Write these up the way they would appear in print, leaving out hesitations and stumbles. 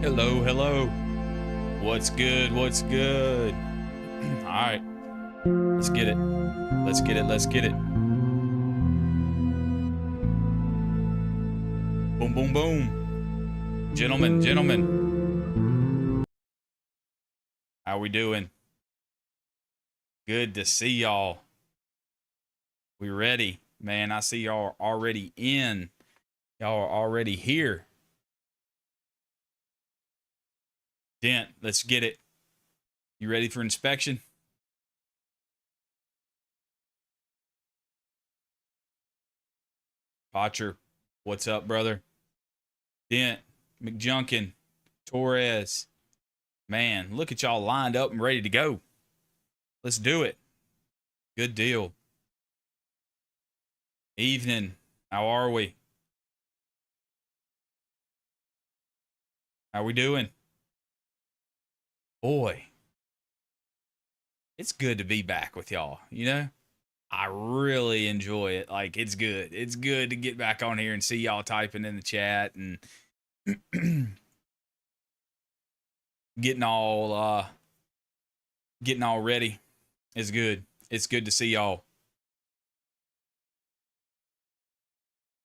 Hello, hello. What's good? What's good? All right. Let's get it. Let's get it. Let's get it. Boom, boom, boom. Gentlemen, gentlemen. How we doing? Good to see y'all. We ready? Man, I see y'all already in. Y'all are already here. Dent, let's get it. You ready for inspection? Potcher, what's up, brother? Dent, McJunkin, Torres. Man, look at y'all lined up and ready to go. Let's do it. Good deal. Evening. How are we? How we doing? Boy, it's good to be back with y'all, you know? I really enjoy it. Like, it's good. It's good to get back on here and see y'all typing in the chat and getting all ready. It's good. It's good to see y'all.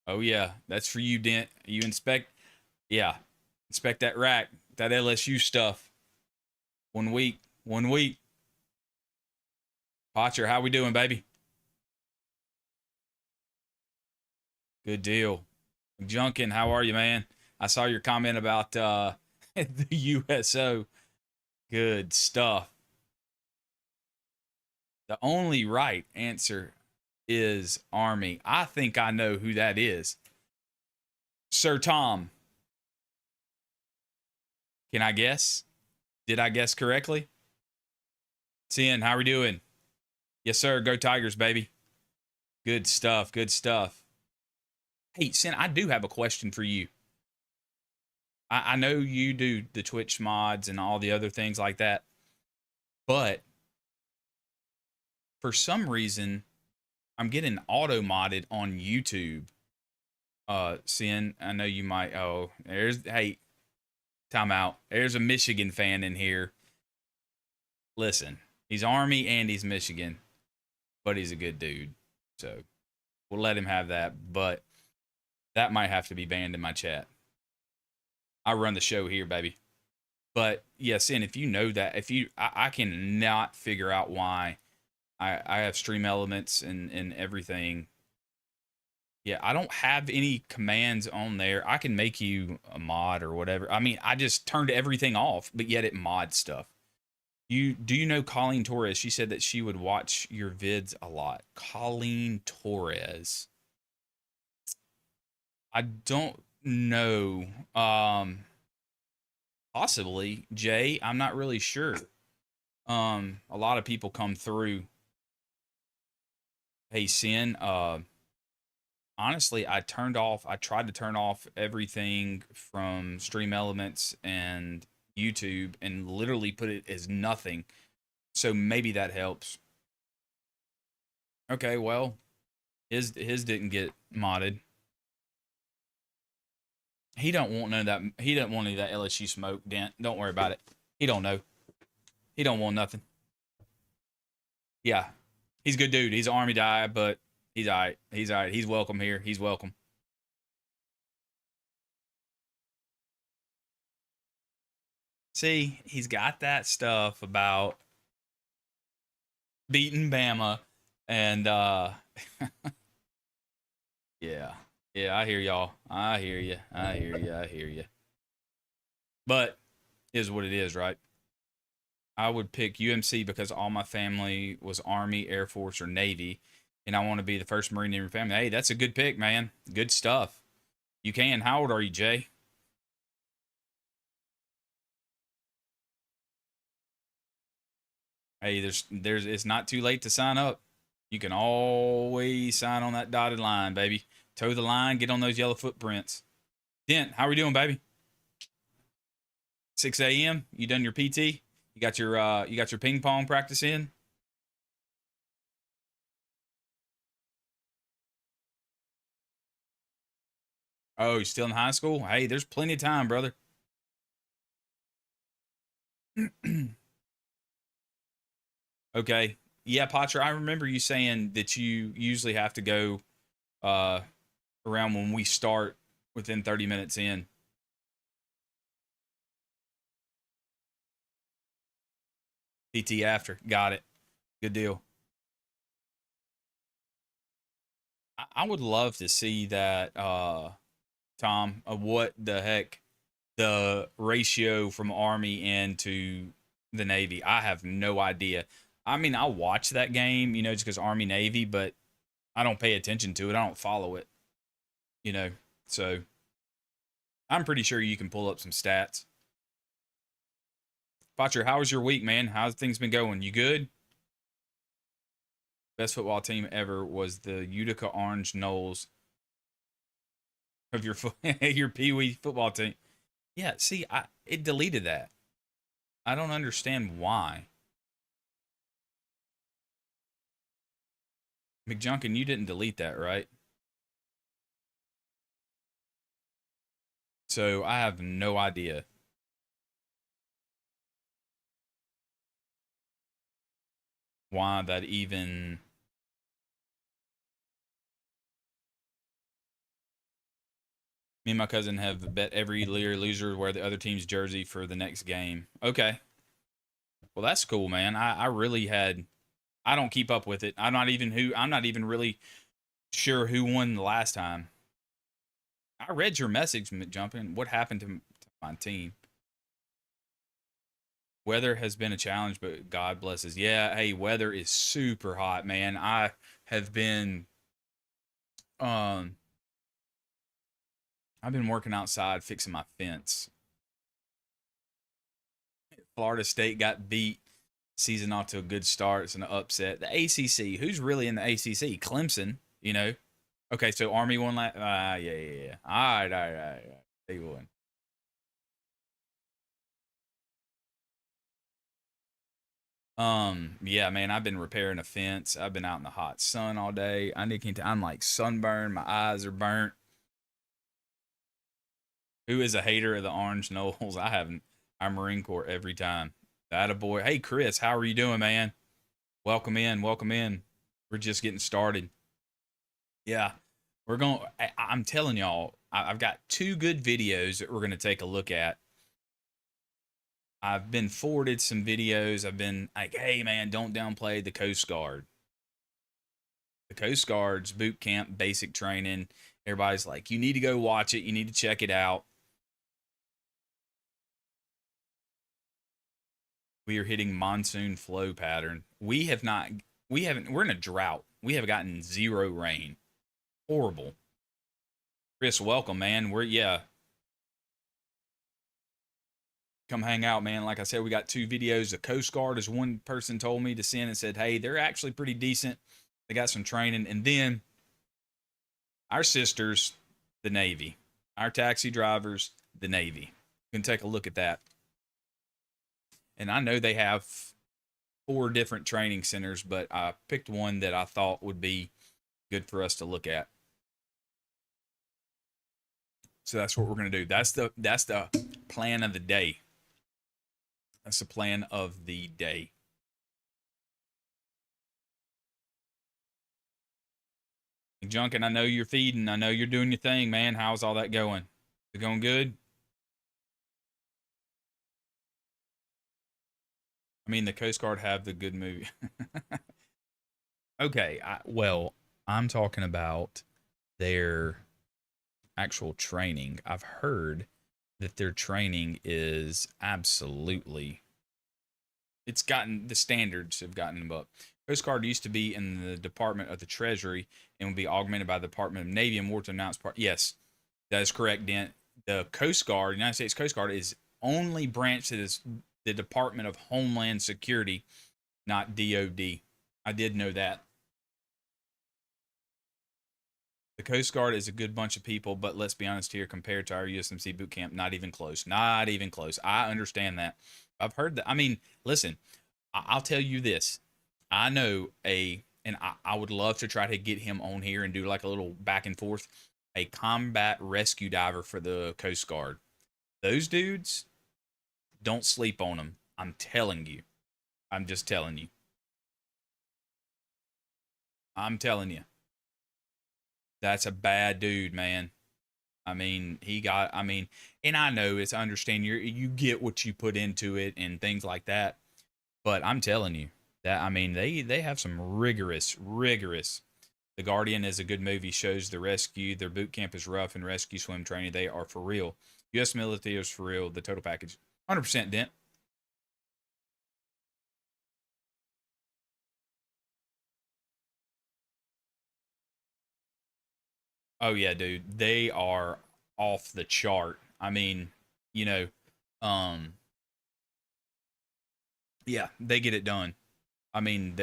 Oh yeah, that's for you, Dent. You inspect that rack, that LSU stuff. 1 week. Potcher, how we doing, baby? Good deal. Junkin, how are you, man? I saw your comment about the USO. Good stuff. The only right answer is Army. I think I know who that is. Sir Tom. Can I guess? Did I guess correctly? Sin, how we doing? Yes, sir. Go Tigers, baby. Good stuff. Good stuff. Hey, Sin, I do have a question for you. I know you do the Twitch mods and all the other things like that, but for some reason, I'm getting auto modded on YouTube. Sin, I know you might. Oh, hey, time out. There's a Michigan fan in here. Listen, he's Army and he's Michigan, but he's a good dude. So we'll let him have that. But that might have to be banned in my chat. I run the show here, baby. But yes, and if you know that, I cannot figure out why I have stream elements and everything. Yeah, I don't have any commands on there. I can make you a mod or whatever. I mean, I just turned everything off, but yet it mods stuff. Do you know Colleen Torres? She said that she would watch your vids a lot. Colleen Torres. I don't know. Possibly Jay. I'm not really sure. A lot of people come through. Hey, Sin. Honestly, I tried to turn off everything from Stream Elements and YouTube and literally put it as nothing. So maybe that helps. Okay, well, his didn't get modded. He don't want none of that. He doesn't want any of that LSU smoke, Dent. Don't worry about it. He don't know. He don't want nothing. Yeah, he's a good dude. He's an Army guy, but he's all right. He's all right. He's welcome here. He's welcome. See, he's got that stuff about beating Bama, and yeah, yeah. I hear y'all. I hear you. I hear you. I hear you. But is what it is, right? I would pick UMC because all my family was Army, Air Force, or Navy, and I want to be the first Marine in your family. Hey, that's a good pick, man. Good stuff. You can. How old are you, Jay? Hey, there's it's not too late to sign up. You can always sign on that dotted line, baby. Toe the line, get on those yellow footprints. Dent, how are we doing, baby? 6 a.m. You done your PT? You got your ping pong practice in? Oh, you still in high school? Hey, there's plenty of time, brother. Okay. Yeah, Potter, I remember you saying that you usually have to go uh around when we start within 30 minutes in. PT after. Got it. Good deal. I would love to see that Tom, of what the heck the ratio from Army into the Navy. I have no idea. I mean, I'll watch that game, just because Army Navy, but I don't pay attention to it. I don't follow it, you know. So I'm pretty sure you can pull up some stats. Botcher, how was your week, man? How's things been going? You good? Best football team ever was the Utica Orange Knolls of your your Pee Wee football team. Yeah, see, it deleted that. I don't understand why. McJunkin, you didn't delete that, right? So I have no idea why that even. Me and my cousin have bet every year loser wear the other team's jersey for the next game. Okay. Well, that's cool, man. I really had. I don't keep up with it. I'm not even really sure who won the last time. I read your message, McJumpin. What happened to my team? Weather has been a challenge, but God blesses. Yeah, hey, weather is super hot, man. I have been um I've been working outside fixing my fence. Florida State got beat. Season off to a good start. It's an upset. The ACC. Who's really in the ACC? Clemson. Okay, so Army won last. Yeah, yeah, yeah. All right, all right, all right. All right. They won. Yeah, man. I've been repairing a fence. I've been out in the hot sun all day. I'm like sunburned. My eyes are burnt. Who is a hater of the Orange Knolls? I haven't. I'm Marine Corps every time. That a boy. Hey, Chris, how are you doing, man? Welcome in. Welcome in. We're just getting started. Yeah, we're going. I'm telling y'all, I've got two good videos that we're going to take a look at. I've been forwarded some videos. I've been like, hey, man, don't downplay the Coast Guard. The Coast Guard's boot camp basic training. Everybody's like, you need to go watch it. You need to check it out. We are hitting monsoon flow pattern. We have not. We haven't. We're in a drought. We have gotten zero rain. Horrible. Chris, welcome, man. Yeah. Come hang out, man. Like I said, we got two videos. The Coast Guard, as one person told me to send, and said, hey, they're actually pretty decent. They got some training. And then our sisters, the Navy. Our taxi drivers, the Navy. You can take a look at that. And I know they have four different training centers, but I picked one that I thought would be good for us to look at. So that's what we're gonna do. That's the plan of the day. That's the plan of the day. Junkin, I know you're feeding. I know you're doing your thing, man. How's all that going? Is it going good? I mean, the Coast Guard have the good movie. Okay, well, I'm talking about their actual training. I've heard that their training is absolutely, it's gotten, the standards have gotten up. Coast Guard used to be in the Department of the Treasury and would be augmented by the Department of Navy and more to announce part. Yes, that is correct, Dent. The Coast Guard, United States Coast Guard, is only branch that is the Department of Homeland Security, not DOD. I did know that. The Coast Guard is a good bunch of people, but let's be honest here, compared to our USMC boot camp, not even close. Not even close. I understand that. I've heard that. I mean, listen, I'll tell you this. I know and I would love to try to get him on here and do like a little back and forth, a combat rescue diver for the Coast Guard. Those dudes, don't sleep on them. I'm telling you. I'm just telling you. I'm telling you. That's a bad dude, man. I mean, and I know it's, I understand you get what you put into it and things like that. But I'm telling you that, I mean, they have some rigorous. The Guardian is a good movie, shows the rescue. Their boot camp is rough and rescue swim training. They are for real. U.S. military is for real. The total package, 100% Dent. Oh yeah, dude, they are off the chart. I mean, you know, um, yeah, they get it done. I mean,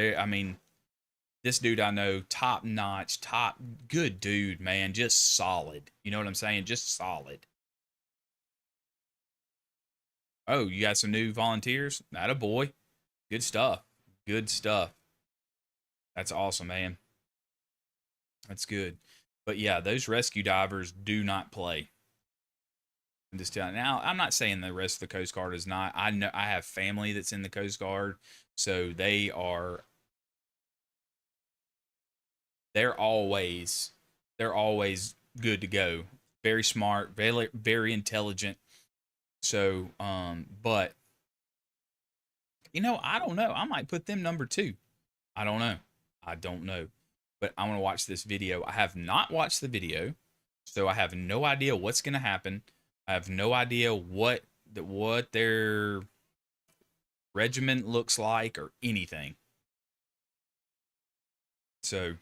this dude I know, top notch, top good dude, man, just solid. You know what I'm saying? Just solid. Oh, you got some new volunteers? Not a boy. Good stuff. Good stuff. That's awesome, man. That's good. But yeah, those rescue divers do not play. I'm just telling. Now, I'm not saying the rest of the Coast Guard is not. I know I have family that's in the Coast Guard, so they're always they're always good to go. Very smart, very intelligent. So, but I don't know. I might put them number two. I don't know. I don't know. But I want to watch this video. I have not watched the video, so I have no idea what's going to happen. I have no idea what their regiment looks like or anything. So,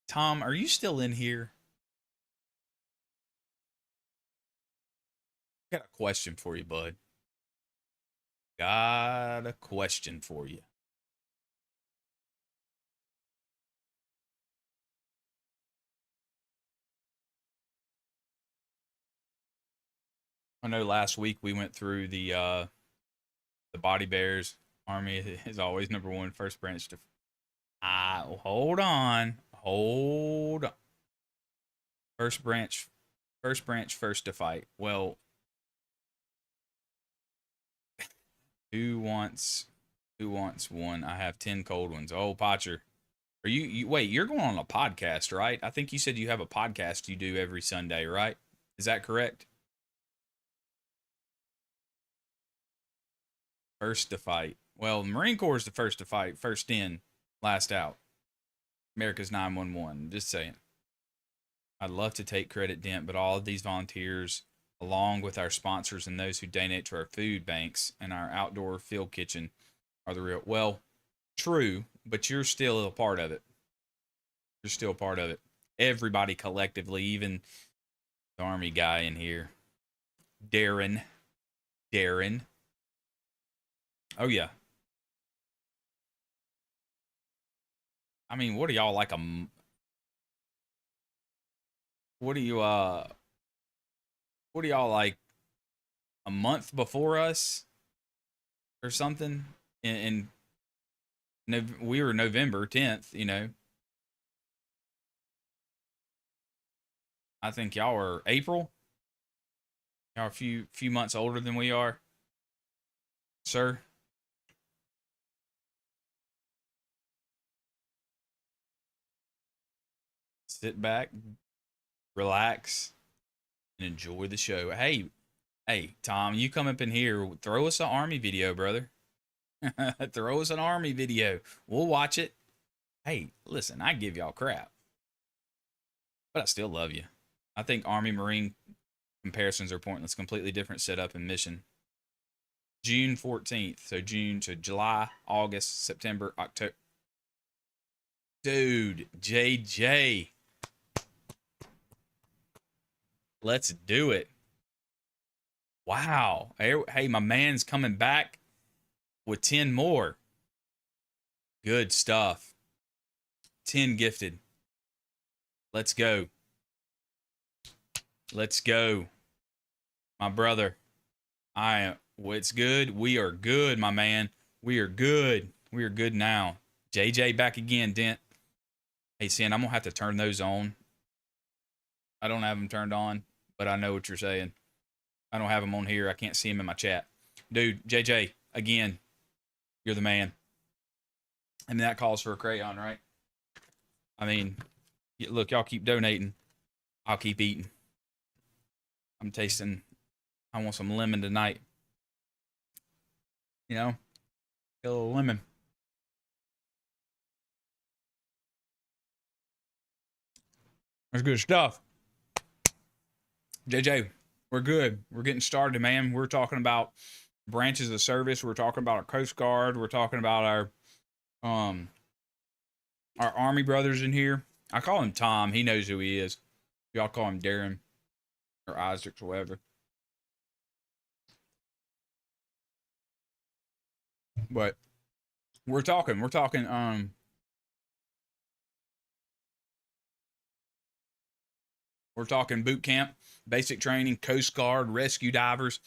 Tom, are you still in here? Got a question for you, bud. Got a question for you. I know last week we went through the body bears. Army is always number one, first branch to. Hold on, hold on. First branch, first to fight. Well, who wants who wants one? I have 10 cold ones. Oh, Potcher, are you wait? You're going on a podcast, right? I think you said you have a podcast you do every Sunday, right? Is that correct? First to fight. Well, Marine Corps is the first to fight, first in, last out. America's 911. Just saying. I'd love to take credit, Dent, but all of these volunteers, along with our sponsors and those who donate to our food banks and our outdoor field kitchen, are the real. Well, true, but you're still a part of it. You're still a part of it. Everybody collectively, even the Army guy in here, Darren. Darren. Oh, yeah. I mean, what are y'all like what are you, what are y'all like a month before us or something? In No, we were November 10th, you know. I think y'all were April. Y'all are a few months older than we are, sir. Sit back, relax, and enjoy the show. Hey, Tom, you come up in here, throw us an army video, brother. Throw us an army video. We'll watch it. Hey, listen, I give y'all crap, but I still love you. I think Army Marine comparisons are pointless. Completely different setup and mission. June 14th. So June to July, August, September, October. Dude, JJ. Let's do it. Wow. Hey, my man's coming back with 10 more. Good stuff. 10 gifted. Let's go. Let's go. My brother. It's good. We are good, my man. We are good. We are good now. JJ back again, Dent. Hey, Sin, I'm going to have to turn those on. I don't have them turned on, but I know what you're saying. I don't have them on here. I can't see them in my chat. Dude, JJ, again, you're the man. I mean, that calls for a crayon, right? I mean, look, y'all keep donating. I'll keep eating. I'm tasting. I want some lemon tonight. You know, get a little lemon. That's good stuff. JJ, we're good. We're getting started, man. We're talking about branches of service. We're talking about our Coast Guard. We're talking about our Army brothers in here. I call him Tom. He knows who he is. Y'all call him Darren or Isaac or whatever. But we're talking boot camp, basic training, Coast Guard, rescue divers.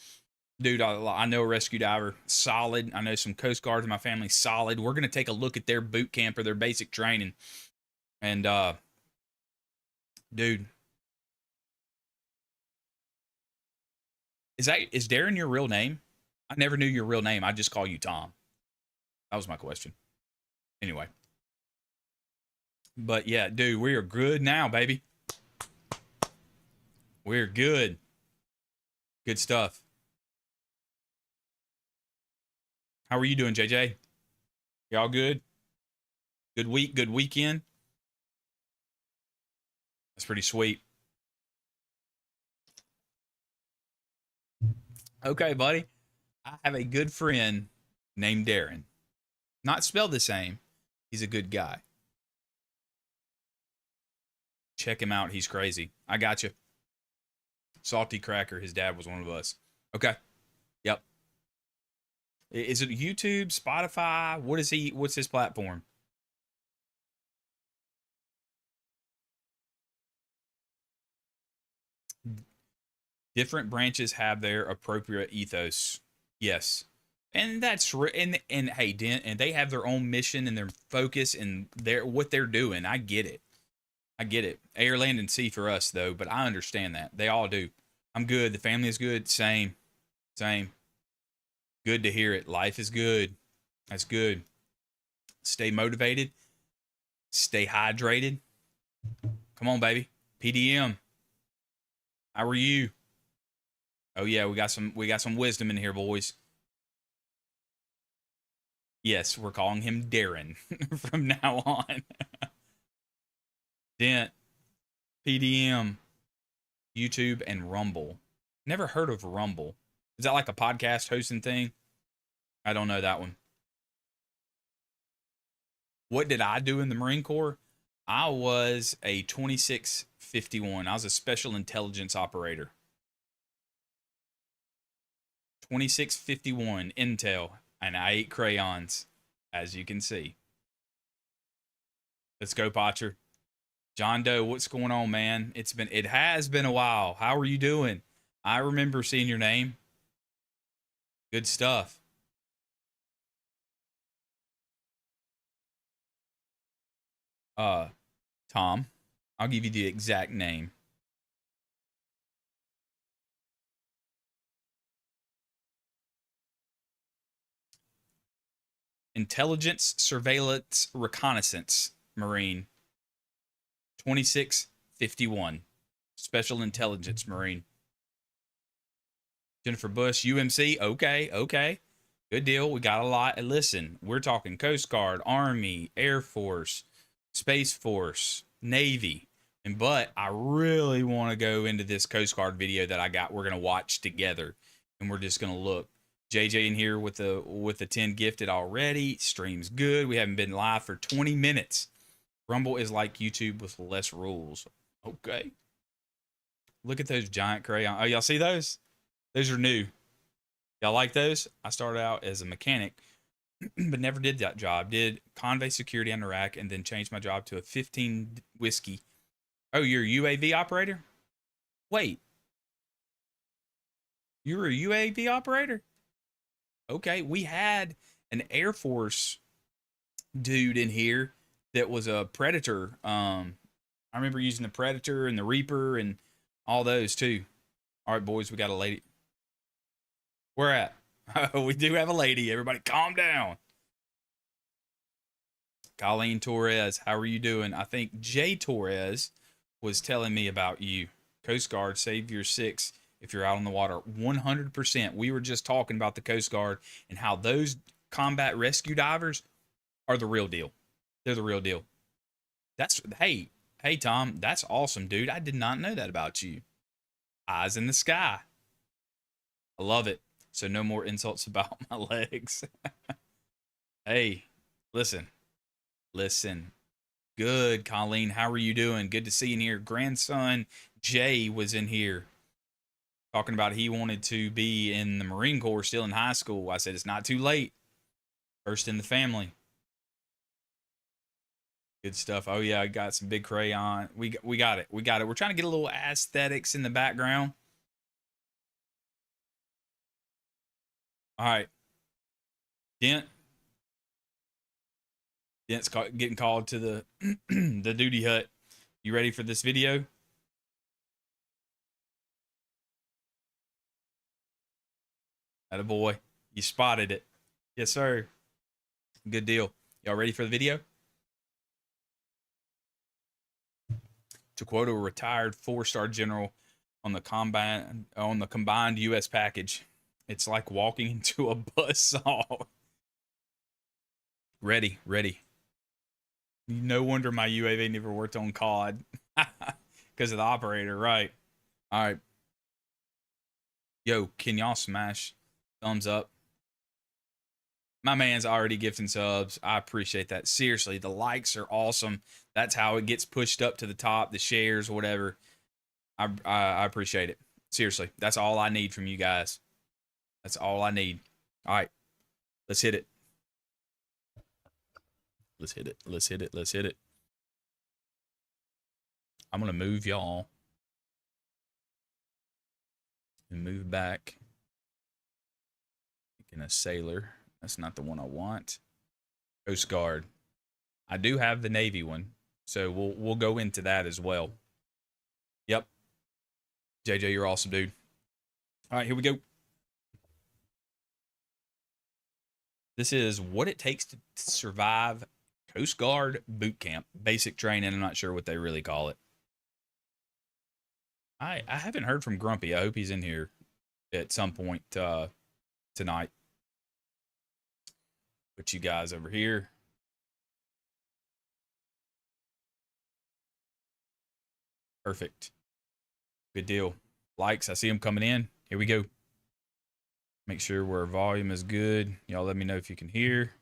Dude, I know a rescue diver, solid. I know some Coast Guards in my family, solid. We're going to take a look at their boot camp or their basic training. And, dude, is Darren your real name? I never knew your real name. I just call you Tom. That was my question. Anyway. But yeah, dude, we are good now, baby. We're good. Good stuff. How are you doing, JJ? Y'all good? Good week, good weekend? That's pretty sweet. Okay, buddy. I have a good friend named Darren. Not spelled the same. He's a good guy. Check him out. He's crazy. I got you. Salty Cracker. His dad was one of us. Okay. Yep. Is it YouTube, Spotify? What's his platform? Different branches have their appropriate ethos. Yes. And and hey, and they have their own mission and their focus and what they're doing. I get it. I get it. Air, land, and sea for us though, but I understand that. They all do. I'm good. The family is good. Same. Same. Good to hear it. Life is good. That's good. Stay motivated. Stay hydrated. Come on, baby. PDM. How are you? Oh yeah, we got some wisdom in here, boys. Yes, we're calling him Darren from now on. Dent, PDM, YouTube, and Rumble. Never heard of Rumble. Is that like a podcast hosting thing? I don't know that one. What did I do in the Marine Corps? I was a 2651. I was a special intelligence operator. 2651 Intel, and I ate crayons, as you can see. Let's go, Potcher. John Doe, what's going on, man? It has been a while. How are you doing? I remember seeing your name. Good stuff. Tom, I'll give you the exact name. Intelligence, Surveillance, Reconnaissance Marine. 2651. Special Intelligence Marine. Jennifer Bush, UMC. Okay, okay. Good deal. We got a lot. And listen, we're talking Coast Guard, Army, Air Force, Space Force, Navy. But I really want to go into this Coast Guard video that I got. We're going to watch together. And we're just going to look. JJ in here with the 10 gifted already. Stream's good. We haven't been live for 20 minutes. Rumble is like YouTube with less rules. Okay. Look at those giant crayons. Oh, y'all see those? Those are new. Y'all like those? I started out as a mechanic, but never did that job. Did convoy security on Iraq and then changed my job to a 15 whiskey. Oh, you're a UAV operator? Wait. You're a UAV operator? Okay, we had an Air Force dude in here that was a Predator. I remember using the Predator and the Reaper and all those too. All right, boys, we got a lady. Where at? We do have a lady. Everybody calm down. Colleen Torres, how are you doing? I think Jay Torres was telling me about you. Coast Guard, save your 6 if you're out on the water. 100%. We were just talking about the Coast Guard and how those combat rescue divers are the real deal. They're the real deal. Hey, Tom, that's awesome, dude. I did not know that about you. Eyes in the sky. I love it. So no more insults about my legs. Hey, listen. Good, Colleen. How are you doing? Good to see you in here. Grandson Jay was in here talking about he wanted to be in the Marine Corps still in high school. I said, it's not too late. First in the family. Good stuff. Oh, yeah, I got some big crayon. We got it. We're trying to get a little aesthetics in the background. All right. Dent's getting called to the the duty hut. You ready for this video? Atta boy. You spotted it. Yes, sir. Good deal. Y'all ready for the video? To quote a retired 4-star general on the combined U.S. package, it's like walking into a buzzsaw. Ready. No wonder my UAV never worked on COD. Because of the operator, right. All right. Yo, can y'all smash thumbs up? My man's already gifting subs. I appreciate that. Seriously, the likes are awesome. That's how it gets pushed up to the top, the shares, whatever. I appreciate it. Seriously, that's all I need from you guys. That's all I need. All right, let's hit it. Let's hit it. I'm going to move y'all and move back. Thinking a sailor. That's not the one I want. Coast Guard. I do have the Navy one, so we'll go into that as well. Yep. JJ, you're awesome, dude. All right, here we go. This is what it takes to survive Coast Guard boot camp. Basic training. I'm not sure what they really call it. I haven't heard from Grumpy. I hope he's in here at some point tonight. Put you guys over here. Perfect. Good deal. Likes. I see them coming in. Here we go. Make sure our volume is good. Y'all let me know if you can hear.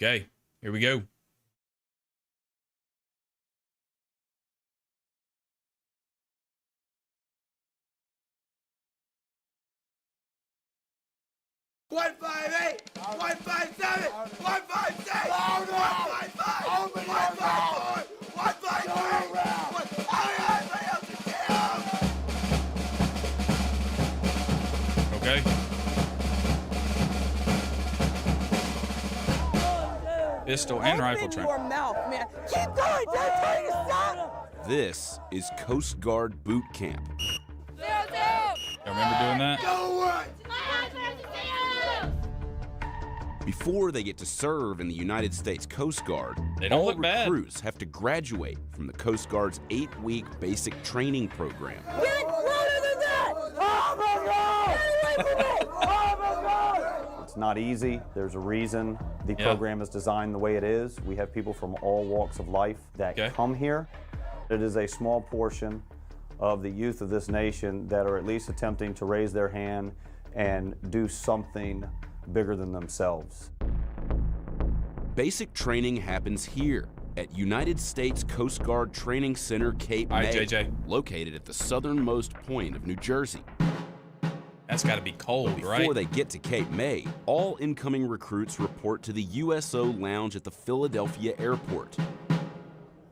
Okay, here we go. One 158, 157, 156, 155, 154, 153, pistol and rifle Open training. your mouth, man. Keep going. Did I tell you to stop? This is Coast Guard Boot Camp. Y'all remember doing that? Go away. Before they get to serve in the United States Coast Guard, They don't all look bad. recruits have to graduate from the Coast Guard's 8-week basic training program. Get louder than that. Oh, my God. Get away from me. Oh, my God. It's not easy. There's a reason the program is designed the way it is. We have people from all walks of life that come here. It is a small portion of the youth of this nation that are at least attempting to raise their hand and do something bigger than themselves. Basic training happens here at United States Coast Guard Training Center Cape All right, May, JJ. located at the southernmost point of New Jersey. That's got to be cold, Before right? they get to Cape May, all incoming recruits report to the USO Lounge at the Philadelphia airport.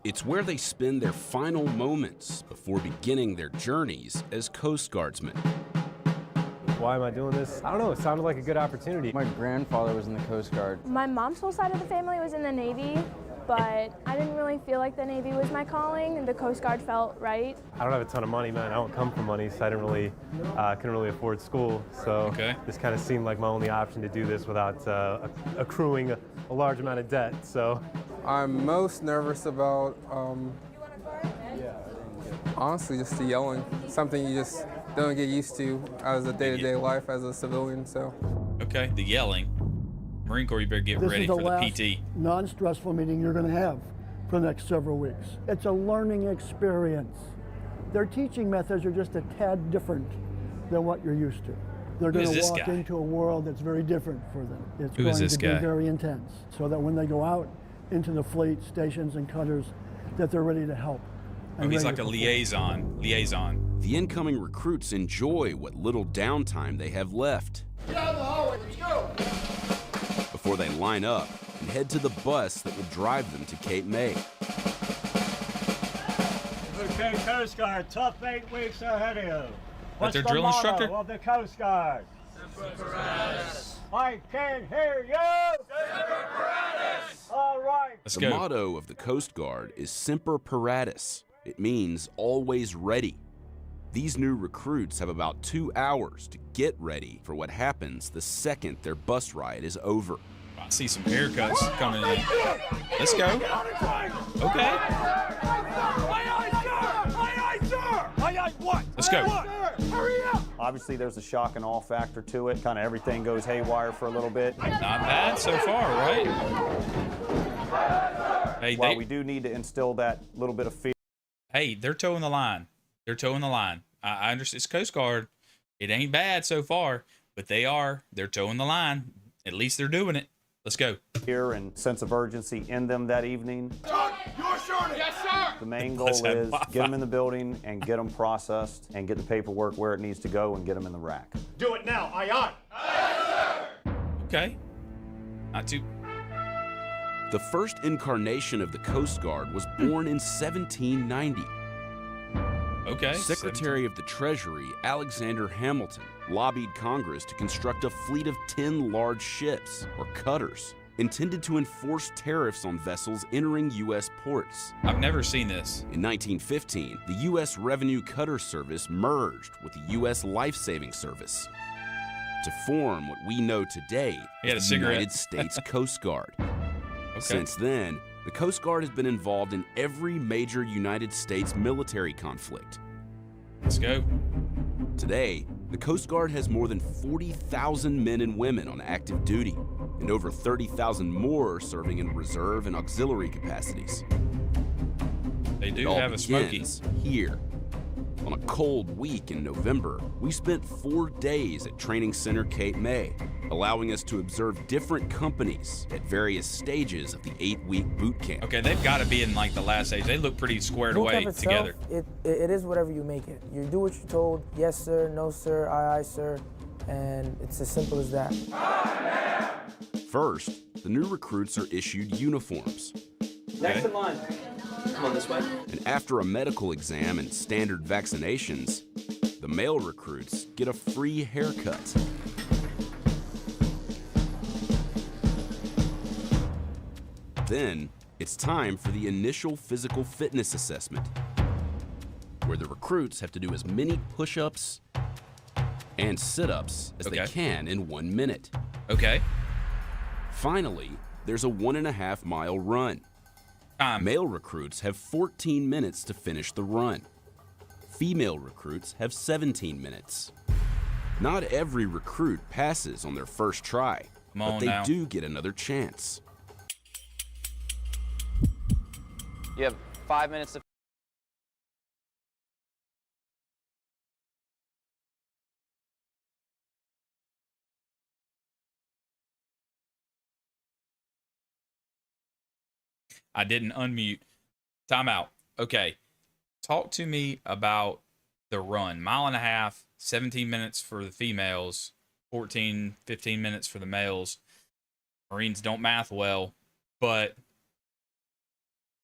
It's where they spend their final moments before beginning their journeys as Coast Guardsmen. Why am I doing this? I don't know, it sounded like a good opportunity. My grandfather was in the Coast Guard. My mom's whole side of the family was in the Navy, but I didn't really feel like the Navy was my calling, and the Coast Guard felt right. I don't have a ton of money, man. I don't come from money, so I didn't really, couldn't really afford school. So this kind of seemed like my only option to do this without accruing a large amount of debt. So I'm most nervous about, honestly, just the yelling. Something you just don't get used to as a day-to-day life as a civilian. So. Okay, the yelling. Marine Corps, you better get ready for the PT. Non-stressful meeting you're going to have for the next several weeks. It's a learning experience. Their teaching methods are just a tad different than what you're used to. They're going to walk into a world that's very different for them. It's going to be very intense, so that when they go out into the fleet, stations, and cutters, that they're ready to help. Oh, he's like a liaison. The incoming recruits enjoy what little downtime they have left. Down the hallway. Let's go. Before they line up and head to the bus that will drive them to Cape May. Okay, Coast Guard, tough 8 weeks ahead of you. What's their drill instructor? Of the Coast Guard. I can't hear you. All right. Let's the go. Motto of the Coast Guard is Semper Paratus. It means always ready. These new recruits have about 2 hours to get ready for what happens the second their bus ride is over. I see some haircuts coming in. Let's go. Okay. Let's go. Hurry up. Obviously, there's a shock and awe factor to it. Kind of everything goes haywire for a little bit. Not bad so far, right? Hey, While we do need to instill that little bit of fear. Hey, they're towing the line. They're towing the line. I understand it's Coast Guard. It ain't bad so far, but they're towing the line. At least they're doing it. Let's go. Fear and sense of urgency in them that evening. You're sure. Yes, sir. The main goal is get them in the building and get them processed and get the paperwork where it needs to go and get them in the rack. Do it now. Aye, aye. Okay. Not too. The first incarnation of the Coast Guard was born in 1790. Okay. Secretary of the Treasury Alexander Hamilton lobbied Congress to construct a fleet of 10 large ships, or cutters, intended to enforce tariffs on vessels entering U.S. ports. I've never seen this. In 1915, the U.S. Revenue Cutter Service merged with the U.S. Life-Saving Service to form what we know today as the United States Coast Guard. Since then, the Coast Guard has been involved in every major United States military conflict. Let's go. Today, the Coast Guard has more than 40,000 men and women on active duty, and over 30,000 more serving in reserve and auxiliary capacities. They do have a smoky. Here. On a cold week in November, we spent 4 days at Training Center Cape May, allowing us to observe different companies at various stages of the 8-week boot camp. Okay, they've got to be in like the last stage. They look pretty squared away together. It is whatever you make it. You do what you're told. Yes, sir. No, sir. Aye, aye, sir. And it's as simple as that. First, the new recruits are issued uniforms. Next in line. Come on this way. And after a medical exam and standard vaccinations, the male recruits get a free haircut. Then, it's time for the initial physical fitness assessment, where the recruits have to do as many push-ups and sit-ups as they can in 1 minute. Okay. Finally, there's a 1.5 mile run. Male recruits have 14 minutes to finish the run. Female recruits have 17 minutes. Not every recruit passes on their first try, but they do get another chance. You have 5 minutes to I didn't unmute. Time out. Okay. Talk to me about the run. 1.5 miles, 17 minutes for the females, 14, 15 minutes for the males. Marines don't math well, but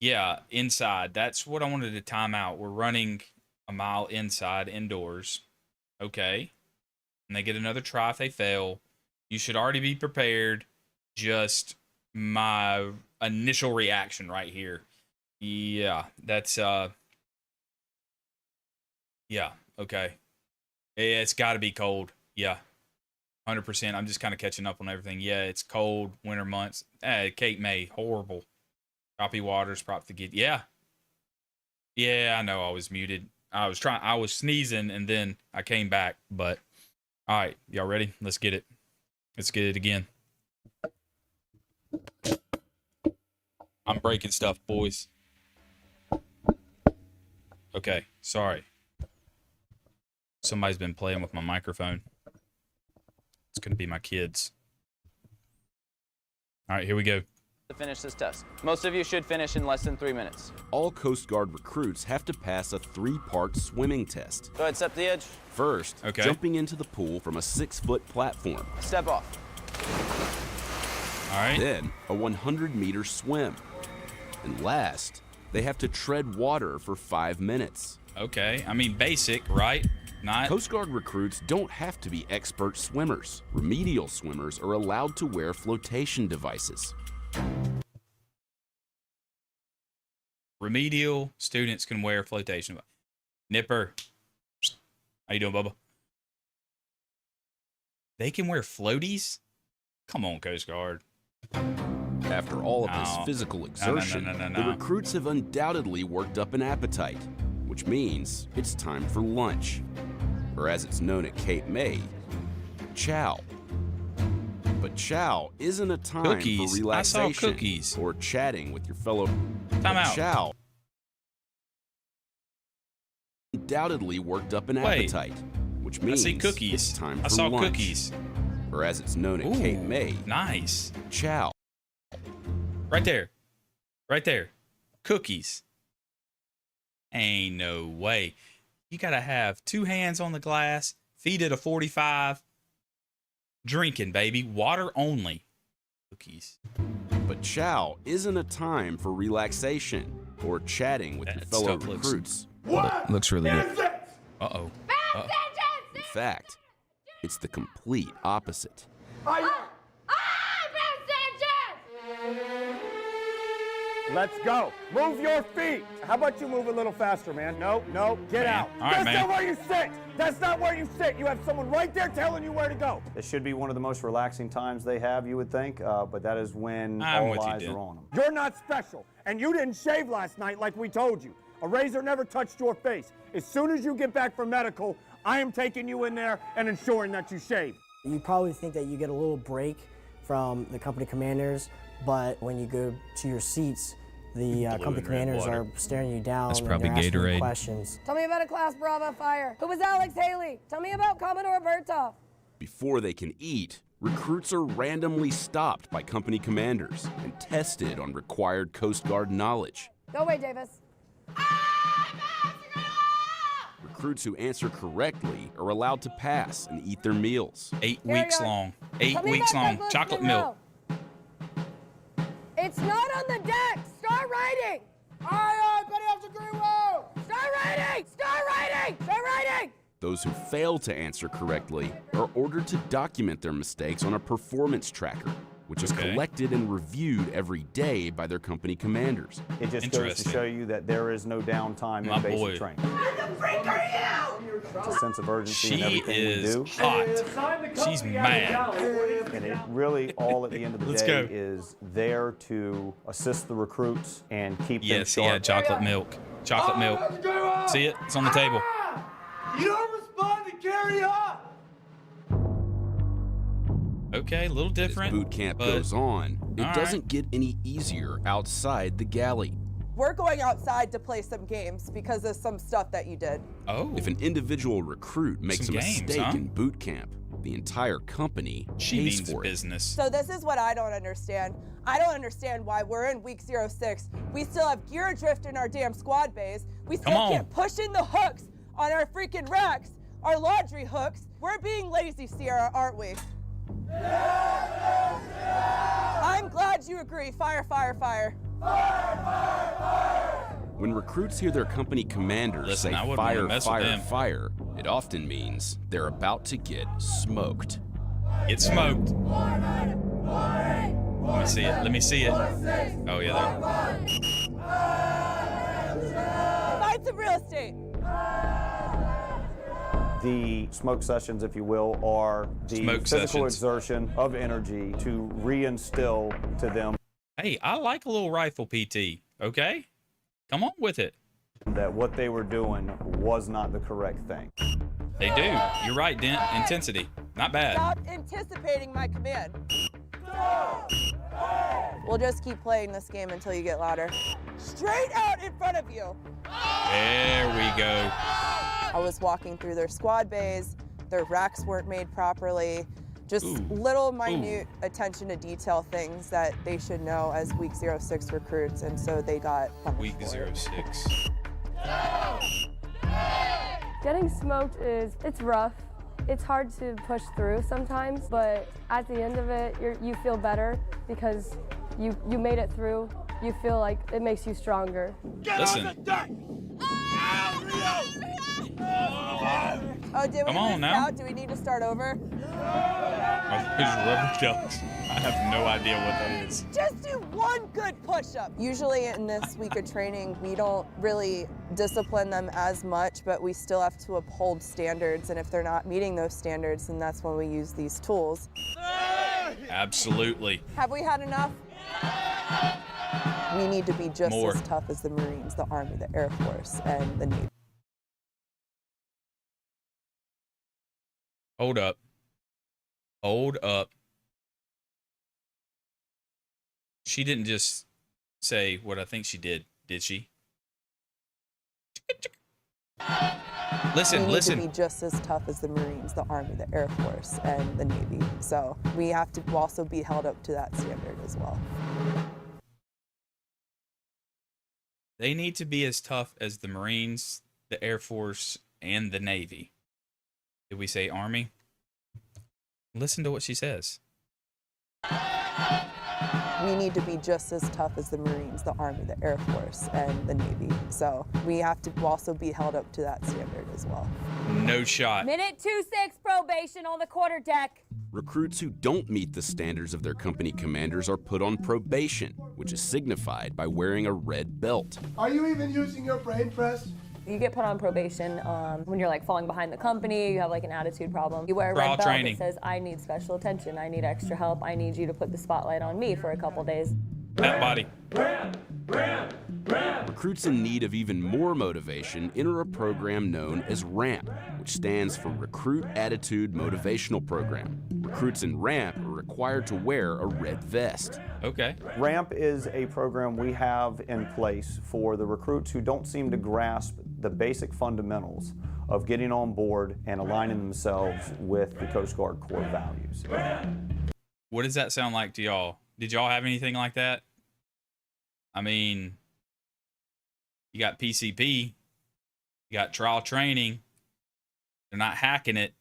yeah, inside. That's what I wanted to time out. We're running a mile inside, indoors. Okay. And they get another try if they fail. You should already be prepared. Just my initial reaction right here. Yeah, that's yeah, okay. Yeah, it's got to be cold. Yeah, 100%. I'm just kind of catching up on everything. Yeah, it's cold, winter months. Cape May, horrible. Choppy waters, prop to get. Yeah, I know I was muted. I was sneezing and then I came back. But all right, y'all ready? Let's get it. Let's get it again. I'm breaking stuff, boys. Okay, sorry. Somebody's been playing with my microphone. It's going to be my kids. All right, here we go. To finish this test. Most of you should finish in less than 3 minutes. All Coast Guard recruits have to pass a 3-part swimming test. Go ahead, step to the edge. First, jumping into the pool from a 6-foot platform. Step off. All right. Then, a 100-meter swim. And last, they have to tread water for 5 minutes. Okay, I mean basic, right? Not. Coast Guard recruits don't have to be expert swimmers. Remedial swimmers are allowed to wear flotation devices. Remedial students can wear flotation. Nipper. How you doing, Bubba? They can wear floaties? Come on, Coast Guard. After all of this physical exertion, the recruits have undoubtedly worked up an appetite, which means it's time for lunch, or as it's known at Cape May, chow. But chow isn't a time for relaxation or chatting with your fellow. Chow undoubtedly worked up an appetite, which means it's time for lunch. Cookies. Or as it's known at Cape May, nice. Chow. Right there. Right there. Cookies. Ain't no way. You got to have 2 hands on the glass, feet at a 45. Drinking, baby. Water only. Cookies. But chow isn't a time for relaxation or chatting with your fellow recruits. What? Looks really good. Uh-oh. In fact, it's the complete opposite. Let's go. Move your feet. How about you move a little faster, man? No, get out. That's not where you sit. That's not where you sit. You have someone right there telling you where to go. It should be one of the most relaxing times they have, you would think, but that is when all eyes are on them. You're not special, and you didn't shave last night like we told you. A razor never touched your face. As soon as you get back from medical, I am taking you in there and ensuring that you shave. You probably think that you get a little break from the company commanders, but when you go to your seats, the company commanders are staring you down and they're asking you questions. Tell me about a Class Bravo fire. Who was Alex Haley? Tell me about Commodore Bertov. Before they can eat, recruits are randomly stopped by company commanders and tested on required Coast Guard knowledge. Go away, Davis. Recruits who answer correctly are allowed to pass and eat their meals. 8 weeks long. 8 weeks long. Chocolate milk. It's not on the deck. Start writing. Aye, Petty Officer Greenwell. Start writing. Start writing. Start writing. Those who fail to answer correctly are ordered to document their mistakes on a performance tracker. which is collected and reviewed every day by their company commanders. It just goes to show you that there is no downtime in basic training. Who the freak are you? It's a sense of urgency in everything we do. Hot. She's mad. And it really, all at the end of the day, is there to assist the recruits and keep them sharp. Yeah, chocolate milk. Chocolate milk. See it? It's on the table. You don't respond to carry on. Okay, a little different. As boot camp goes on, it doesn't get any easier outside the galley. We're going outside to play some games because of some stuff that you did. Oh. If an individual recruit makes a mistake in boot camp, the entire company pays for it. So this is what I don't understand. I don't understand why we're in week 06. We still have gear adrift in our damn squad bays. We still can't push in the hooks on our freaking racks, our laundry hooks. We're being lazy, Sierra, aren't we? I'm glad you agree. Fire, fire, fire. Fire, fire, fire. When recruits hear their company commanders say fire, fire, fire, it often means they're about to get smoked. Get smoked. Let me see it. Let me see it. Oh, yeah, there. Find some real estate. The smoke sessions, if you will, are the physical exertion of energy to reinstill to them. Hey, I like a little rifle PT, okay? Come on with it. That what they were doing was not the correct thing. They do. You're right, Dent. Intensity. Not bad. Stop anticipating my command. We'll just keep playing this game until you get louder. Straight out in front of you. There we go. I was walking through their squad bays. Their racks weren't made properly. Just little minute attention to detail things that they should know as week 06 recruits, and so they got punished. Week 06. Getting smoked it's rough. It's hard to push through sometimes, but at the end of it, you feel better because you made it through. You feel like it makes you stronger. Listen. Oh, did we Come on miss now. out? Do we need to start over? There's rubber ducks. I have no idea what that is. Just do one good push-up. Usually in this week of training, we don't really discipline them as much, but we still have to uphold standards, and if they're not meeting those standards, then that's when we use these tools. Absolutely. Have we had enough? We need to be just as tough as the Marines, the Army, the Air Force, and the Navy. Hold up. Hold up. She didn't just say what I think she did she? Listen, we need to be just as tough as the Marines, the Army, the Air Force, and the Navy. So we have to also be held up to that standard as well. They need to be as tough as the Marines, the Air Force, and the Navy. Did we say Army? Listen to what she says. We need to be just as tough as the Marines, the Army, the Air Force, and the Navy. So we have to also be held up to that standard as well. No shot. Minute 2-6 probation on the quarterdeck. Recruits who don't meet the standards of their company commanders are put on probation, which is signified by wearing a red belt. Are you even using your brain press? You get put on probation when you're like falling behind the company, you have like an attitude problem. You wear a red belt that says, I need special attention, I need extra help, I need you to put the spotlight on me for a couple days. That body. Recruits in need of even more motivation enter a program known as RAMP, which stands for Recruit Attitude Motivational Program. Recruits in RAMP are required to wear a red vest. Okay. RAMP is a program we have in place for the recruits who don't seem to grasp the basic fundamentals of getting on board and aligning themselves with the Coast Guard core values. What does that sound like to y'all? Did y'all have anything like that? I mean, you got PCP, you got trial training. They're not hacking it.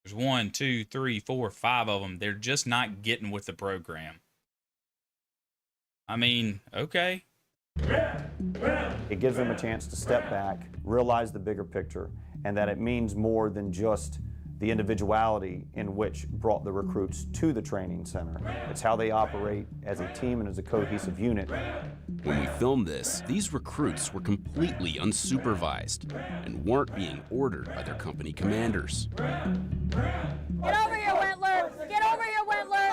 There's 1, 2, 3, 4, 5 of them. They're just not getting with the program. I mean, okay. It gives them a chance to step back, realize the bigger picture, and that it means more than just the individuality in which brought the recruits to the training center. It's how they operate as a team and as a cohesive unit. When we filmed this, these recruits were completely unsupervised and weren't being ordered by their company commanders. Get over here, Wentler! Get over here, Wentler!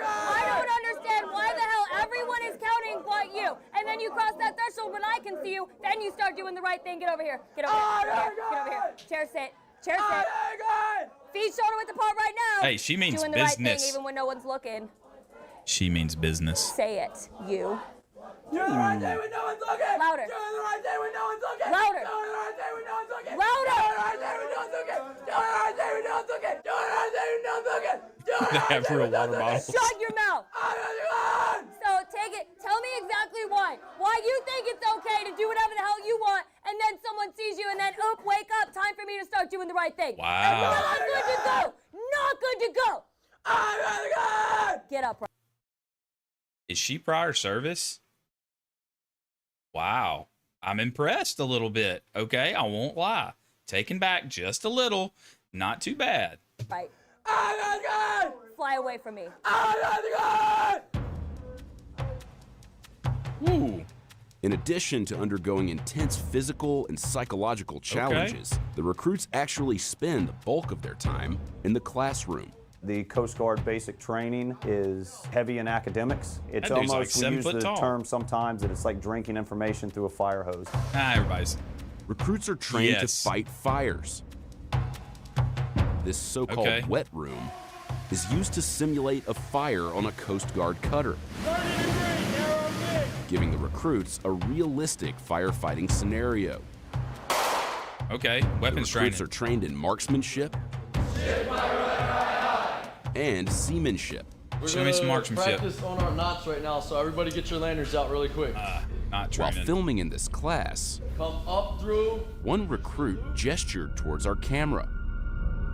I don't understand why the hell everyone is counting but you. And then you cross that threshold when I can see you, then you start doing the right thing. Get over here. Get over here. Get over here. Chair sit. Chair sit. Feet shoulder width apart right now. Hey, she means doing the business. right thing even when no one's looking. She means business. Say it, you. Doing the right thing when no one's looking. Louder. Doing the right thing when no one's looking. Louder. Doing the right thing when no one's looking. Louder. Doing the right thing when no one's looking. Doing the right thing when no one's looking. Doing the right thing when no one's looking. They have real water bottles. Shut your mouth. So take it. Tell me exactly why. Why you think it's okay to do whatever the hell you want, and then someone sees you, and then wake up. Time for me to start doing the right thing. Wow. Not good to go. Not good to go. Get up. Right. Is she prior service? Wow. I'm impressed a little bit. Okay, I won't lie. Taken back just a little. Not too bad. Right. Fly away from me. Ooh. In addition to undergoing intense physical and psychological challenges, the recruits actually spend the bulk of their time in the classroom. The Coast Guard basic training is heavy in academics. It's That dude's almost, like we use 7 foot the tall. term sometimes that it's like drinking information through a fire hose. Everybody's. Recruits are trained to Yes. fight fires. This so-called wet room is used to simulate a fire on a Coast Guard cutter, giving the recruits a realistic firefighting scenario. Okay, weapons the recruits are trained in marksmanship and seamanship. We're Show me some gonna marksmanship. practice on our knots right now, so everybody get your lanterns out really quick. Not While training. filming in this class, Come up through. one recruit gestured towards our camera.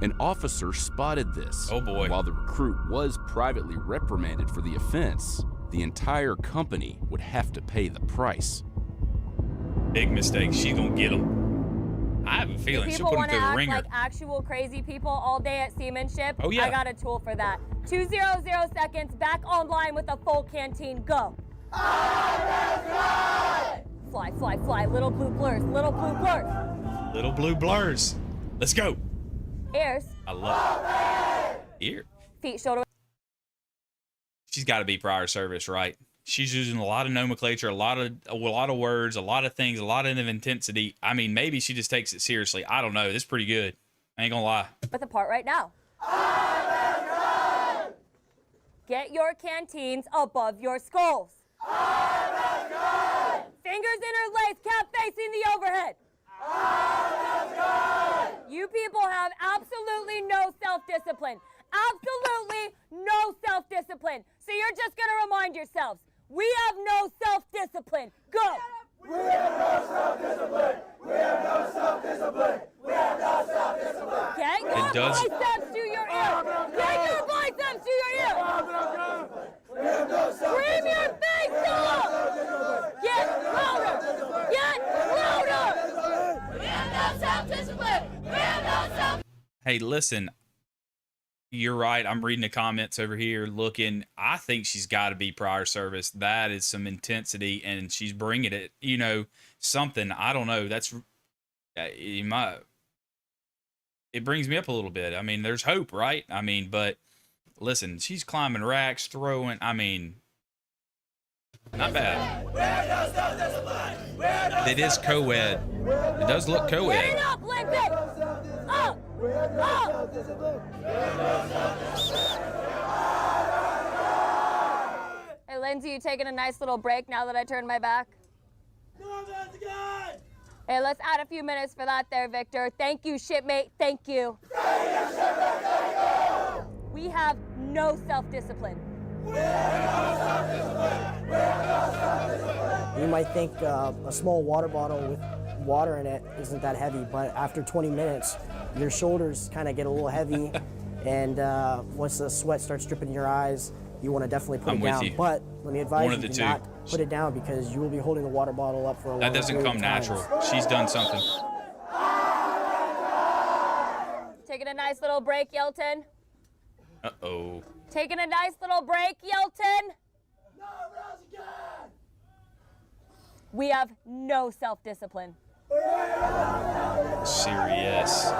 An officer spotted this. Oh boy. While the recruit was privately reprimanded for the offense, the entire company would have to pay the price. Big mistake. She's gonna get him. I have a feeling she'll People put him want to through the act ringer. like actual crazy people all day at seamanship. Oh, yeah. I got a tool for that. 200 seconds, back online with a full canteen. Go. Fly, fly, fly. Little blue blurs. Little blue blurs. Little blue blurs. Let's go. Ears. I love it. Ear. Feet, shoulder. She's got to be prior service, right? She's using a lot of nomenclature, a lot of words, a lot of things, a lot of intensity. I mean, maybe she just takes it seriously. I don't know. This is pretty good. I ain't gonna lie. With a part right now. Get your canteens above your skulls. Fingers interlaced, cap facing the overhead. You people have absolutely no self-discipline. Absolutely no self-discipline. So you're just going to remind yourselves, we have no self-discipline. Go. We have no self-discipline. We have no self-discipline. We have no self-discipline. Get your biceps to your ear. Get your biceps to your ear. We have no Scream your face off. Get louder. Get louder. We have no self-discipline. We have no self. Hey, listen. You're right. I'm reading the comments over here looking. I think she's got to be prior service. That is some intensity, and she's bringing it, you know, something. I don't know. That's, it brings me up a little bit. I mean, there's hope, right? I mean, but listen, she's climbing racks, throwing, I mean, not bad. It is co-ed. It does look co-ed. Get it up, Lindsay. Up. Up. Hey, Lindsay, you taking a nice little break now that I turned my back? Hey, let's add a few minutes for that there, Victor. Thank you, shipmate. Thank you. We have no self-discipline. You might think a small water bottle with water in it isn't that heavy, but after 20 minutes, your shoulders kind of get a little heavy, and once the sweat starts dripping in your eyes, you want to definitely put it down. But let me advise you, do not put it down because you will be holding the water bottle up for a long time. That doesn't come natural. She's done something. Take Taking a nice little break, Yelton. Uh-oh. Taking a nice little break, Yelton. We have no self-discipline. Serious.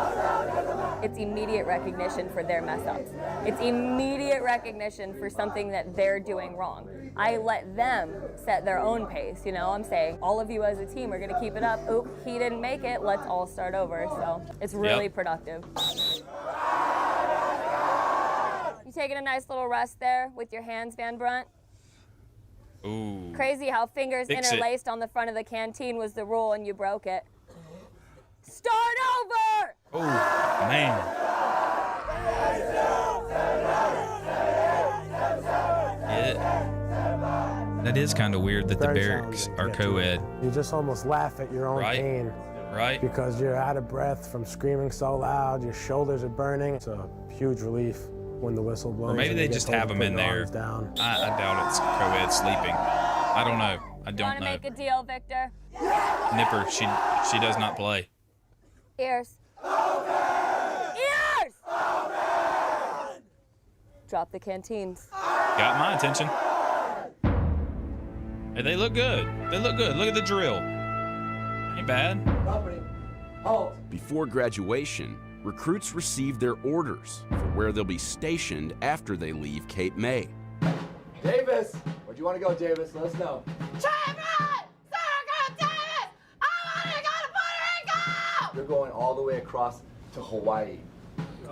It's immediate recognition for their mess ups. It's immediate recognition for something that they're doing wrong. I let them set their own pace, you know? I'm saying, all of you as a team are gonna keep it up. Oop, he didn't make it, let's all start over. So it's really productive. You taking a nice little rest there with your hands, Van Brunt? Ooh. Crazy how fingers interlaced on the front of the canteen was the rule and you broke it. Start over! Oh, man. Yeah. That is kind of weird that the barracks are co-ed. You just almost laugh at your own pain. Right. Because you're out of breath from screaming so loud, your shoulders are burning. It's a huge relief when the whistle blows. Or maybe they just have them in there. I doubt it's co-ed sleeping. I don't know. I don't know. Want to make a deal, Victor? Nipper, she does not play. Ears. Ears! Drop the canteens. Got my attention. Hey, they look good. They look good. Look at the drill. Ain't bad. Before graduation, recruits receive their orders for where they'll be stationed after they leave Cape May. Davis! Where'd you want to go, Davis? Let us know. You're going all the way across to Hawaii.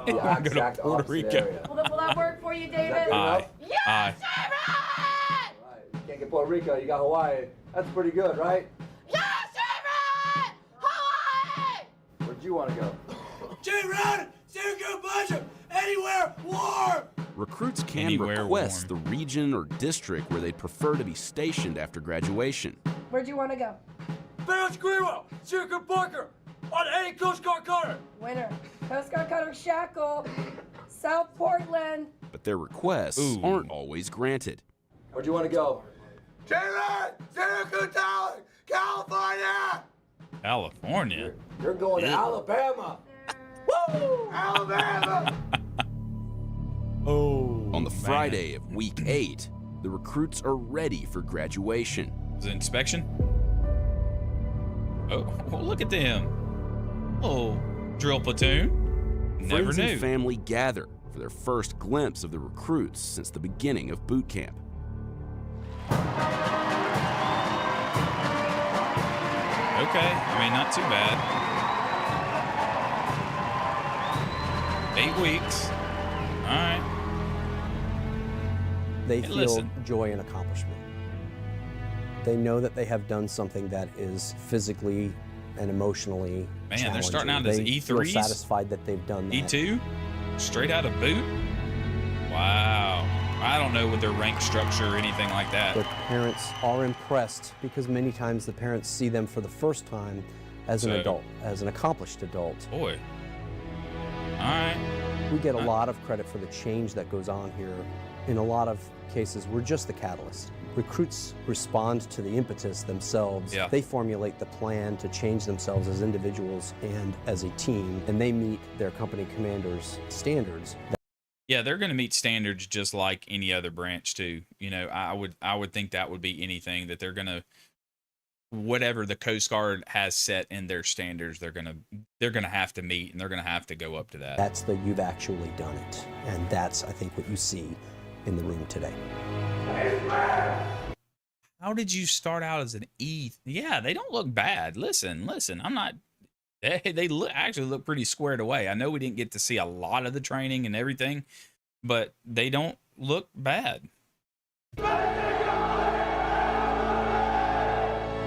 The exact opposite area. Will that work for you, David? Aye. Yes, Aye. Right. You can't get Puerto Rico, you got Hawaii. That's pretty good, right? Yes, David! Hawaii! Where'd you want to go? J-Rod! Syracuse Bishop! Anywhere warm! Recruits can Anywhere request the region or district where they'd prefer to be stationed after graduation. Where'd you want to go? Barrels Greenwell! Syracuse Parker! On any Coast Guard cutter! Winner. Coast Guard Cutter Shackle. South Portland. But their requests aren't always granted. Where'd you want to go? J-Rod! Syracuse Tower! California! California? You're going to Alabama! Woo! Alabama! On the Friday of week 8, the recruits are ready for graduation. Is it inspection? Oh, well, look at them. Oh, drill platoon. Never Friends knew. and family gather for their first glimpse of the recruits since the beginning of boot camp. Okay, I mean, not too bad. 8 weeks. All right. They feel joy and accomplishment. They know that they have done something that is physically and emotionally challenging. They're starting out as E3s? They feel satisfied that they've done that. E2? Straight out of boot? Wow. I don't know with their rank structure or anything like that. Their parents are impressed because many times the parents see them for the first time as an adult, as an accomplished adult. Boy. All right. We get a lot of credit for the change that goes on here. In a lot of cases, we're just the catalyst. Recruits respond to the impetus themselves. Yeah. They formulate the plan to change themselves as individuals and as a team, and they meet their company commander's standards. Yeah, they're going to meet standards just like any other branch too. You know, I would think that would be anything that they're going to, whatever the Coast Guard has set in their standards, they're going to have to meet, and they're going to have to go up to that. That's the you've actually done it, and that's, I think, what you see in the room today. How did you start out as an E? Yeah, they don't look bad. Listen, I'm not. They actually look pretty squared away. I know we didn't get to see a lot of the training and everything, but they don't look bad.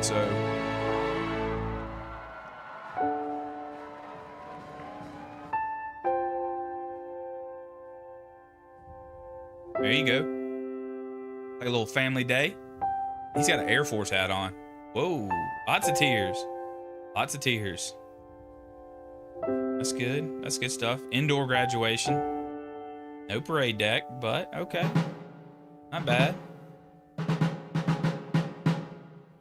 So there you go. Like a little family day. He's got an Air Force hat on. Whoa, lots of tears. Lots of tears. That's good. That's good stuff. Indoor graduation. No parade deck, but okay. Not bad.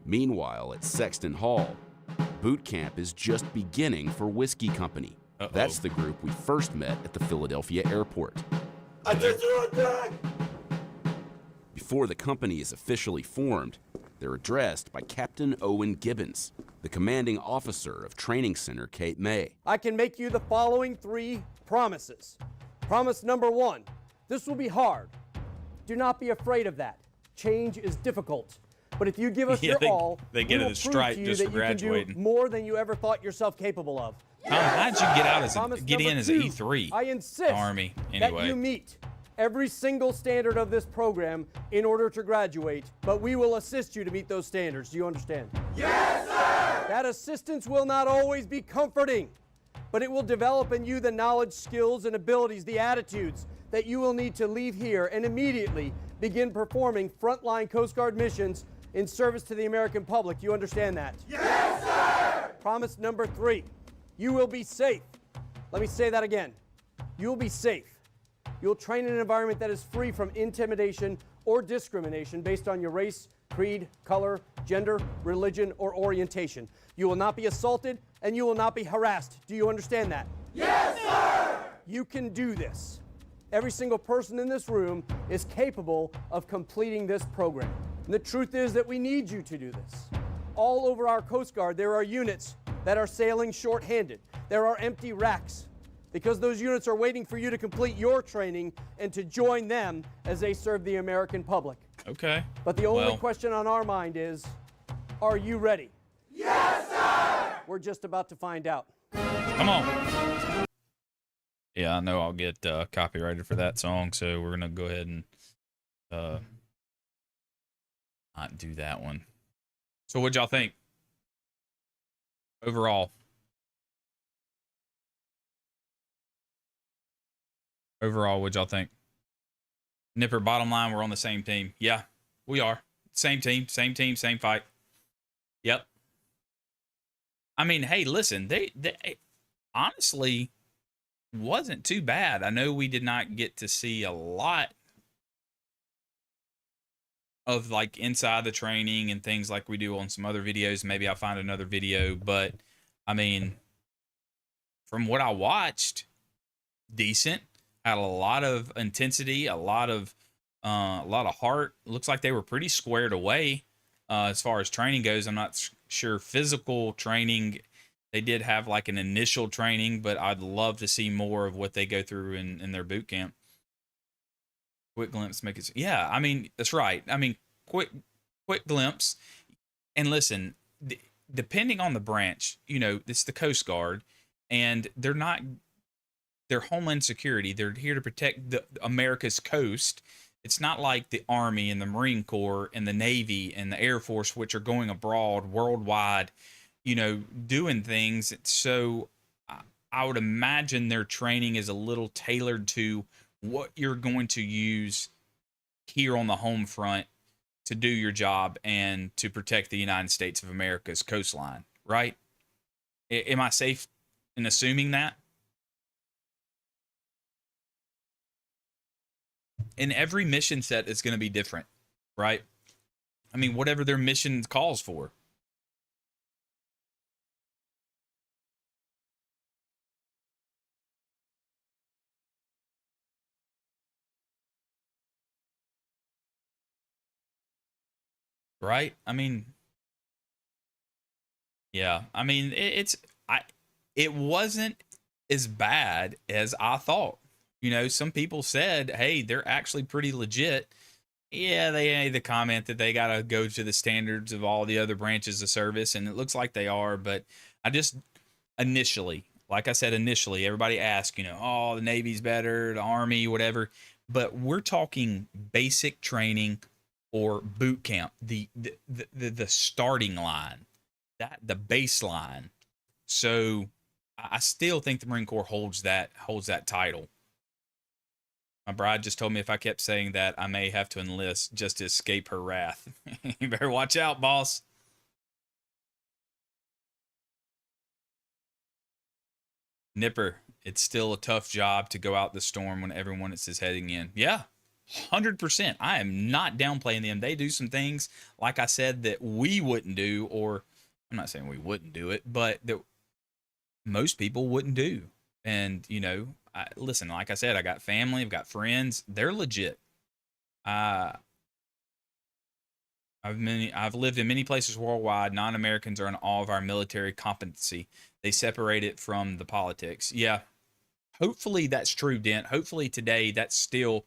Meanwhile, at Sexton Hall, boot camp is just beginning for Whiskey Company. That's the group we first met at the Philadelphia airport. Before the company is officially formed, they're addressed by Captain Owen Gibbons, the commanding officer of Training Center Cape May. I can make you the following 3 promises. Promise number 1, this will be hard. Do not be afraid of that. Change is difficult. But if you give us your all, they get a stripe just for graduating. You can do more than you ever thought yourself capable of. Tom, how'd you get in as an E3? I insist Army, that you meet every single standard of this program in order to graduate, but we will assist you to meet those standards. Do you understand? Yes, sir! That assistance will not always be comforting, but it will develop in you the knowledge, skills, and abilities, the attitudes that you will need to leave here and immediately begin performing frontline Coast Guard missions in service to the American public. You understand that? Yes, sir! Promise number 3, you will be safe. Let me say that again. You will be safe. You'll train in an environment that is free from intimidation or discrimination based on your race, creed, color, gender, religion, or orientation. You will not be assaulted and you will not be harassed. Do you understand that? Yes, sir! You can do this. Every single person in this room is capable of completing this program. And the truth is that we need you to do this. All over our Coast Guard, there are units that are sailing short-handed. There are empty racks because those units are waiting for you to complete your training and to join them as they serve the American public. Okay. But the only question on our mind is, are you ready? Yes, sir! We're just about to find out. Come on. Yeah, I know I'll get copyrighted for that song, so we're going to go ahead and not do that one. So what'd y'all think? Overall, what'd y'all think? Nipper, bottom line, we're on the same team. Yeah, we are. Same team, same fight. Yep. I mean, hey, listen, they honestly wasn't too bad. I know we did not get to see a lot of like inside the training and things like we do on some other videos. Maybe I'll find another video, but I mean, from what I watched, decent. Had a lot of intensity, a lot of heart. Looks like they were pretty squared away as far as training goes. I'm not sure physical training. They did have like an initial training, but I'd love to see more of what they go through in their boot camp. Quick glimpse, make it. Yeah, I mean, that's right. I mean, quick glimpse. And listen, depending on the branch, you know, it's the Coast Guard, and they're Homeland Security. They're here to protect America's coast. It's not like the Army and the Marine Corps and the Navy and the Air Force, which are going abroad worldwide, you know, doing things. So I would imagine their training is a little tailored to what you're going to use here on the home front to do your job and to protect the United States of America's coastline, right? Am I safe in assuming that? And every mission set is going to be different, right? I mean, whatever their mission calls for. Right? I mean, yeah. I mean, it wasn't as bad as I thought. You know, some people said, hey, they're actually pretty legit. Yeah, they made the comment that they got to go to the standards of all the other branches of service, and it looks like they are. But I just initially, like I said, everybody asked, you know, oh, the Navy's better, the Army, whatever. But we're talking basic training or boot camp, the starting line, the baseline. So I still think the Marine Corps holds that title. My bride just told me if I kept saying that, I may have to enlist just to escape her wrath. You better watch out, boss. Nipper, it's still a tough job to go out the storm when everyone is heading in. Yeah, 100%. I am not downplaying them. They do some things, like I said, that we wouldn't do, or I'm not saying we wouldn't do it, but that most people wouldn't do. And, listen, like I said, I got family, I've got friends. They're legit. I've lived in many places worldwide. Non-Americans are in awe of our military competency. They separate it from the politics. Yeah. Hopefully that's true, Dent. Hopefully today that's still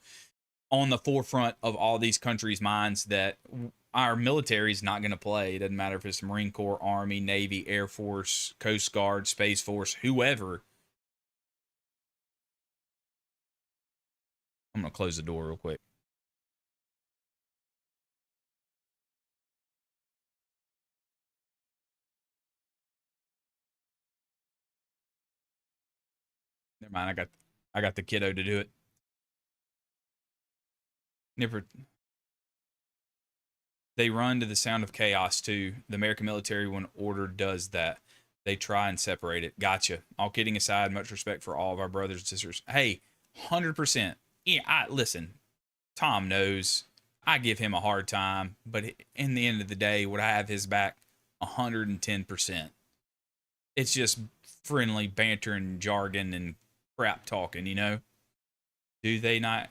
on the forefront of all these countries' minds, that our military is not going to play. It doesn't matter if it's the Marine Corps, Army, Navy, Air Force, Coast Guard, Space Force, whoever. I'm going to close the door real quick. Never mind. I got the kiddo to do it. They run to the sound of chaos too. The American military, when ordered, does that. They try and separate it. Gotcha. All kidding aside, much respect for all of our brothers and sisters. Hey, 100%. Yeah, listen, Tom knows I give him a hard time, but in the end of the day, would I have his back? 110%. It's just friendly banter and jargon and crap talking, Do they not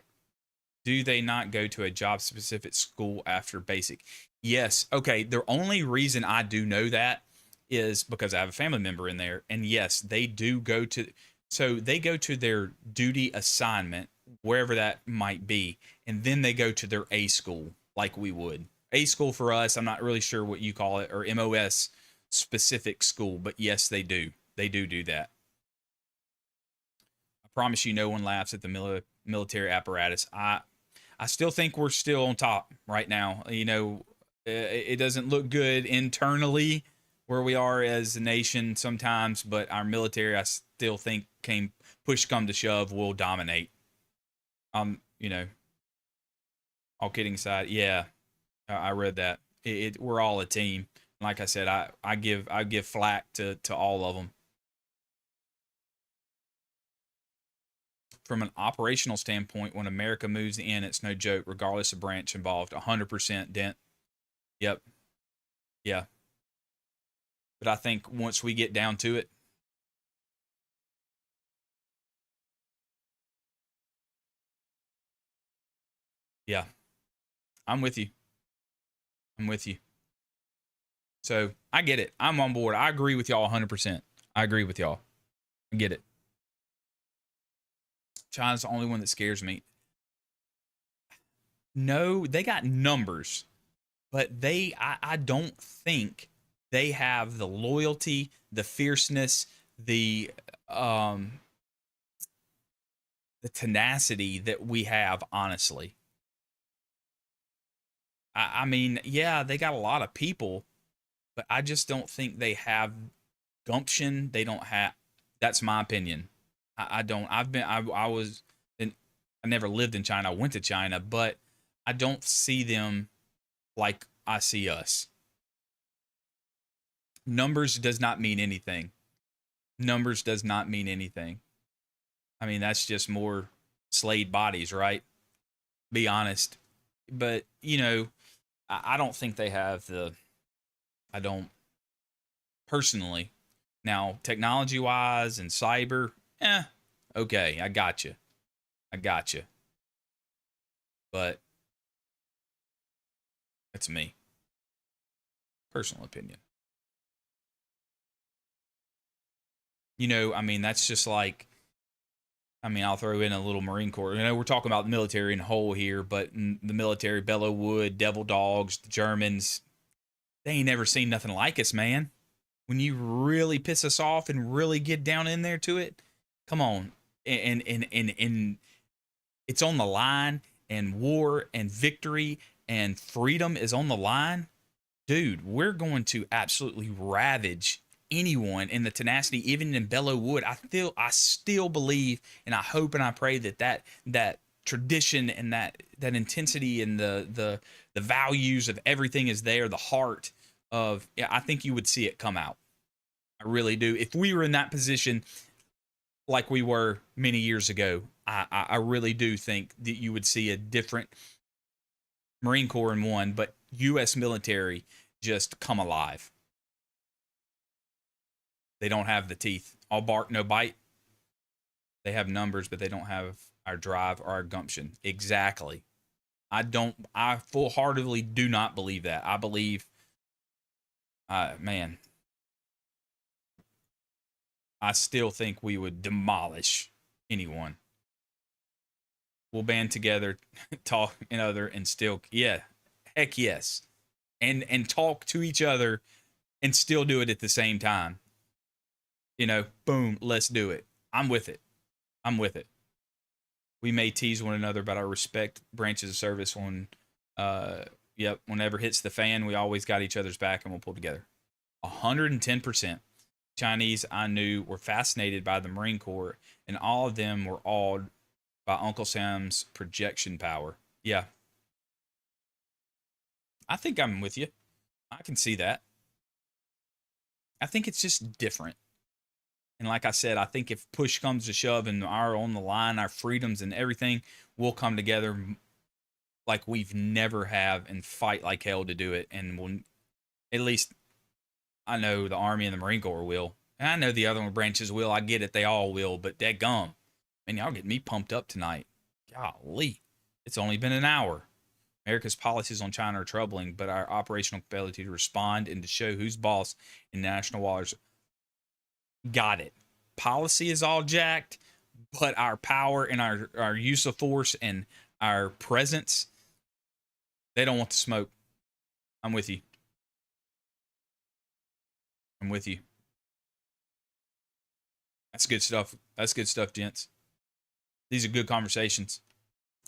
go to a job-specific school after basic? Yes. Okay, the only reason I do know that is because I have a family member in there. And yes, they do go to... So they go to their duty assignment, wherever that might be, and then they go to their A school, like we would. A school for us, I'm not really sure what you call it, or MOS specific school, but yes, they do. They do that. I promise you no one laughs at the military apparatus. I still think we're still on top right now. It doesn't look good internally where we are as a nation sometimes, but our military, I still think, push come to shove, will dominate. All kidding aside, yeah, I read that. We're all a team. Like I said, I give flack to all of them. From an operational standpoint, when America moves in, it's no joke, regardless of branch involved. 100%, Dent. Yep. Yeah. But I think once we get down to it, yeah, I'm with you. So I get it. I'm on board. I agree with y'all 100%. I agree with y'all. I get it. China's the only one that scares me. No, they got numbers, but I don't think they have the loyalty, the fierceness, the tenacity that we have, honestly. I mean, yeah, they got a lot of people, but I just don't think they have gumption. They don't have. That's my opinion. I don't. I never lived in China. I went to China, but I don't see them like I see us. Numbers does not mean anything. Numbers does not mean anything. I mean, that's just more slayed bodies, right? Be honest. But, I don't think they have I don't personally. Now, technology-wise and cyber, okay, I got you. But that's me. Personal opinion. I mean, that's just like, I'll throw in a little Marine Corps. We're talking about the military in whole here, but the military, Bellow Wood, Devil Dogs, the Germans, they ain't never seen nothing like us, man. When you really piss us off and really get down in there to it, come on. And it's on the line, and war and victory and freedom is on the line. Dude, we're going to absolutely ravage anyone in the tenacity, even in Bellow Wood. I still believe, and I hope and I pray that tradition and that intensity and the values of everything is there, the heart of, I think you would see it come out. I really do. If we were in that position like we were many years ago, I really do think that you would see a different Marine Corps in one, but U.S. military just come alive. They don't have the teeth. All bark, no bite. They have numbers, but they don't have our drive or our gumption. Exactly. I full-heartedly do not believe that. I believe, man, I still think we would demolish anyone. We'll band together, talk and still, yeah, heck yes. And talk to each other and still do it at the same time. Boom, let's do it. I'm with it. We may tease one another about our respect branches of service whenever hits the fan, we always got each other's back and we'll pull together. 110%. Chinese I knew were fascinated by the Marine Corps, and all of them were awed by Uncle Sam's projection power. Yeah. I think I'm with you. I can see that. I think it's just different. And like I said, I think if push comes to shove and our on the line, our freedoms and everything, we'll come together like we've never have and fight like hell to do it. And we'll, at least I know the Army and the Marine Corps will. And I know the other branches will. I get it. They all will. But dadgum. Man, y'all getting me pumped up tonight. Golly. It's only been an hour. America's policies on China are troubling, but our operational ability to respond and to show who's boss in national waters. Got it. Policy is all jacked, but our power and our use of force and our presence, they don't want the smoke. I'm with you. That's good stuff. That's good stuff, gents. These are good conversations.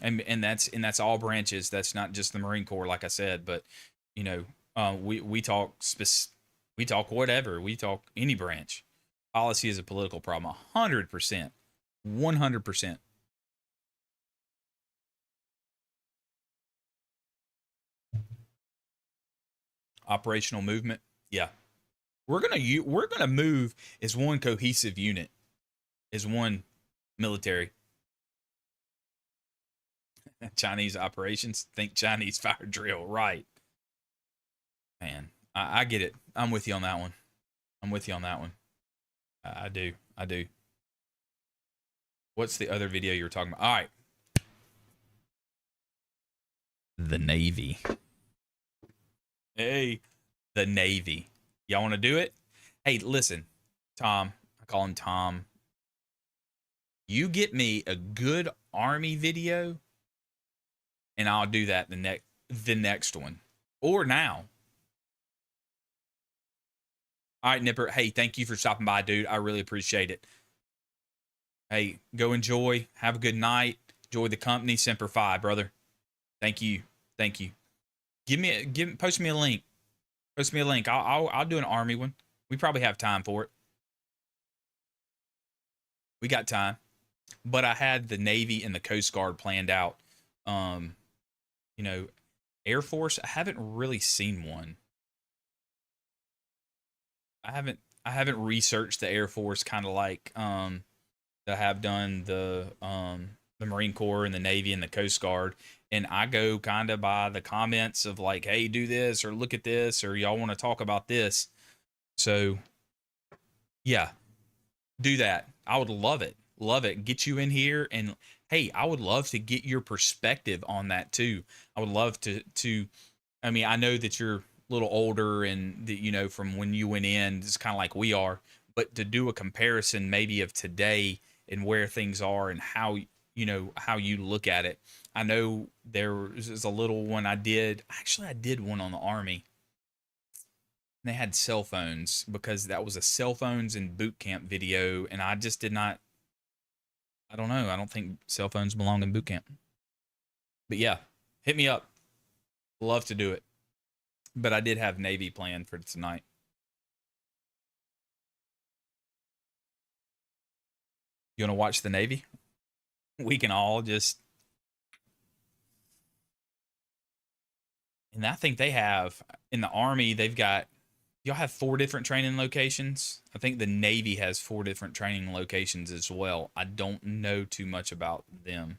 And that's all branches. That's not just the Marine Corps, like I said, but we talk we talk whatever. We talk any branch. Policy is a political problem. 100%. 100%. Operational movement. Yeah. We're gonna move as one cohesive unit, as one military. Chinese operations. Think Chinese fire drill. Right. Man, I get it. I'm with you on that one. I do. What's the other video you were talking about? All right. The Navy. Hey, the Navy. Y'all want to do it? Hey, listen, Tom. I call him Tom. You get me a good Army video, and I'll do that the next one. Or now. All right, Nipper. Hey, thank you for stopping by, dude. I really appreciate it. Hey, go enjoy. Have a good night. Enjoy the company. Semper Fi, brother. Thank you. Post me a link. I'll do an Army one. We probably have time for it. We got time. But I had the Navy and the Coast Guard planned out. Air Force, I haven't really seen one. I haven't researched the Air Force kind of like that I have done the Marine Corps and the Navy and the Coast Guard. And I go kind of by the comments of like, hey, do this or look at this or y'all want to talk about this. So, yeah, do that. I would love it. Get you in here. And, hey, I would love to get your perspective on that, too. I would love to I mean, I know that you're a little older and, from when you went in, it's kind of like we are. But to do a comparison maybe of today and where things are and how you look at it. I know there was a little one I did. Actually, I did one on the Army. And they had cell phones because that was a cell phones and boot camp video. And I just did not. I don't know. I don't think cell phones belong in boot camp. But yeah, hit me up. Love to do it. But I did have Navy planned for tonight. You want to watch the Navy? We can all just. And I think they have, in the Army, y'all have 4 different training locations. I think the Navy has 4 different training locations as well. I don't know too much about them.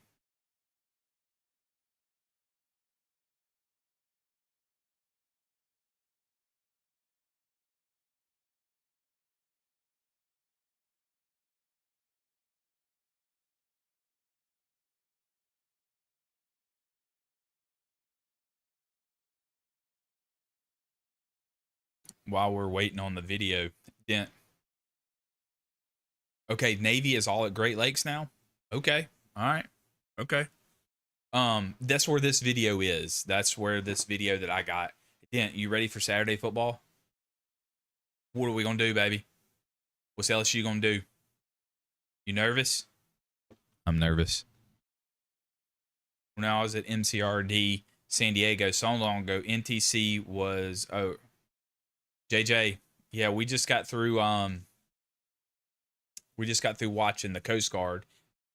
while we're waiting on the video. Dent. Okay, Navy is all at Great Lakes now. Okay, all right, okay. That's where this video is. That's where this video that I got. Dent, you ready for Saturday football? What are we gonna do, baby? What's LSU gonna do? You nervous? I'm nervous. When I was at MCRD San Diego so long ago, NTC was JJ. Yeah, we just got through watching the Coast Guard.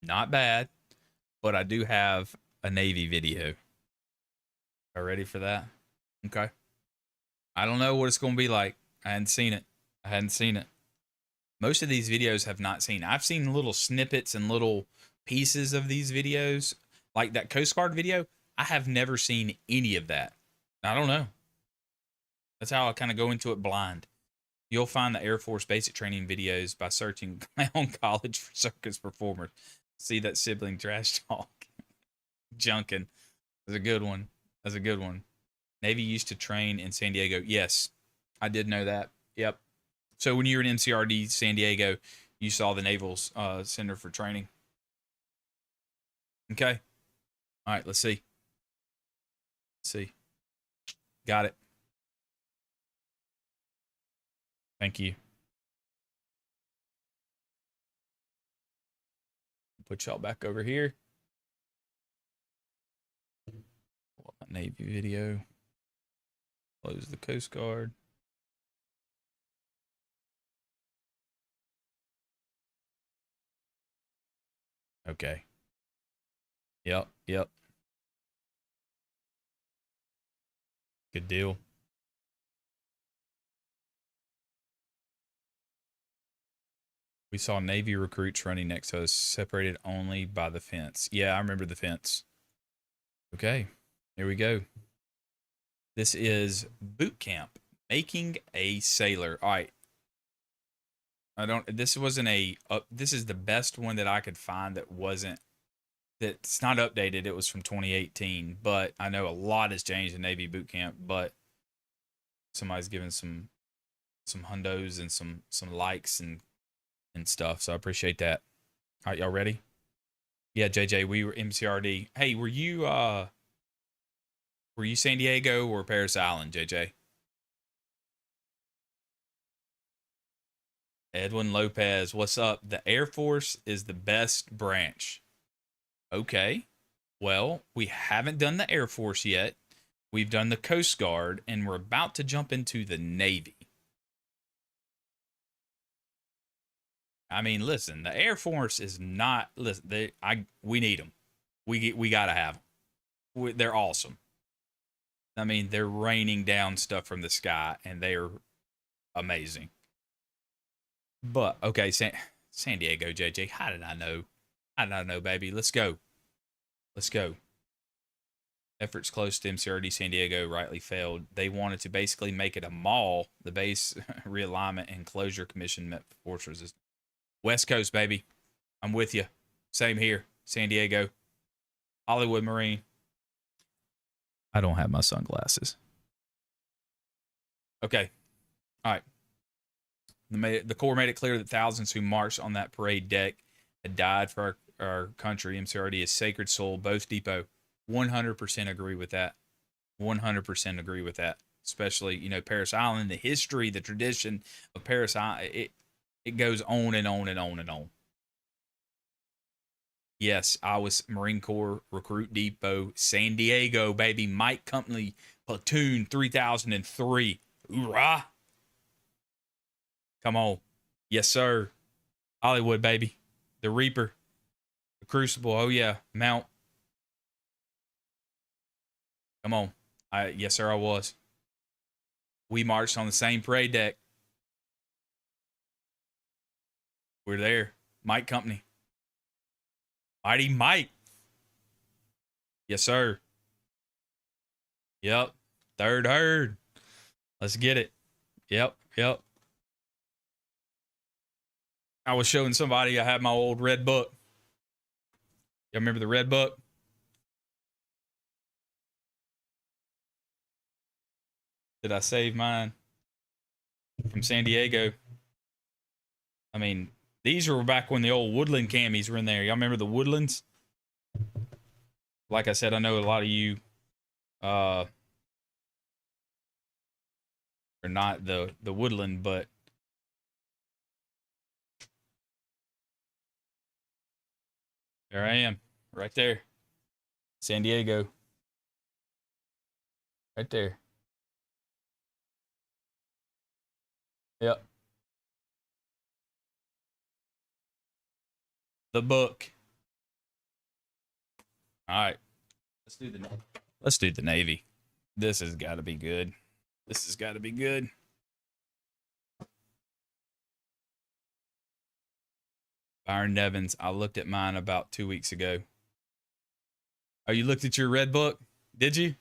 Not bad, but I do have a Navy video. Are you ready for that? Okay. I don't know what it's going to be like. I hadn't seen it. Most of these videos have not seen. I've seen little snippets and little pieces of these videos. Like that Coast Guard video, I have never seen any of that. I don't know. That's how I kind of go into it blind. You'll find the Air Force basic training videos by searching Clown College for circus performers. See that sibling trash talk. Junkin. That's a good one. That's a good one. Navy used to train in San Diego. Yes, I did know that. Yep. So when you were in MCRD San Diego, you saw the Naval Center for Training. Okay. All right, let's see. Let's see. Got it. Thank you. Put y'all back over here. Navy video. Close the Coast Guard. Okay. Yep. Good deal. We saw Navy recruits running next to us, separated only by the fence. Yeah, I remember the fence. Okay, here we go. This is boot camp, making a sailor. All right. This is the best one that I could find that's not updated. It was from 2018, but I know a lot has changed in Navy boot camp, but somebody's given some hundos and some likes and stuff. So I appreciate that. All right, y'all ready? Yeah, JJ, we were MCRD. Hey, were you San Diego or Paris Island, JJ? Edwin Lopez, what's up? The Air Force is the best branch. Okay. Well, we haven't done the Air Force yet. We've done the Coast Guard, and we're about to jump into the Navy. I mean, listen, the Air Force is not. Listen, we need them. We gotta have them. They're awesome. I mean, they're raining down stuff from the sky, and they're amazing. But okay, San Diego, JJ. How did I know? How did I know, baby? Let's go. Let's go. Efforts close to MCRD San Diego rightly failed. They wanted to basically make it a mall. The base realignment and closure commission met force resistance. West Coast, baby. I'm with you. Same here. San Diego. Hollywood Marine. I don't have my sunglasses. Okay. All right. The Corps made it clear that thousands who marched on that parade deck had died for our country. MCRD is sacred soul. Both depot. 100% agree with that. 100% agree with that. Especially, Paris Island, the history, the tradition of Paris Island. It goes on and on and on and on. Yes, I was Marine Corps Recruit Depot, San Diego, baby. Mike Company, Platoon 3003. Hoorah! Come on. Yes, sir. Hollywood, baby. The Reaper. The Crucible. Oh, yeah. Mount. Come on. Yes, sir, I was. We marched on the same parade deck. We're there. Mike Company. Mighty Mike. Yes, sir. Yep. Third herd. Let's get it. Yep. I was showing somebody I had my old red book. Y'all remember the red book? Did I save mine? from San Diego. I mean, these were back when the old Woodland camis were in there. Y'all remember the Woodlands? Like I said, I know a lot of you are not the Woodland, but there I am, right there. San Diego. Right there. Yep. The book. All right. Let's do the Navy. This has got to be good. This has got to be good. Byron Nevins. I looked at mine about 2 weeks ago. Oh, you looked at your red book? Did you?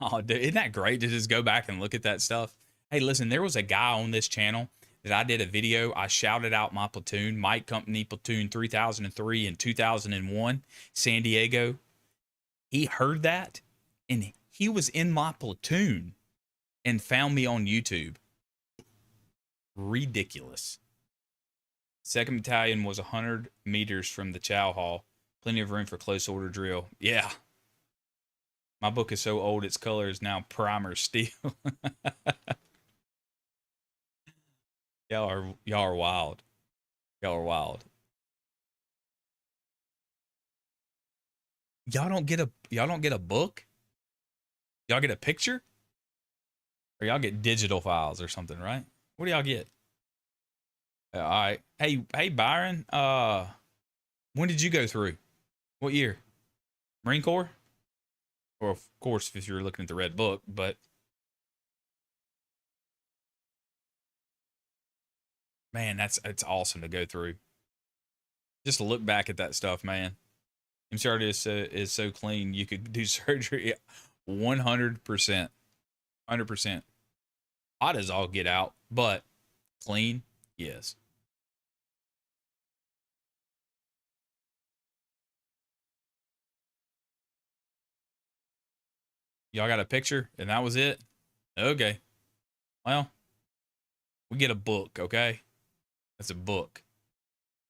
Oh, dude, isn't that great to just go back and look at that stuff? Hey, listen, there was a guy on this channel that I did a video. I shouted out my platoon, Mike Company Platoon 3003 and 2001, San Diego. He heard that, and he was in my platoon and found me on YouTube. Ridiculous. 2nd Battalion was 100 meters from the chow hall. Plenty of room for close order drill. Yeah. My book is so old, its color is now primer steel. Y'all are wild. Y'all are wild. Y'all don't get a book? Y'all get a picture? Or y'all get digital files or something, right? What do y'all get? All right. Hey Byron, when did you go through? What year? Marine Corps? Or of course if you're looking at the red book, but man, it's awesome to go through. Just to look back at that stuff, man. MCRD is so clean, you could do surgery 100%. 100%. Hot as all get out, but clean, yes. Y'all got a picture, and that was it? Okay. Well, we get a book, okay? That's a book.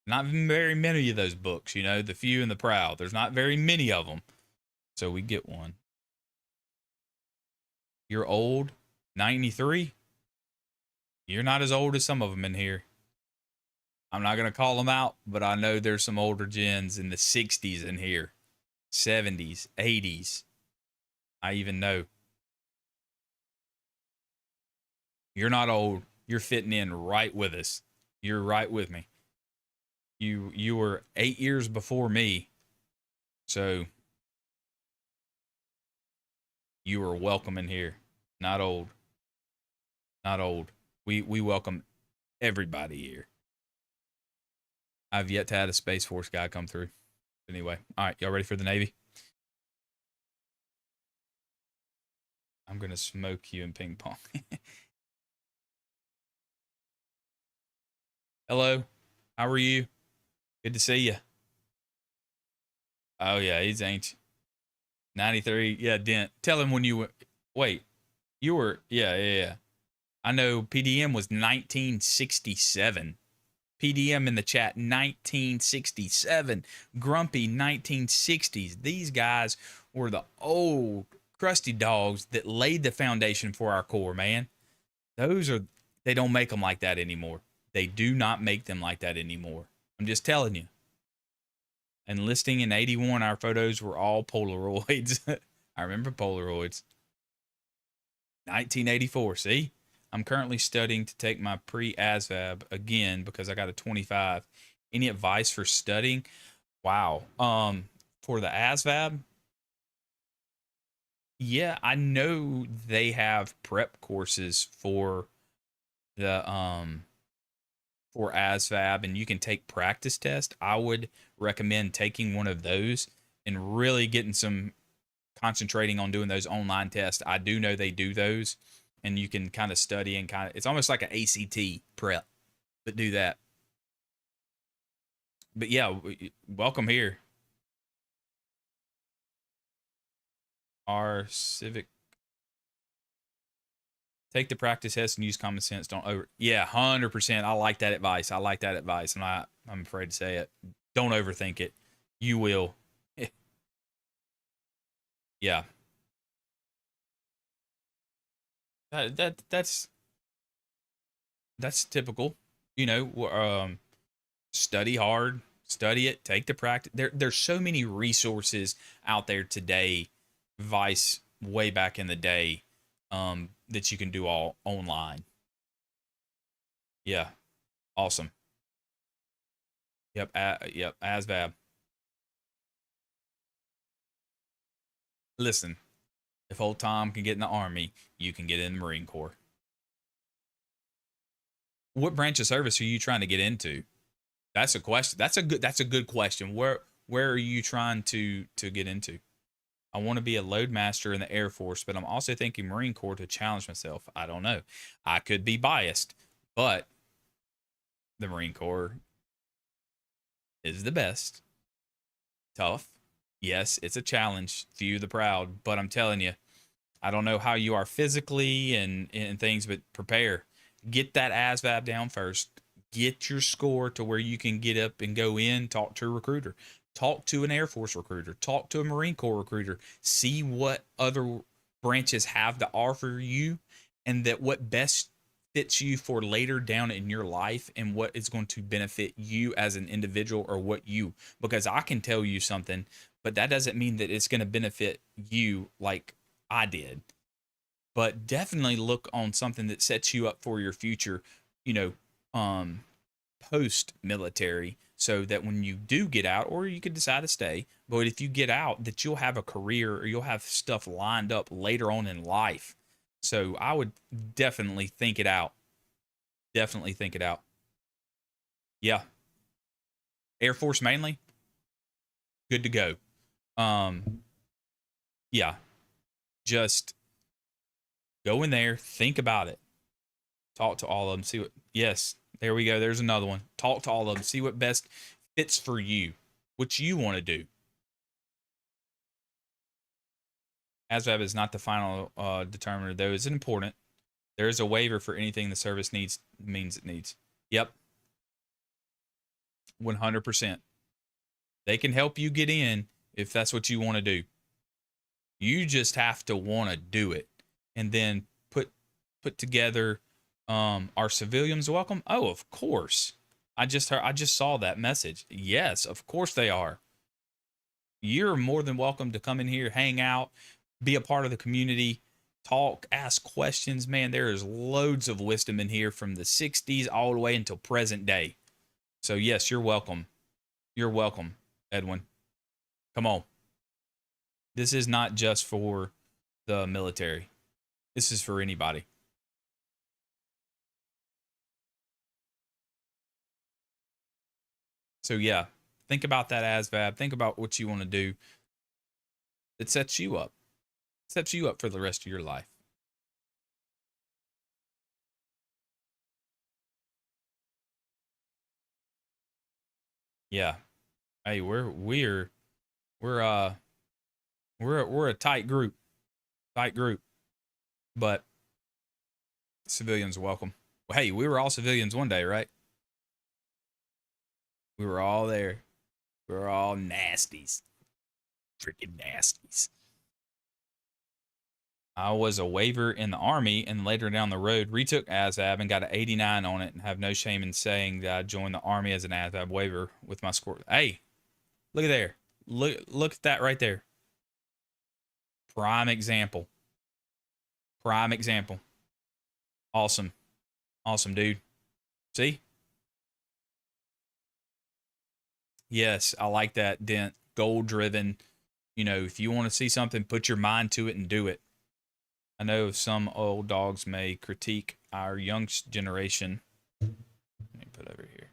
Not very many of those books, you know, the few and the proud. There's not very many of them. So we get one. You're old, 93. You're not as old as some of them in here. I'm not going to call them out, but I know there's some older gens in the 60s in here. 70s, 80s. I even know. You're not old. You're fitting in right with us. You're right with me. You were 8 years before me. So you are welcome in here. Not old. Not old. We welcome everybody here. I've yet to have a Space Force guy come through. Anyway, all right, y'all ready for the Navy? I'm going to smoke you in ping pong. Hello, how are you? Good to see you. Oh, yeah, he's ancient. 93, yeah, Dent. Tell him when you were, wait, you were, yeah. I know PDM was 1967. PDM in the chat, 1967. Grumpy, 1960s. These guys were the old crusty dogs that laid the foundation for our Corps, man. They don't make them like that anymore. They do not make them like that anymore. I'm just telling you. Enlisting in 81, our photos were all Polaroids. I remember Polaroids. 1984, see? I'm currently studying to take my pre-ASVAB again because I got a 25. Any advice for studying? Wow. For the ASVAB? Yeah, I know they have prep courses for the for ASVAB, and you can take practice test. I would recommend taking one of those and really getting some concentrating on doing those online tests. I do know they do those, and you can kind of study and it's almost like an ACT prep, but do that. But yeah, welcome here. Our civic Take the practice test and use common sense. Don't over. Yeah, 100%. I like that advice. I like that advice. I'm afraid to say it. Don't overthink it. You will. Yeah. That's typical. You know, study hard, study it, take the practice. There's so many resources out there today, vice way back in the day, that you can do all online. Yeah. Awesome. Yep. Yep. ASVAB. Listen, if old Tom can get in the Army, you can get in the Marine Corps. What branch of service are you trying to get into? That's a question. That's a good question. Where are you trying to get into? I want to be a loadmaster in the Air Force, but I'm also thinking Marine Corps to challenge myself. I don't know. I could be biased, but the Marine Corps is the best. Tough. Yes, it's a challenge. Few the proud, but I'm telling you, I don't know how you are physically and things, but prepare. Get that ASVAB down first. Get your score to where you can get up and go in, talk to a recruiter. Talk to an Air Force recruiter. Talk to a Marine Corps recruiter. See what other branches have to offer you and that what best fits you for later down in your life and what is going to benefit you as an individual or what you, because I can tell you something, but that doesn't mean that it's going to benefit you like I did. But definitely look on something that sets you up for your future, you know, post military, so that when you do get out, or you could decide to stay, but if you get out, that you'll have a career or you'll have stuff lined up later on in life. So I would definitely think it out. Definitely think it out. Yeah. Air Force mainly. Good to go. Yeah. Just go in there, think about it. Talk to all of them, see what, yes, there we go. There's another one. Talk to all of them, see what best fits for you, what you want to do. ASVAB is not the final determiner, though. It's important. There is a waiver for anything the service needs, means it needs. Yep. 100%. They can help you get in if that's what you want to do. You just have to want to do it. And then put together, are civilians welcome? Oh, of course. I just saw that message. Yes, of course they are. You're more than welcome to come in here, hang out, be a part of the community, talk, ask questions. Man, there is loads of wisdom in here from the 60s all the way until present day. So yes, you're welcome. You're welcome, Edwin. Come on. This is not just for the military. This is for anybody. So yeah, think about that ASVAB. Think about what you want to do. It sets you up. It sets you up for the rest of your life. Yeah. Hey, we're a tight group. Tight group. But civilians are welcome. Well, hey, we were all civilians one day, right? We were all there. We were all nasties. Freaking nasties. I was a waiver in the Army and later down the road retook ASVAB and got an 89 on it and have no shame in saying that I joined the Army as an ASVAB waiver with my score. Hey, look at there. Look at that right there. Prime example. Prime example. Awesome. Awesome, dude. See? Yes, I like that, Dent. Goal driven. You know, if you want to see something, put your mind to it and do it. I know some old dogs may critique our young generation. Let me put over here.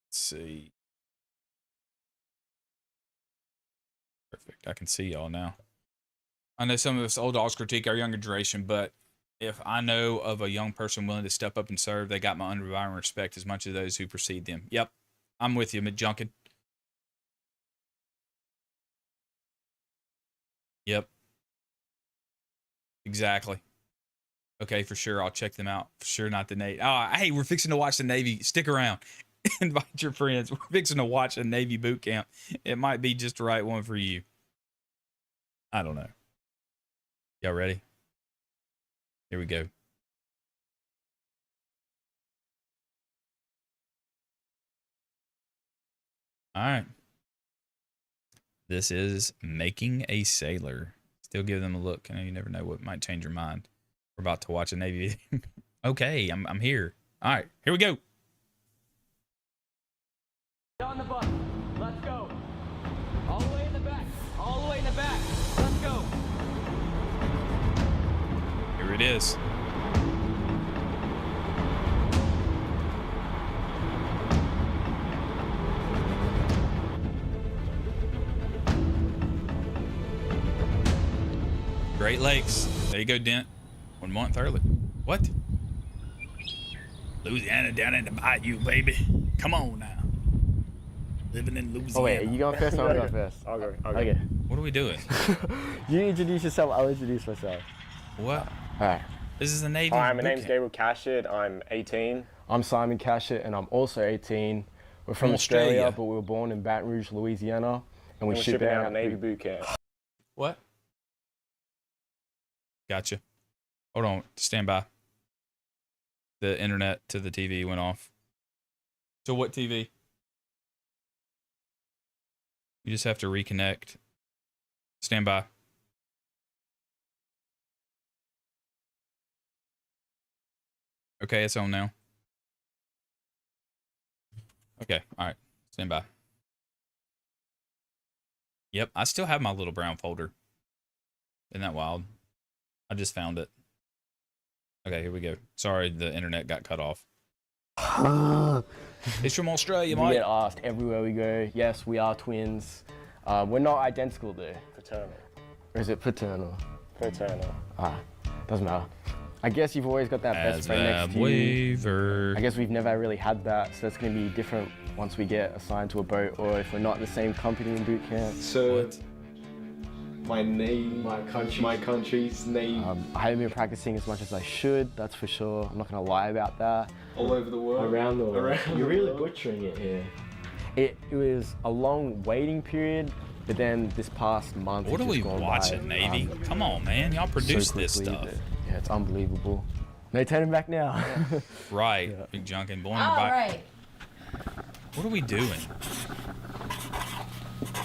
Let's see. Perfect. I can see y'all now. I know some of us old dogs critique our younger generation, but If I know of a young person willing to step up and serve, they got my undivided respect as much as those who precede them. Yep. I'm with you, McJunkin. Yep. Exactly. Okay, for sure. I'll check them out. For sure, not the Navy. Oh, hey, we're fixing to watch the Navy. Stick around. Invite your friends. We're fixing to watch a Navy boot camp. It might be just the right one for you. I don't know. Y'all ready? Here we go. All right. This is Making a Sailor. Still give them a look. I know you never know what might change your mind. We're about to watch a Navy. Okay, I'm here. All right, here we go. On the bus. Let's go. All the way in the back. All the way in the back. Let's go. Here it is. Great Lakes. There you go, Dent. 1 month early. What? Louisiana down in the bayou, baby. Come on now. Living in Louisiana. Oh wait, are you going first or I'll go first? I'll go. Okay. What are we doing? You introduce yourself, I'll introduce myself. What? Alright. This is the Navy. Hi, my name's Gabriel Cashett. I'm 18. I'm Simon Cashett and I'm also 18. We're from Australia, but we were born in Baton Rouge, Louisiana. And we're shipping out Navy boot camp. What? Gotcha. Hold on. Stand by. The internet to the TV went off. So what TV? You just have to reconnect. Stand by. Okay, it's on now. Okay, all right. Stand by. Yep, I still have my little brown folder. Isn't that wild? I just found it. Okay, here we go. Sorry, the internet got cut off. It's from Australia, mate. We get asked everywhere we go. Yes, we are twins. We're not identical though. Fraternal. Or is it paternal? Fraternal. Doesn't matter. I guess you've always got that best friend next to you. I guess we've never really had that, so it's going to be different once we get assigned to a boat or if we're not in the same company in boot camp. So, my name, my country's name. I haven't been practicing as much as I should, that's for sure. I'm not going to lie about that. All over the world? Around the world. You're really butchering it here. It was a long waiting period, but then this past month. What are we watching, Navy? Come on, man. Y'all produce this stuff. Yeah, it's unbelievable. No turning back now. Right. Yeah. Big Junkin. Born All back. right. What are we doing?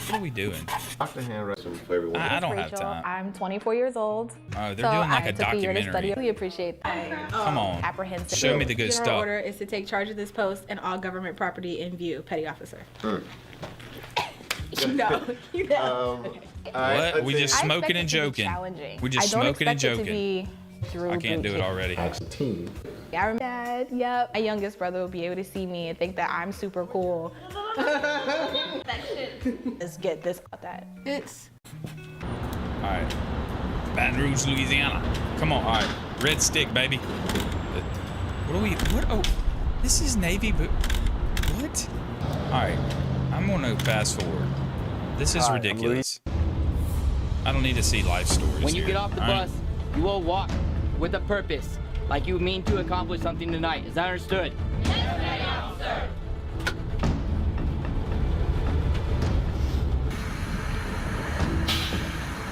What are we doing? Dr. Hand wrestling for everyone. I don't have time. I'm 24 years old. Oh, they're doing like a documentary. We appreciate that. Come on. Apprehensive. Show me the good General stuff. Order is to take charge of this post and all government property in view. Petty officer. You know. What? We just smoking and joking. We just smoking and joking. I can't do it already. Yeah, I remember that. Yep. My youngest brother will be able to see me and think that I'm super cool. Let's get this out that. It's. All right. Baton Rouge, Louisiana. Come on. All right. Red stick, baby. What are we? What? Oh, this is Navy, but what? All right. I'm gonna fast forward. This is ridiculous. I don't need to see life stories. When you here. get off the bus, you will walk with a purpose, like you mean to accomplish something tonight. Is that understood? Yes, officer.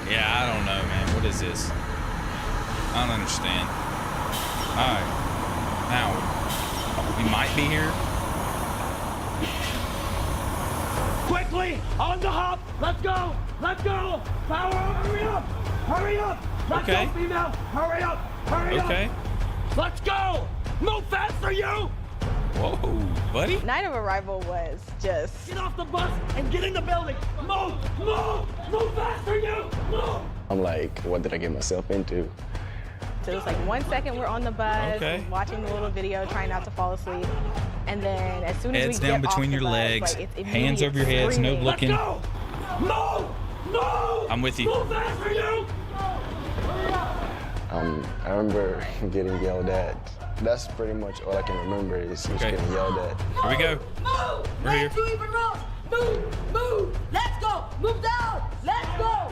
Yeah, I don't know, man. What is this? I don't understand. All right. Now, we might be here. Quickly, on the hop. Let's go. Let's go. Power, hurry up. Hurry up. Let's go, female. Hurry up. Hurry up. Let's go. Move faster, you. Whoa, buddy. Night of arrival was just... Get off the bus and get in the building. Move. Move faster, you. Move. I'm like, what did I get myself into? So it was like 1 second we're on the bus, watching the little video, trying not to fall asleep. And then as soon as Heads we down get between off your the legs, bus, like, it's hands over your heads, no screaming. looking. Let's go. Move. I'm with you. Move faster, you. I remember getting yelled at. That's pretty much all I can remember is getting yelled at. Here we go. Move! We're here. Move! Let's go! Move down! Let's go!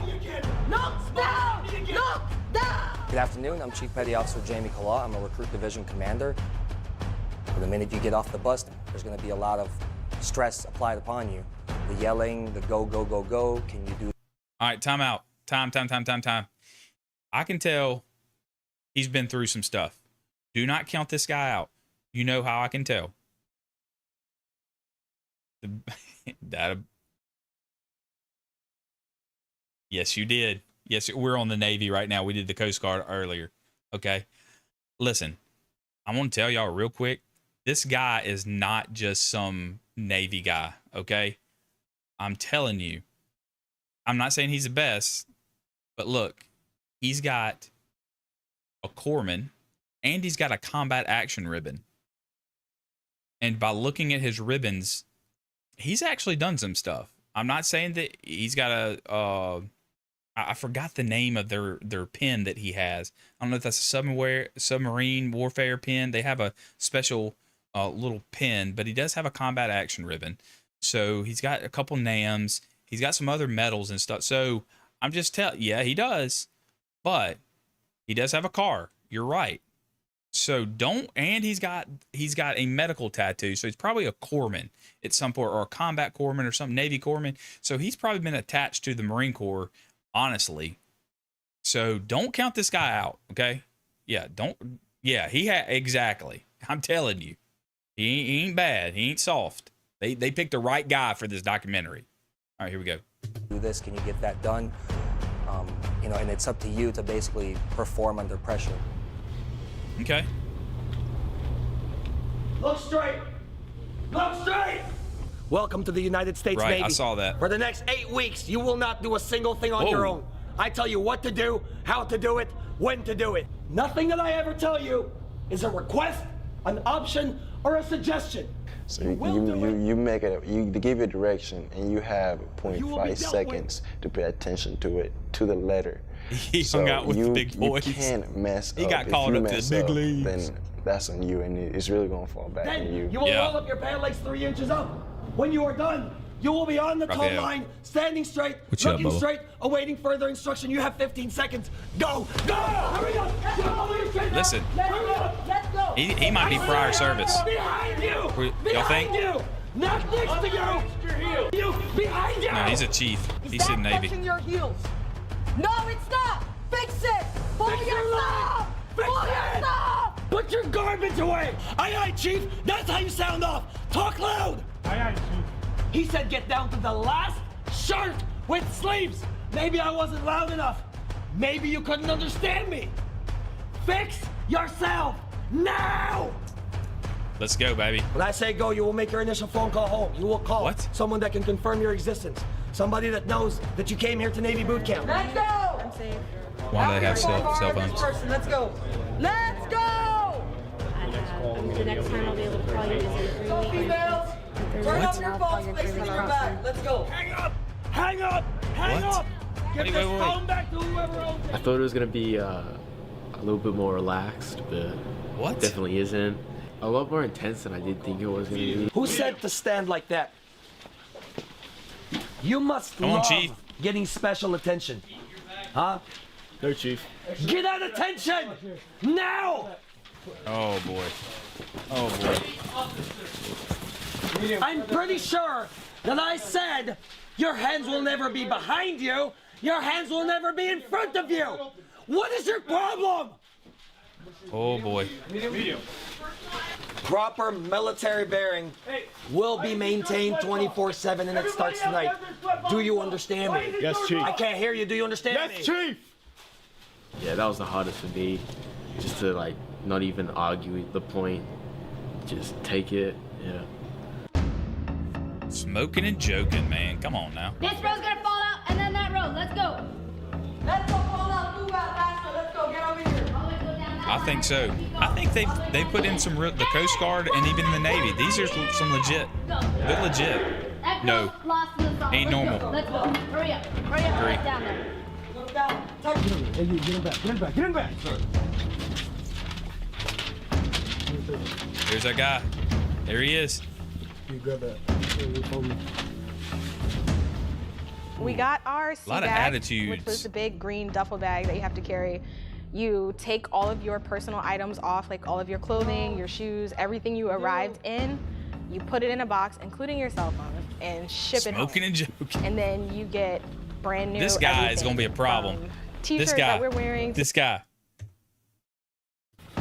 Knock down! Knock down! Good afternoon, I'm Chief Petty Officer Jamie Kala. I'm a Recruit Division Commander. The minute you get off the bus, there's gonna be a lot of stress applied upon you. The yelling, the go, go, go, go, can you do? All right, time out. Time. I can tell he's been through some stuff. Do not count this guy out. You know how I can tell. Yes, you did. Yes, we're on the Navy right now. We did the Coast Guard earlier. Okay. Listen, I want to tell y'all real quick. This guy is not just some Navy guy. Okay. I'm telling you. I'm not saying he's the best, but look, he's got a corpsman and he's got a combat action ribbon. And by looking at his ribbons, he's actually done some stuff. I'm not saying that he's got a, I forgot the name of their pin that he has. I don't know if that's a submarine warfare pin. They have a special little pin, but he does have a combat action ribbon. So he's got a couple NAMs. He's got some other medals and stuff. So I'm just telling, yeah, he does, but he does have a car. You're right. So don't, and he's got a medical tattoo. So he's probably a corpsman at some point, or a combat corpsman or some Navy corpsman. So he's probably been attached to the Marine Corps, honestly. So don't count this guy out. Okay. Yeah. Exactly. I'm telling you, he ain't bad. He ain't soft. They picked the right guy for this documentary. All right, here we go. Do this, can you get that done? You know, and it's up to you to basically perform under pressure. Okay. Look straight! Look straight! Welcome to the United States Navy. I saw that. For the next 8 weeks, you will not do a single thing on your own. I tell you what to do, how to do it, when to do it. Nothing that I ever tell you is a request, an option, or a suggestion. So you make it, you give a direction, and you have 0.5 seconds to pay attention to it, to the letter. He hung out with the big boys. You can't mess up. He got called up to the big leagues. Then that's on you, and it's really going to fall back on you. You will roll up your pant legs 3 inches up. When you are done, you will be on the tow line, standing straight, looking straight, awaiting further instruction. You have 15 seconds. Go! Go! Hurry up! Listen, Let's go! he might be prior service. Behind you! Y'all think? You! Not next to you! You! Behind you! No, he's a chief. He's in Navy. Your heels. No, it's not! Fix it! Pull yourself! Pull yourself! Put your garbage away! Aye, aye, Chief. That's how you sound off. Talk loud. Aye, aye, Chief. He said get down to the last shirt with sleeves. Maybe I wasn't loud enough. Maybe you couldn't understand me. Fix yourself now! Let's go, baby. When I say go, you will make your initial phone call home. You will call someone that can confirm your existence. Somebody that knows that you came here to Navy boot camp. Let's go! I'm safe. Why do they have cell phones? Let's go! Let's go! The next time I'll be able to call you is in 3 Go, weeks. females! Turn off your phones, place it in your bag. Let's go! Hang up! Hang up! Hang up! Get this phone back to whoever owns it. I thought it was gonna be a little bit more relaxed, but it definitely isn't. A lot more intense than I did think it was gonna be. Who said to stand like that? You must love getting special attention. Huh? No, Chief. Get that attention! Now! Oh, boy. Oh, boy. I'm pretty sure that I said your hands will never be behind you. Your hands will never be in front of you. What is your problem? Oh, boy. Proper military bearing will be maintained 24/7, and it starts tonight. Do you understand me? Yes, Chief. I can't hear you. Do you understand me? Yes, Chief. Yeah, that was the hardest for me. Just to like not even argue the point. Just take it. Yeah. Smoking and joking, man. Come on now. This road's gonna fall out, and then that road. Let's go. Let's go fall out. Move out faster. Let's go. Get over here. I think so. I think they put in some the Coast Guard and even the Navy. These are some legit. They're legit. No, ain't normal. Let's go. Hurry up. Hurry up. Right down there. now. Take it. Hey, you get him back. Get him back. Get him back. Here's that guy. There he is. You grab that. We got our sea lot of bag, attitudes. which was the big green duffel bag that you have to carry. You take all of your personal items off, like all of your clothing, your shoes, everything you arrived in. You put it in a box, including your cell phone, and ship it home. Smoking and joking. And then you get brand new. This guy is gonna be a problem. T-shirts that we're wearing. This guy.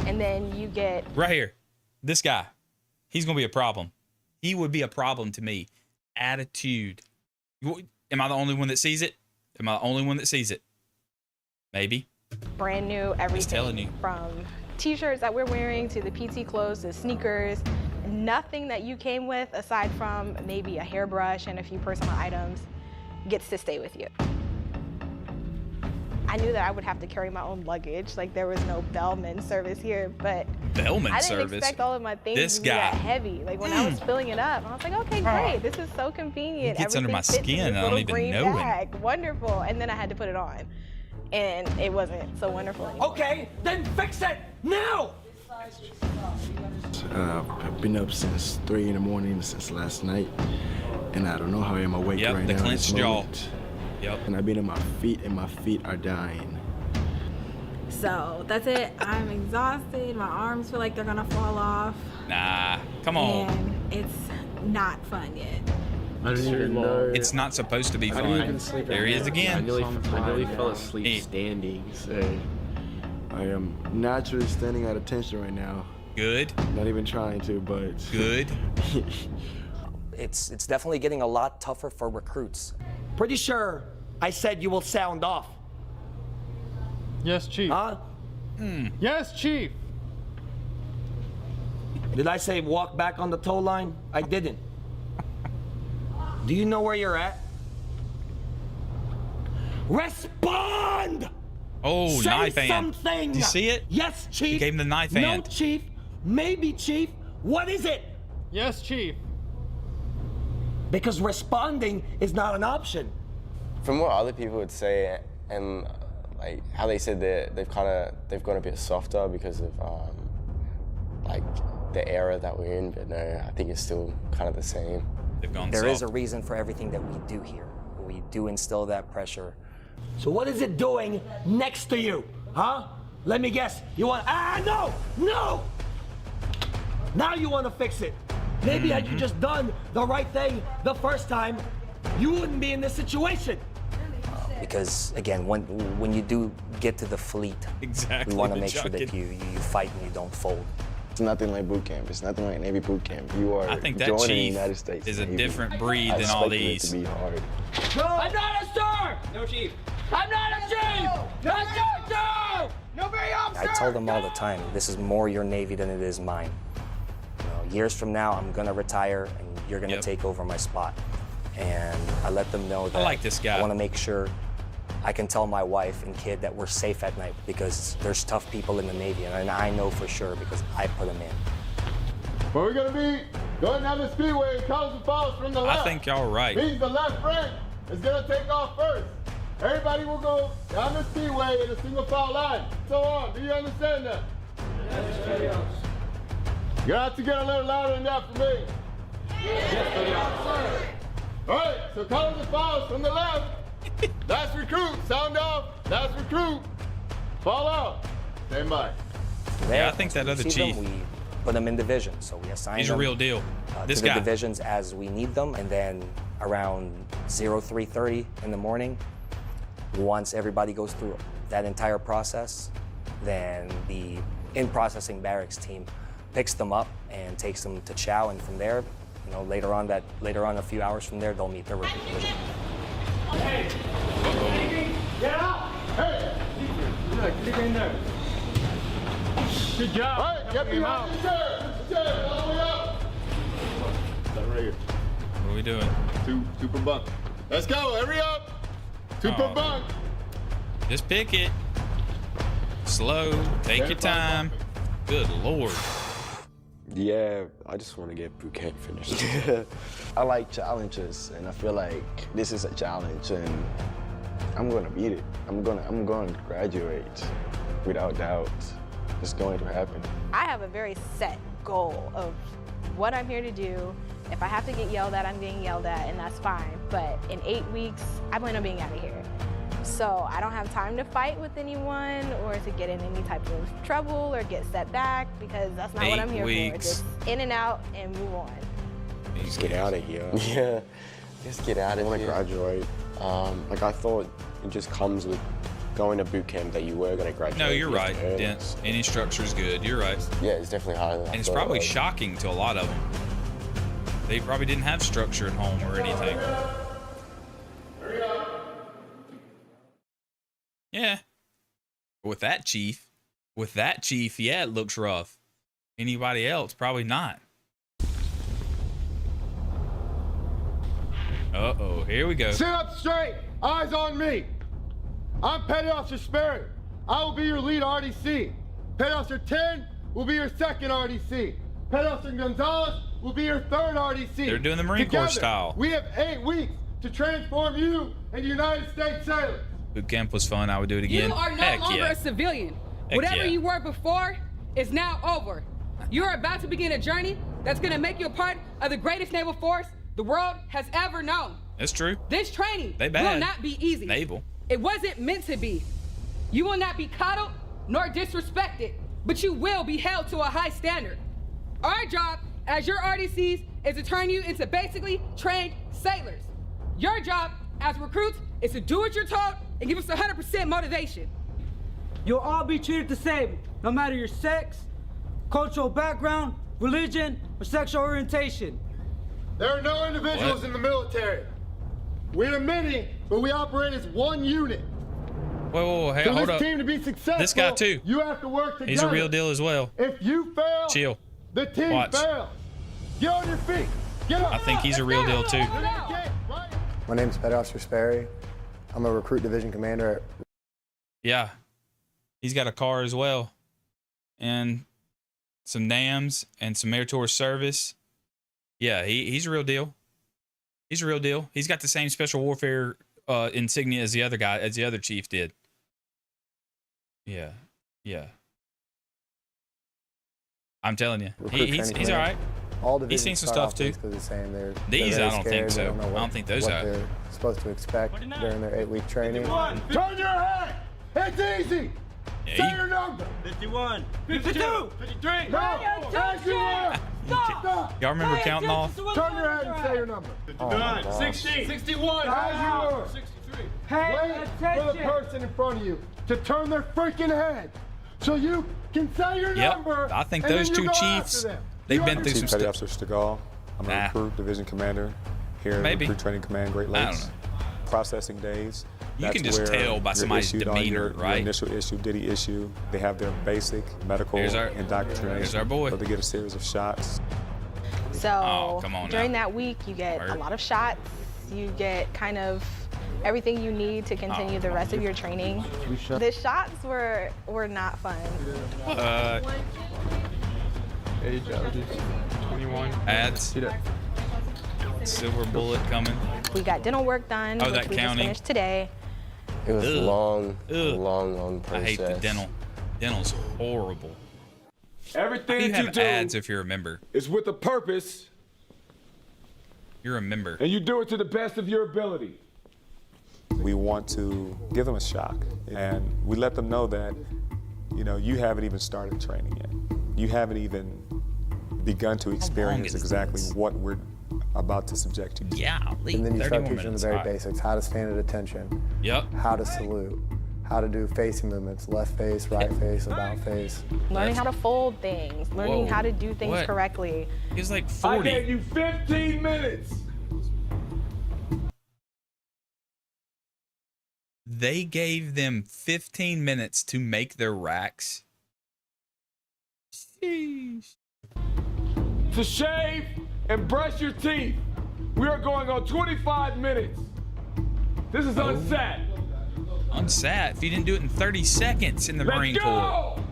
And then you get right here. This guy. He's gonna be a problem. He would be a problem to me. Attitude. Am I the only one that sees it? Am I the only one that sees it? Maybe. brand new everything. Just telling you. From t-shirts that we're wearing to the PT clothes to sneakers. Nothing that you came with aside from maybe a hairbrush and a few personal items gets to stay with you. I knew that I would have to carry my own luggage. Like there was no bellman service here, but I didn't expect all of my things to be that heavy. Like when I was filling it up, I was like, okay, great. This is so convenient. It gets under my Everything fits in skin. this I don't little even green know bag. Wonderful. And then I had to put it on, and it wasn't so wonderful anymore. Okay, then fix it now. I've been up since 3 in the morning since last night, and I don't know how I'm awake right now. The clenched jaw. And I've been on my feet, and my feet are dying. So that's it. I'm exhausted. My arms feel like they're gonna fall off. Nah, come on. And it's not fun yet. I didn't even know. It's not supposed to be I didn't fun. even sleep There he is again. I nearly fell asleep standing. So. I am naturally standing at attention right now. Good. Not even trying to, but good. It's definitely getting a lot tougher for recruits. Pretty sure I said you will sound off. Yes, Chief. Huh? Yes, Chief. Did I say walk back on the tow line? I didn't. Do you know where you're at? Respond! Oh, Say knife hand. something! Do you see it? Yes, Chief. He gave him the knife No, hand. Chief. Maybe, Chief. What is it? Yes, Chief. Because responding is not an option. From what other people would say, and like how they said that they've gone a bit softer because of like the era that we're in, but no, I think it's still kind of the same. They've gone There is a reason for everything that we do here. We do instill that pressure. So what is it doing next to you, huh? Let me guess. You want? No! Now you want to fix it. Maybe had you just done the right thing the first time, you wouldn't be in this situation. Because again, when you do get to the fleet, exactly, we want to make sure that you fight and you don't fold. It's nothing like boot camp. It's nothing like Navy boot camp. You are I think that joining the chief United States is a Navy. different breed I than all expect it these. to be hard. No. I'm not a star! No, Chief. I'm not a chief! No, no! Nobody else! I tell them all the time, this is more your Navy than it is mine. You know, years from now, I'm gonna retire and you're gonna take over my spot. And I let them know that I like this guy. I wanna make sure I can tell my wife and kid that we're safe at night because there's tough people in the Navy, and I know for sure because I put them in. Where we're gonna be going down the speedway, College Falls from the left. I think y'all right. Means the left rank is gonna take off first. Everybody will go down the speedway in a single file line. So on. Do you understand that? Yes. You have to get a little louder than that for me. Yes. All right. So College Falls from the left. That's recruit. Sound off. That's recruit. Fall out. Stand by. Yeah, I think that other chief. We put them in divisions, so we assign He's them a real deal. This to the guy. divisions as we need them, and then around 03:30 in the morning, once everybody goes through that entire process, then the in-processing barracks team picks them up and takes them to chow, and from there, you know, later on a few hours from there, they'll meet their recruit division. Hey! Get out! Hey! Get in there. Good job. All right, get behind the chair. Chair, all the way up. That right here. What are we doing? Two per bunk. Let's go, hurry up. Two per bunk. Just pick it. Slow. Take your time. Good Lord. Yeah, I just want to get boot camp finished. I like challenges, and I feel like this is a challenge, and I'm gonna beat it. I'm going to graduate without doubt. It's going to happen. I have a very set goal of what I'm here to do. If I have to get yelled at, I'm getting yelled at, and that's fine. But in 8 weeks, I plan on being out of here. So I don't have time to fight with anyone or to get in any type of trouble or get set back, because that's not what I'm here for. Just in and out and move on. Just get out of here. Yeah, just get out of here. I want to graduate. Like I thought it just comes with going to boot camp that you were going to graduate. No, you're right. Any structure is good. You're right. Yeah, it's definitely harder than I And it's thought probably it was. shocking to a lot of them. They probably didn't have structure at home or anything. Yeah. With that chief, yeah, it looks rough. Anybody else, probably not. Uh-oh, here we go. Sit up straight, eyes on me. I'm Petty Officer Sperry. I will be your lead RDC. Petty Officer 10 will be your second RDC. Petty Officer Gonzalez will be your third RDC. They're doing the Marine Corps style. We have 8 weeks to transform you into United States sailors. Boot camp was fun. I would do it again. You are no longer a civilian. Whatever you were before is now over. You are about to begin a journey that's going to make you a part of the greatest naval force the world has ever known. That's true. This training They will bad. not be easy. Naval. It wasn't meant to be. You will not be coddled nor disrespected, but you will be held to a high standard. Our job as your RDCs is to turn you into basically trained sailors. Your job as recruits is to do what you're told and give us 100% motivation. You'll all be treated the same, no matter your sex, cultural background, religion, or sexual orientation. There are no individuals in the military. We're many, but we operate as one unit. Whoa, hey, For hold this up. team to be successful, This guy too. You have to work together. He's a real deal as well. If you fail, Chill. the team Watch. fails. Get on your feet. Get up. I think he's a real deal too. My name's Petty Officer Sperry. I'm a recruit division commander at... Yeah. He's got a car as well. And some NAMs and some meritorious service. Yeah, he's a real deal. He's a real deal. He's got the same special warfare insignia as the other guy, as the other chief did. Yeah. Yeah. I'm telling you. He's all right. All He's seen divisions some start stuff off too. basically the same. They're These, very I don't think scared. They so. don't know I don't think those what are. they're supposed to expect during their 8-week training. Turn your head. It's easy. Say your number. 51. 52. 53. No. As you are. Stop. Y'all remember counting off? Turn your head and say your number. 59. 60. 61. As you are. 63. Wait for the person in front of you to turn their freaking head so you can say your number. I think and those then you two go chiefs, after them. they've been You through some Petty stuff. Officer Stegall. I'm a recruit division commander here in Maybe. Recruit Training Command Great I don't Lakes. Processing days. You That's can just where tell by you're somebody's issued on demeanor, your right? initial issue, Diddy issue. They have their basic medical indoctrination. There's our boy. So they get a series of shots. So come on during now. that week, you get Word. a lot of shots. You get kind of everything you need to continue the rest of your training. The shots were not fun. Age averages 21. Ads. Silver bullet coming. We got dental work done, Oh, which that we counting. just finished today. It was Ugh. long I hate the process. dental. Dental's horrible. Everything How do you that have you do ads if you're a member? is with a purpose, You're a member. and you do it to the best of your ability. We want to give them a shock, and we let them know that, you know, you haven't even started training yet. You haven't even begun to experience exactly what we're about to subject you to. Yeah, And then you start teaching them the very basics, how to stand at attention, how to salute, how to do facing movements, left face, right face, about face. Learning how to fold things, learning Whoa. how to do things What? correctly. He's like I 40. gave you 15 minutes. They gave them 15 minutes to make their racks. Sheesh. To shave and brush your teeth. We are going on 25 minutes. This is unsat. Unsat. If you didn't do it in 30 seconds in the Let's Marine go! Corps.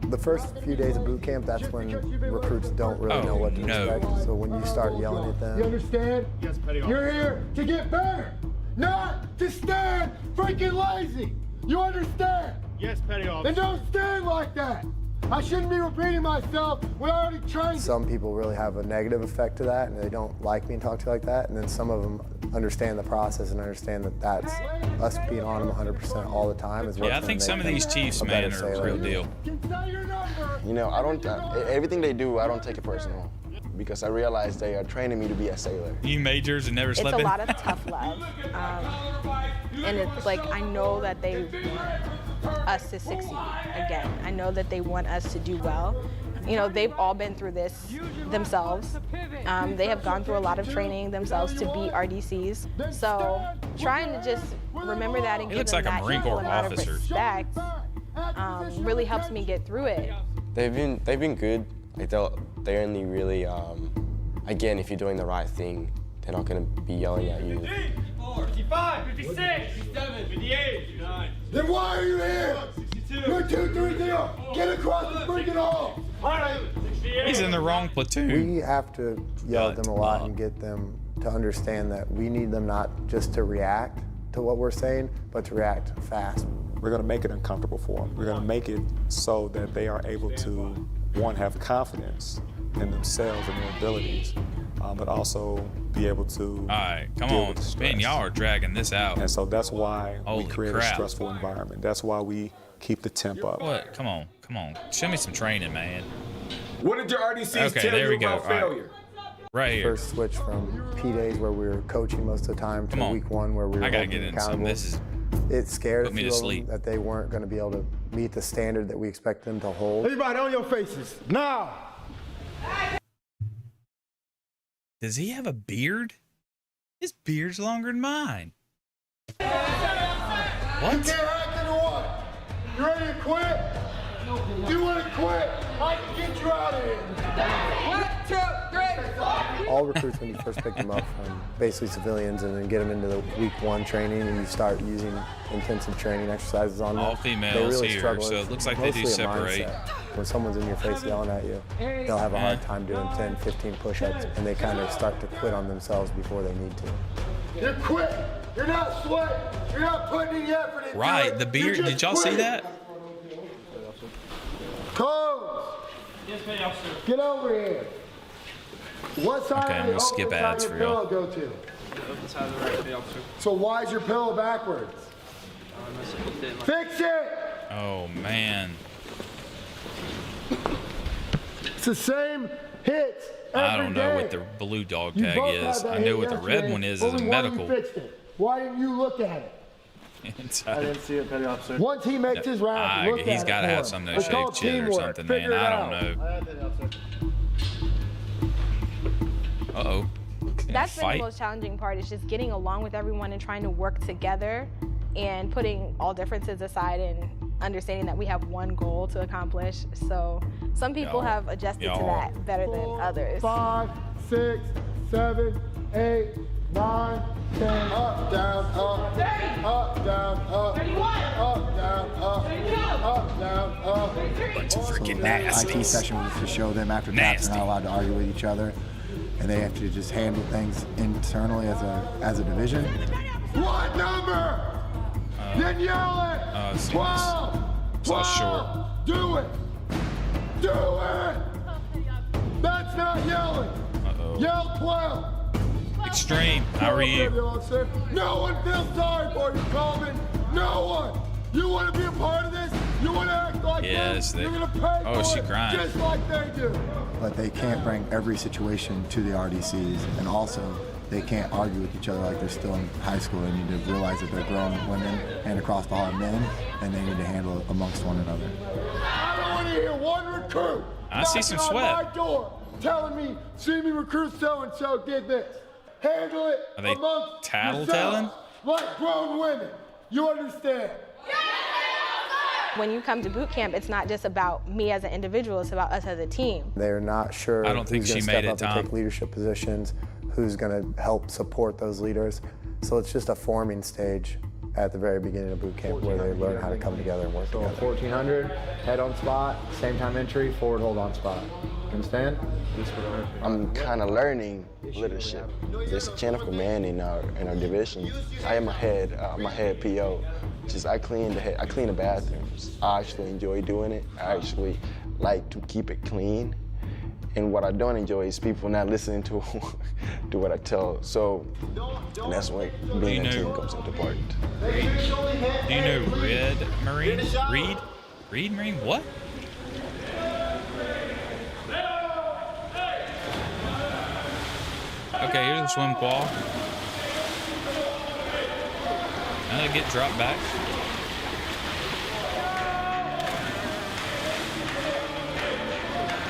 The first few days of boot camp, that's when recruits don't really know what to expect. So when you start yelling at them, You understand? Yes, Petty Officer. You're here to get better. not to stand freaking lazy. You understand? Yes, Petty Officer. Then don't stand like that. I shouldn't be repeating myself when I already trained. Some people really have a negative effect to that, and they don't like being talked to like that. And then some of them understand the process and understand that that's us being on them 100% all the time. Is I think some of these Chiefs, man, are the real deal. You know, I don't. Everything they do, I don't take it personal, because I realize they are training me to be a sailor. You majors and never slept in? It's a lot of tough love. And it's like, I know that they want us to succeed again. I know that they want us to do well. You know, they've all been through this themselves. They have gone through a lot of training themselves to be RDCs. So trying to just remember that and give them that equal amount of respect really helps me get through it. They've been good. Like they only really, again, if you're doing the right thing, they're not going to be yelling at you. 54, 55, 56, 57, 58, 59. Then why are you here? 62. You're 230. Get across the freaking hall. All right. He's in the wrong platoon. We have to yell at them a lot and get them to understand that we need them not just to react to what we're saying, but to react fast. We're going to make it uncomfortable for them. We're going to make it so that they are able to, one, have confidence in themselves and their abilities, but also be able to all right, come on, man, y'all are dragging this out. And so that's why Holy we create crap. a stressful environment. That's why we keep the temp up. What? Come on. Show me some training, man. What did your RDCs tell you about failure? Right here. First switch from P-Days where we were coaching most of the time to week one where we were accountable. It scared a few of them that they weren't going to be able to meet the standard that we expect them to hold. Everybody on your faces, now. Does he have a beard? His beard's longer than mine. What? You can't hack into what? You ready to quit? You want to quit? I can get you out of here. 1, 2, 3. All recruits, when you first pick them up from basically civilians and then get them into the week one training and you start using intensive training exercises on them. All females they really here, struggle. so it looks like they do Mostly a separate. mindset. When someone's in your face yelling at you, they'll have a hard time doing 10, 15 push-ups and they kind of start to quit on themselves before they need to. You're quitting. You're not sweating. You're not putting any effort into it. Right, the beard. Did y'all see that? Coach. Yes, officer. Get over here. What side Okay, I'm gonna skip ads for y'all. Go to? Open side of the right, officer. So why is your pillow backwards? Fix it. Oh man. It's the same hits. I don't know what the blue dog tag is. I know what the red one is a medical. Why didn't you look at it? I didn't see it, Petty Officer. Once he makes his round, look at it. He's got to have some no shave shit or something, man. I don't know. Uh-oh. That's been the most challenging part, is just getting along with everyone and trying to work together and putting all differences aside and understanding that we have one goal to accomplish. So some people have adjusted to that better than others. 5, 6, 7, 8, 9, 10, up, down, up, up, down, up, up, down, up, up, down, up. Bunch of freaking nasty. IT session was to show them after taps they're not allowed to argue with each other, and they have to just handle things internally as a division. What number? Then yell it. 12. 12. Short. Do it. Do it. That's not yelling. Yell 12. Extreme. How are you? No one feels sorry for you, Coleman. No one. You want to be a part of this? You want to act like this? You're going to pay for she it crying. just like they do. But they can't bring every situation to the RDCs, and also they can't argue with each other like they're still in high school. They need to realize that they're grown women and across the hall men, and they need to handle it amongst one another. I don't want to hear one recruit I see some sweat. on my door telling me, see me recruit so-and-so did this. Handle it Are they amongst tattletelling? like grown women. You understand? When you come to boot camp, it's not just about me as an individual, it's about us as a team. They're not sure I don't think who's she going to made step it, up and Tom. take leadership positions, who's going to help support those leaders. So it's just a forming stage at the very beginning of boot camp where they learn how to come together and work together. 1400, head on spot, same time entry, forward hold on spot. Understand? I'm kind of learning leadership. There's a chain of command in our division. I am a head PO. Just I clean the bathrooms. I actually enjoy doing it. I actually like to keep it clean. And what I don't enjoy is people not listening to what I tell. So that's when being a team comes into part. Do you know Red Marine? Reed Marine? What? Okay, here's a swim qual. And they get dropped back.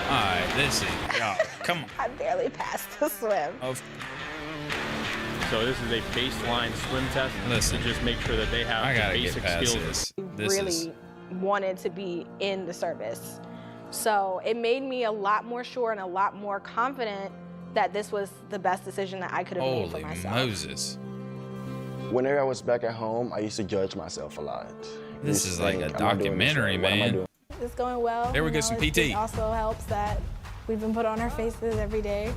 Alright, this is come on. I barely passed the swim. So this is a baseline swim test. Listen, to just make sure that they have the basic skills. Really wanted to be in the service. So it made me a lot more sure and a lot more confident that this was the best decision that I could have made for myself. Holy Moses. Whenever I was back at home, I used to judge myself a lot. This is like a documentary, man. It's going well. There we go, some PT. It also helps that we've been put on our faces every day.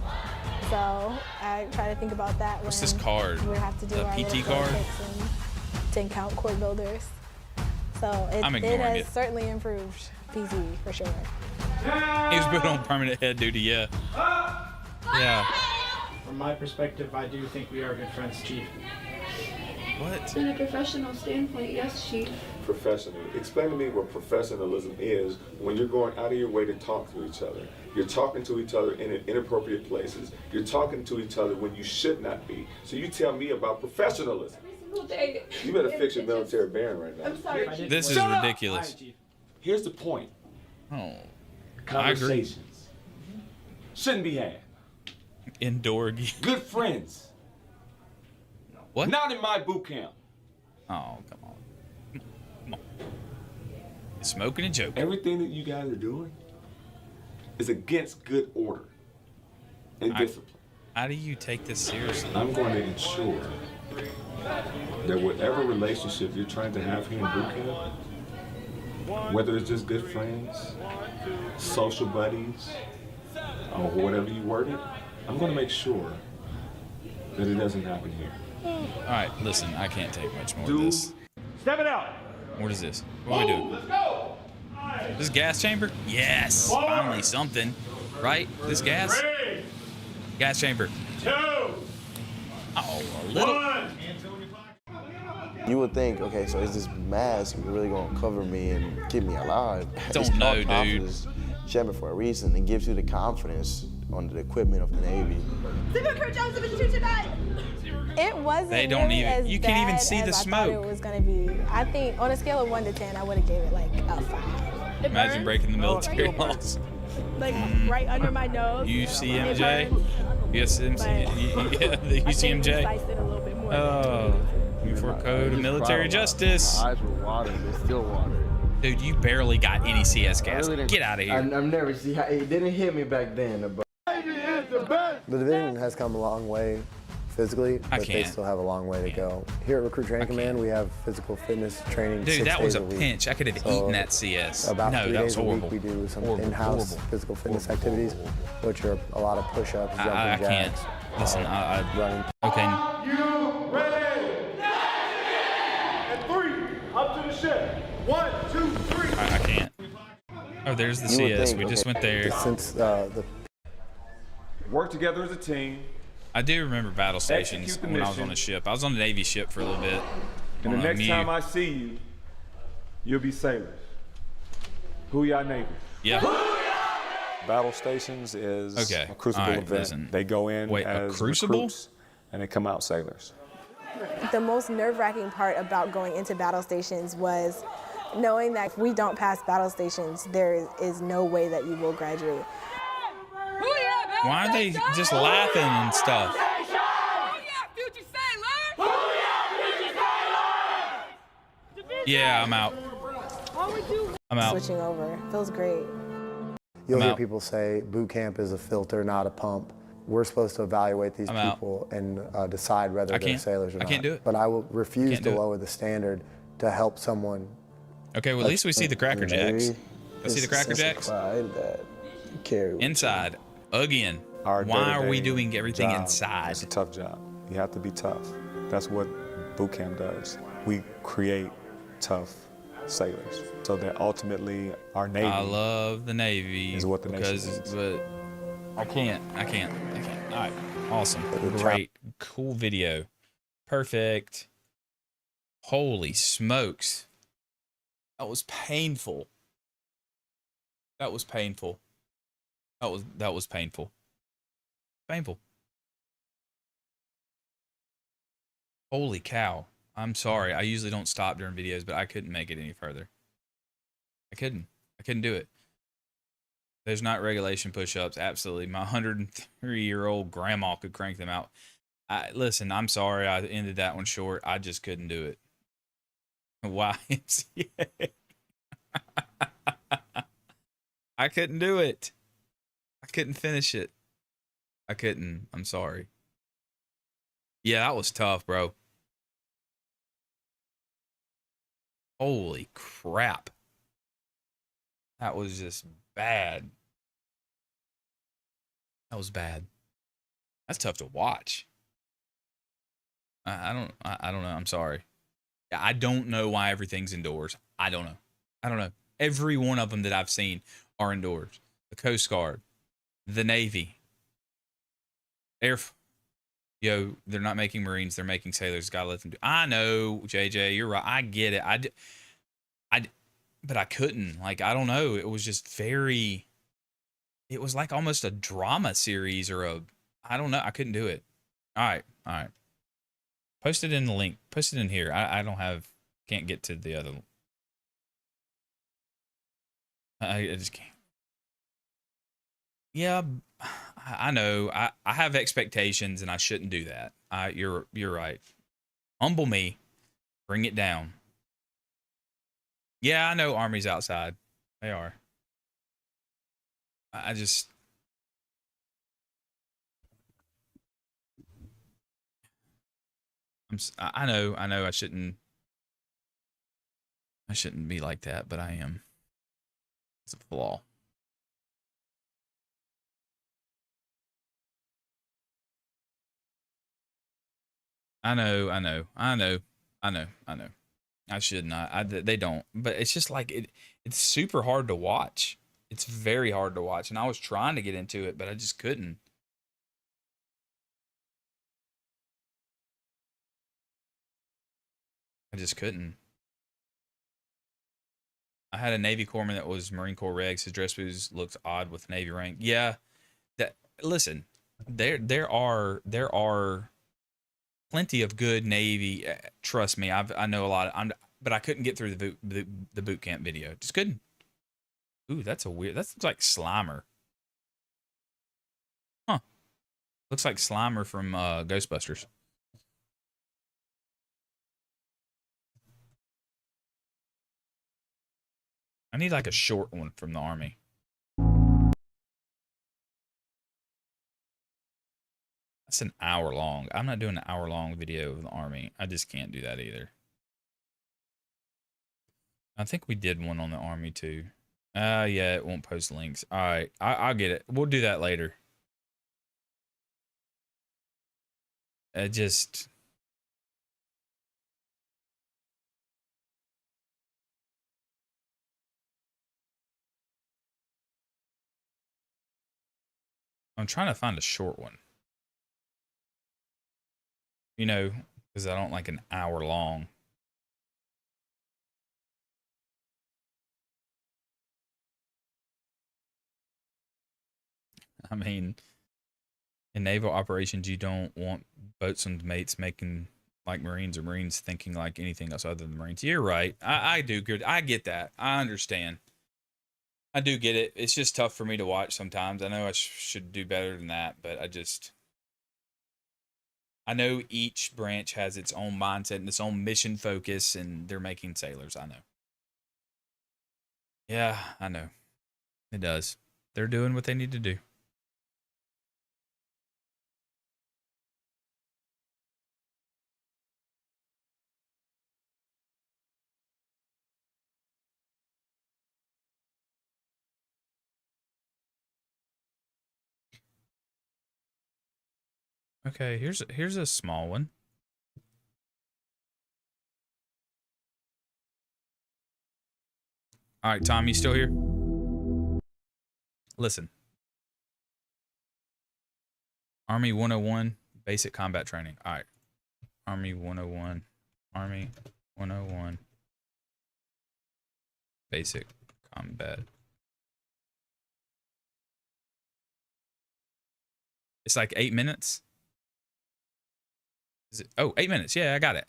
So I try to think about that. What's this card? We have to do our PT card? 10 count core builders. So it has certainly improved PZ for sure. He was put on permanent head duty, yeah. Yeah. From my perspective, I do think we are good friends, Chief. What? In a professional standpoint, yes, Chief. Professional. Explain to me what professionalism is when you're going out of your way to talk to each other. You're talking to each other in inappropriate places. You're talking to each other when you should not be. So you tell me about professionalism. You better fix your military bearing right now. I'm sorry. This is ridiculous. Here's the point. Oh, conversations shouldn't be had. Indoor. Good friends. What? Not in my boot camp. Oh, come on. Come on. Smoking and joking. Everything that you guys are doing is against good order and discipline. How do you take this seriously? I'm going to ensure that whatever relationship you're trying to have here in boot camp, whether it's just good friends, social buddies, or whatever you word it, I'm going to make sure that it doesn't happen here. All right, listen, I can't take much more of this. Step it out. What is this? What do we do? Let's go. This gas chamber? Yes, finally something, right? This gas? Gas chamber. 2. Oh, a little. 1. You would think, okay, so is this mask really gonna cover me and keep me alive? Don't know, dude. Chamber for a reason. It gives you the confidence on the equipment of the Navy. It wasn't They don't really even. as You can't even bad see the as I thought smoke. it was gonna be. I think on a scale of 1 to 10, I would have gave it like a 5. Imagine breaking the military laws. Like right under my nose. UCMJ? Yeah, the UCMJ. Oh, Uniform Code of Military Justice. My eyes were watering, they're still watering. Dude, you barely got any CS gas. Get out of here. I've never seen how it didn't hit me back then. But the division has come a long way physically, but they still have a long way to go. Here at Recruit Training Command, we have physical fitness training. Dude, 6 that was days a week. pinch. I could have eaten that CS. About no, 3 that was days a horrible. week we do some Horrible, in-house horrible. physical fitness activities, which are a lot of push-ups, jumping I can't. jacks, Listen, running. Okay. You ready? And 3. Up to the ship. 1, 2, 3. I can't. Oh, there's the CS. We just went there. Since the Work together as a team. I do remember battle stations Execute the when I was mission. on a ship. I was on a Navy ship for a little bit. And the On a next Mew. time I see you, you'll be sailors. Who y'all Navy? Yeah. Battle stations is Okay. a crucible All right, event. listen. They go in Wait, a as crucible? recruits, and they come out sailors. The most nerve-wracking part about going into battle stations was knowing that if we don't pass battle stations, there is no way that you will graduate. Why are they just laughing and stuff? Yeah, I'm out. I'm out. Switching over feels great. You'll I'm hear out. people say boot camp is a filter, not a pump. We're supposed to evaluate these I'm out. people and decide whether I they're can't. sailors or I not. can't do it. But I will refuse Can't to do it. lower the standard to help someone. Okay, well, at least we see the Cracker Jacks. I see the Cracker Jacks. Pride that carry inside again. Our Why are we day-to-day doing everything job inside? It's a tough job. You have to be tough. That's what boot camp does. We create tough sailors so that ultimately our Navy. I love the Navy is what the nation needs. but I can't. All right, awesome, great, cool video, perfect. Holy smokes, that was painful. That was painful. That was painful. Painful. Holy cow. I'm sorry. I usually don't stop during videos, but I couldn't make it any further. I couldn't do it. There's not regulation push-ups. Absolutely. My 103-year-old grandma could crank them out. Listen, I'm sorry I ended that one short. I just couldn't do it. YMCA. I couldn't do it. I couldn't finish it. I couldn't. I'm sorry. Yeah, that was tough, bro. Holy crap. That was just bad. That was bad. That's tough to watch. I don't know. I'm sorry. I don't know why everything's indoors. I don't know. Every one of them that I've seen are indoors. The Coast Guard, the Navy, Yo, they're not making Marines. They're making sailors. Gotta let them do. I know, JJ, you're right. I get it. But I couldn't. Like, I don't know. It was just very. It was like almost a drama series or a. I don't know. I couldn't do it. All right. Post it in the link. Post it in here. I don't have. Can't get to the other. I just can't. Yeah, I know. I have expectations, and I shouldn't do that. You're right. Humble me. Bring it down. Yeah, I know Army's outside. They are. I just. I know. I shouldn't be like that, but I am. It's a flaw. I know. I should not. They don't. But it's just like it's super hard to watch. It's very hard to watch. And I was trying to get into it, but I just couldn't. I just couldn't. I had a Navy corpsman that was Marine Corps regs. His dress boots looked odd with Navy rank. Yeah. Listen, there are plenty of good Navy. Trust me, I know a lot. But I couldn't get through the boot camp video. Just couldn't. Ooh, that's like Slimer. Huh. Looks like Slimer from Ghostbusters. I need like a short one from the Army. That's an hour long. I'm not doing an hour long video of the Army. I just can't do that either. I think we did one on the Army too. Yeah, it won't post links. All right, I'll get it. We'll do that later. I'm trying to find a short one. You know, because I don't like an hour long. I mean, in naval operations, you don't want boatswain's mates making like Marines or Marines thinking like anything else other than Marines. You're right. I do good. I get that. I understand. I do get it. It's just tough for me to watch sometimes. I know I should do better than that, but I know each branch has its own mindset and its own mission focus, and they're making sailors. I know. Yeah, I know. It does. They're doing what they need to do. Okay, here's a small one. All right, Tom, you still here? Listen. Army 101 basic combat training. All right. Army 101. Army 101 basic combat. It's like 8 minutes. Is it? Oh, 8 minutes. Yeah, I got it.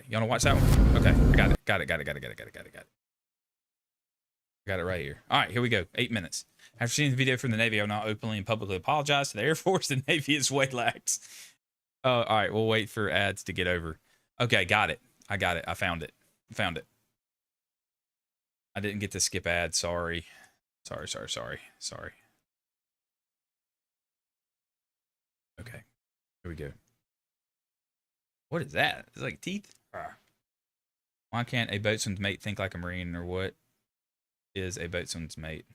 You want to watch that one? Okay, I got it. Got it. I got it right here. All right, here we go. 8 minutes. After seeing the video from the Navy, I will now openly and publicly apologize to the Air Force and Navy is way lax. All right, we'll wait for ads to get over. Okay, got it. I got it. I found it. I didn't get to skip ads. Sorry. Okay, here we go. What is that? It's like teeth? Why can't a boatswain's mate think like a Marine, or what is a boatswain's mate?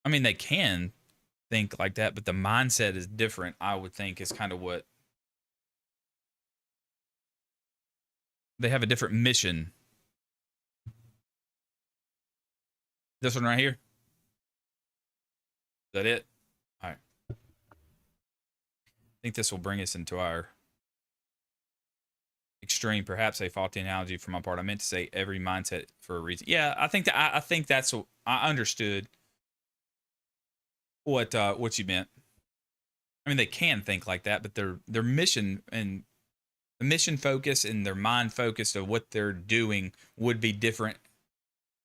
I mean, they can think like that, but the mindset is different, I would think, is kind of what... They have a different mission. This one right here? Is that it? All right. I think this will bring us into our extreme, perhaps a faulty analogy for my part. I meant to say every mindset for a reason. Yeah, I think that I think that's what I understood what you meant. I mean, they can think like that, but their mission and the mission focus and their mind focus of what they're doing would be different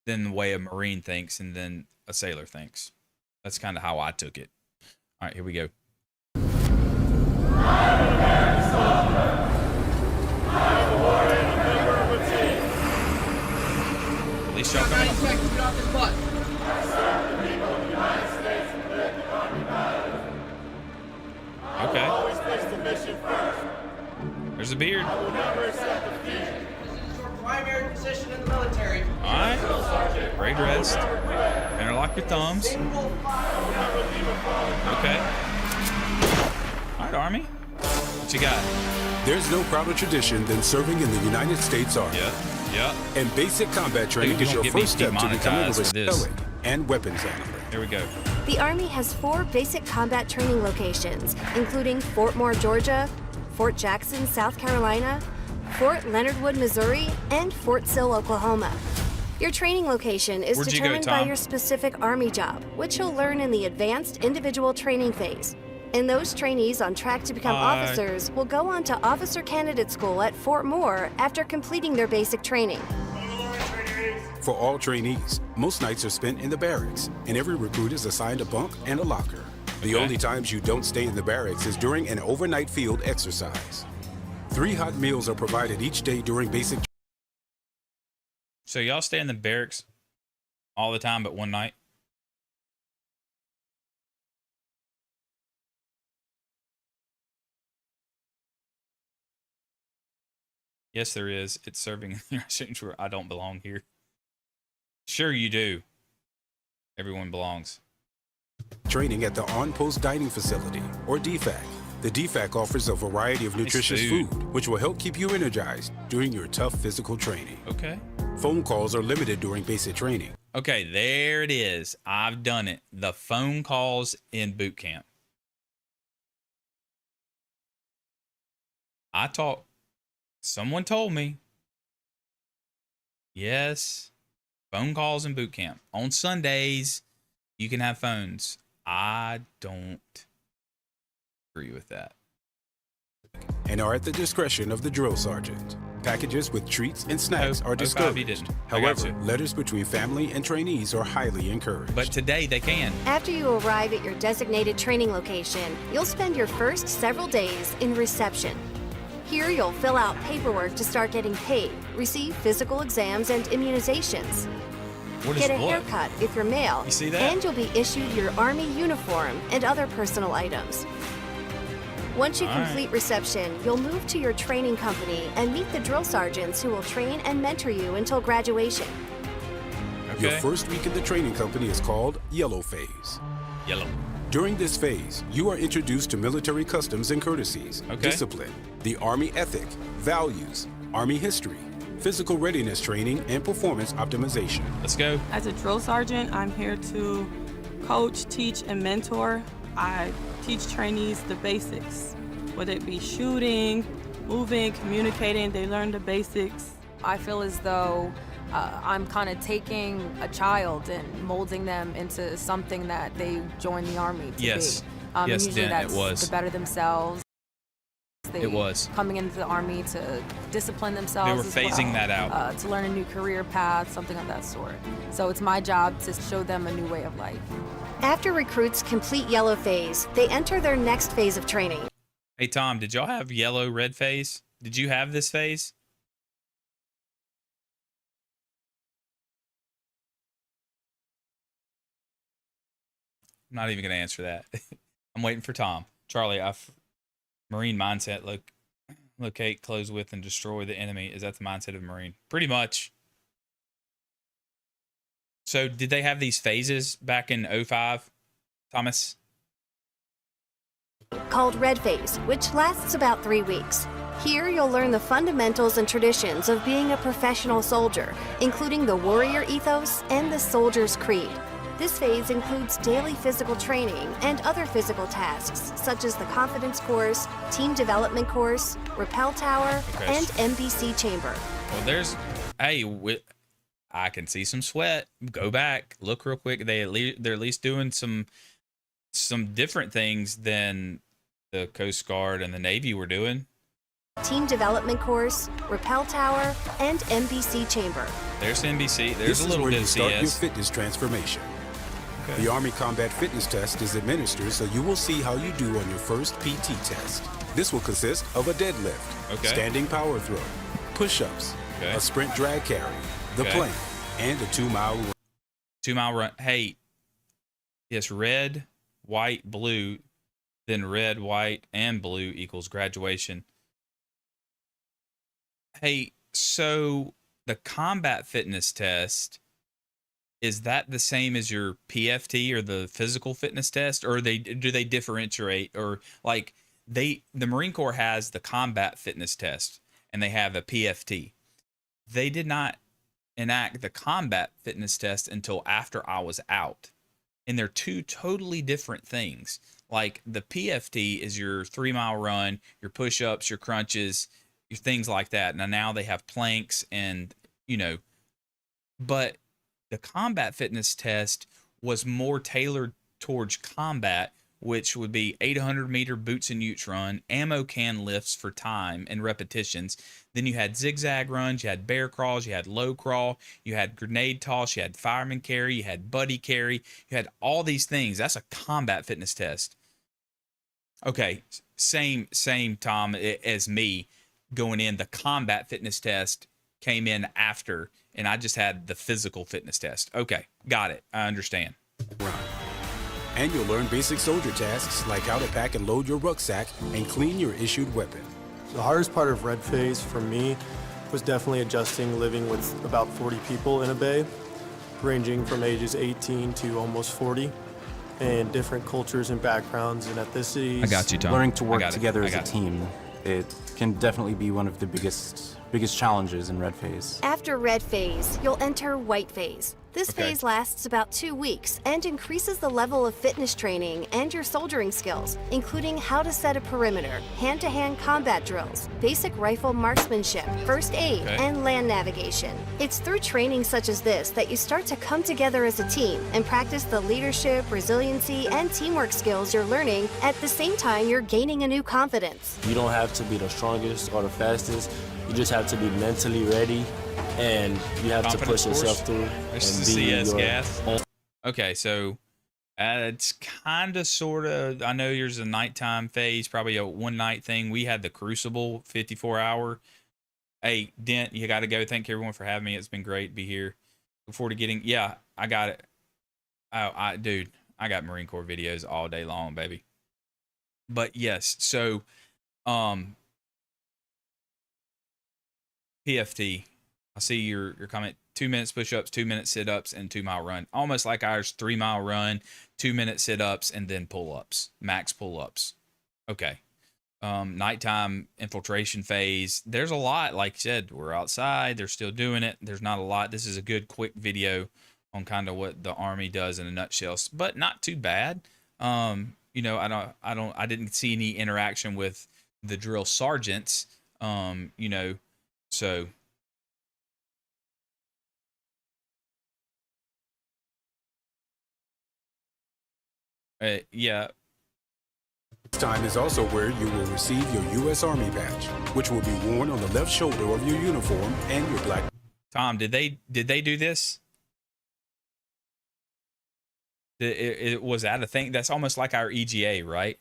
than the way a Marine thinks and then a sailor thinks. That's kind of how I took it. All right, here we go. At least y'all coming. Okay. There's a beard. Primary position in the military. All right. Great rest. Interlock your thumbs. Okay. All right, Army. What you got? There's no prouder tradition than serving in the United States Army. Yeah. And basic combat training is your first step to becoming a resilient and weapons handler. Here we go. The Army has 4 basic combat training locations, including Fort Moore, Georgia, Fort Jackson, South Carolina, Fort Leonard Wood, Missouri, and Fort Sill, Oklahoma. Your training location is determined by your specific Army job, which you'll learn in the advanced individual training phase. And those trainees on track to become officers will go on to officer candidate school at Fort Moore after completing their basic training. For all trainees, most nights are spent in the barracks, and every recruit is assigned a bunk and a locker. The only times you don't stay in the barracks is during an overnight field exercise. 3 hot meals are provided each day during basic. So y'all stay in the barracks all the time but one night? Yes, there is. It's serving in the exchange where I don't belong here. Sure you do. Everyone belongs. Training at the On-Post Dining Facility, or DFAC. The DFAC offers a variety of nutritious food, which will help keep you energized during your tough physical training. Okay. Phone calls are limited during basic training. Okay, there it is. I've done it. The phone calls in boot camp. Someone told me. Yes. Phone calls in boot camp. On Sundays, you can have phones. I don't agree with that. And are at the discretion of the drill sergeant. Packages with treats and snacks are discouraged. However, letters between family and trainees are highly encouraged. But today they can. After you arrive at your designated training location, you'll spend your first several days in reception. Here you'll fill out paperwork to start getting paid, receive physical exams and immunizations. Get a haircut if you're male, you see that? And you'll be issued your Army uniform and other personal items. Once you complete reception, you'll move to your training company and meet the drill sergeants who will train and mentor you until graduation. Your first week in the training company is called Yellow Phase. Yellow. During this phase, you are introduced to military customs and courtesies, discipline, the Army ethic, values, Army history, physical readiness training, and performance optimization. Let's go. As a drill sergeant, I'm here to coach, teach, and mentor. I teach trainees the basics, whether it be shooting, moving, communicating, they learn the basics. I feel as though I'm kind of taking a child and molding them into something that they join the Army to be. Yes, and usually Dan, that's it was. to better themselves. It was. Coming into the Army to discipline themselves. They were phasing that out. To learn a new career path, something of that sort. So it's my job to show them a new way of life. After recruits complete Yellow Phase, they enter their next phase of training. Hey, Tom, did y'all have yellow, red phase? Did you have this phase? I'm not even going to answer that. I'm waiting for Tom. Charlie, Marine mindset, locate, close with, and destroy the enemy. Is that the mindset of Marine? Pretty much. So did they have these phases back in 05, Thomas? Called Red Phase, which lasts about 3 weeks. Here you'll learn the fundamentals and traditions of being a professional soldier, including the warrior ethos and the soldier's creed. This phase includes daily physical training and other physical tasks, such as the confidence course, team development course, rappel tower, and MBC chamber. Well, I can see some sweat. Go back, look real quick. They're at least doing some different things than the Coast Guard and the Navy were doing. Team development course, rappel tower, and MBC chamber. There's NBC. There's a little bit of CS. This is where you start your fitness transformation. Okay. The Army Combat Fitness Test is administered, so you will see how you do on your first PT test. This will consist of a deadlift, standing power throw, push-ups, a sprint drag carry, the plank, and a 2-mile run. 2-mile run. Hey, yes, red, white, blue, then red, white, and blue equals graduation. Hey, so the combat fitness test, is that the same as your PFT or the physical fitness test, or do they differentiate? Or like the Marine Corps has the combat fitness test and they have a PFT. They did not enact the combat fitness test until after I was out, and they're two totally different things. Like the PFT is your 3-mile run, your push-ups, your crunches, your things like that. Now they have planks and but the combat fitness test was more tailored towards combat, which would be 800-meter boots and utes run, ammo can lifts for time and repetitions. Then you had zigzag runs, you had bear crawls, you had low crawl, you had grenade toss, you had fireman carry, you had buddy carry, you had all these things. That's a combat fitness test. Okay, same Tom as me going in. The combat fitness test came in after, and I just had the physical fitness test. Okay, got it. I understand. And you'll learn basic soldier tasks like how to pack and load your rucksack and clean your issued weapon. The hardest part of Red Phase for me was definitely adjusting living with about 40 people in a bay, ranging from ages 18 to almost 40, and different cultures and backgrounds and ethnicities. I got you, Tom. Learning to work together as a team, it can definitely be one of the biggest challenges in Red Phase. After Red Phase, you'll enter White Phase. This phase lasts about 2 weeks and increases the level of fitness training and your soldiering skills, including how to set a perimeter, hand-to-hand combat drills, basic rifle marksmanship, first aid, and land navigation. It's through training such as this that you start to come together as a team and practice the leadership, resiliency, and teamwork skills you're learning. At the same time, you're gaining a new confidence. You don't have to be the strongest or the fastest. You just have to be mentally ready, and you have to push yourself through. This is CS gas. Okay, so it's kind of sort of, I know there's a nighttime phase, probably a one-night thing. We had the Crucible 54-hour. Hey, Dent, you got to go. Thank everyone for having me. It's been great to be here. Look forward to getting, I got it. Oh, dude, I got Marine Corps videos all day long, baby. But yes, so, PFT. I see your comment. 2 minutes push-ups, 2 minute sit-ups, and 2 mile run. Almost like ours, 3 mile run, 2 minute sit-ups, and then pull-ups, max pull-ups. Okay. Nighttime infiltration phase. There's a lot. Like you said, we're outside. They're still doing it. There's not a lot. This is a good quick video on kind of what the Army does in a nutshell, but not too bad. You know, I didn't see any interaction with the drill sergeants. You know, so. Yeah. This time is also where you will receive your U.S. Army badge, which will be worn on the left shoulder of your uniform and your black. Tom, did they do this? It was that a thing? That's almost like our EGA, right?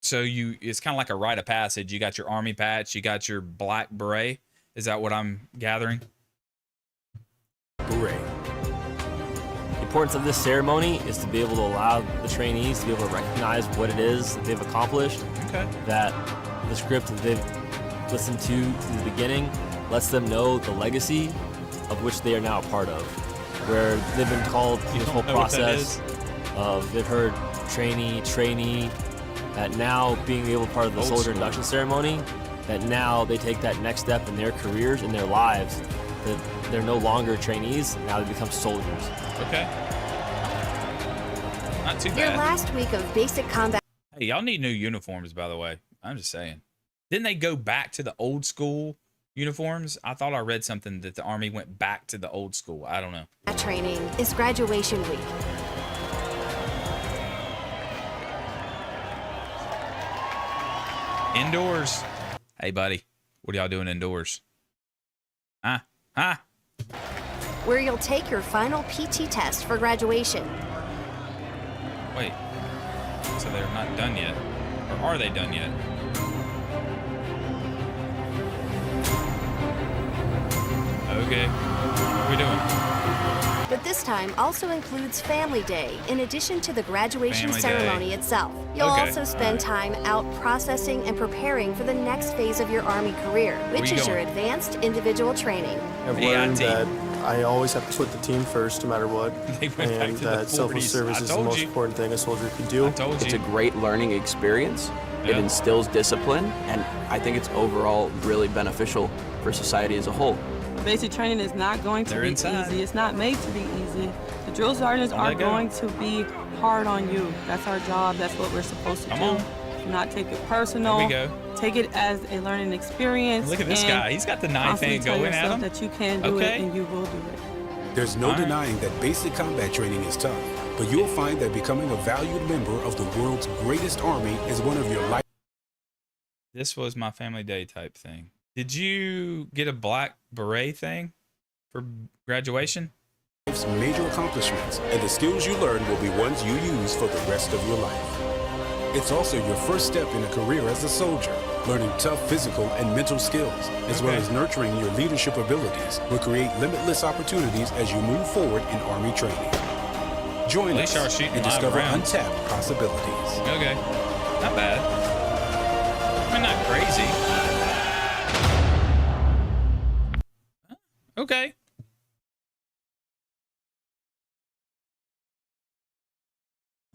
So it's kind of like a rite of passage. You got your Army patch, you got your black beret. Is that what I'm gathering? Beret. The importance of this ceremony is to be able to allow the trainees to be able to recognize what it is that they've accomplished. Okay. That the script that they've listened to from the beginning lets them know the legacy of which they are now a part of. Where they've been called through this whole process of they've heard trainee, that now being able to part of the soldier induction ceremony, that now they take that next step in their careers, in their lives, that they're no longer trainees, now they become soldiers. Okay. Not too bad. Your last week of basic combat. Hey, y'all need new uniforms, by the way. I'm just saying. Didn't they go back to the old school uniforms? I thought I read something that the Army went back to the old school. I don't know. Training is graduation week. Indoors. Hey, buddy. What are y'all doing indoors? Huh? Where you'll take your final PT test for graduation. Wait. So they're not done yet. Or are they done yet? Okay. What are we doing? But this time also includes Family Day, in addition to the graduation Family ceremony Day. itself. You'll Okay. also spend time out processing and preparing for the next phase of your Army career, which you is your going? advanced individual training. I've learned that I always have to put the team first, no matter what, They went back and to the that selfless 40s. service I is the told most you. important thing a soldier can do. It's a great learning experience. It Yeah. instills discipline, and I think it's overall really beneficial for society as a whole. Basic training is not going to They're be inside. easy. It's not made to be easy. The drill sergeants Don't are let go. going to be hard on you. That's our job. That's what we're supposed to Come do. on. Do not take it personal. There we go. Take it as a learning experience. Look at this and guy. He's got the knife constantly thing tell going at yourself him. that you can do Okay. it and you will do it. There's no All right. denying that basic combat training is tough, but you'll find that becoming a valued member of the world's greatest army is one of your life. This was my Family Day type thing. Did you get a black beret thing for graduation? Life's major accomplishments, and the skills you learn will be ones you use for the rest of your life. It's also your first step in a career as a soldier, learning tough physical and mental skills, as well as nurturing your leadership abilities will create limitless opportunities as you move forward in Army training. Join At us least y'all shooting and live discover rounds. untapped possibilities. Okay. Not bad. I mean, not crazy. Okay.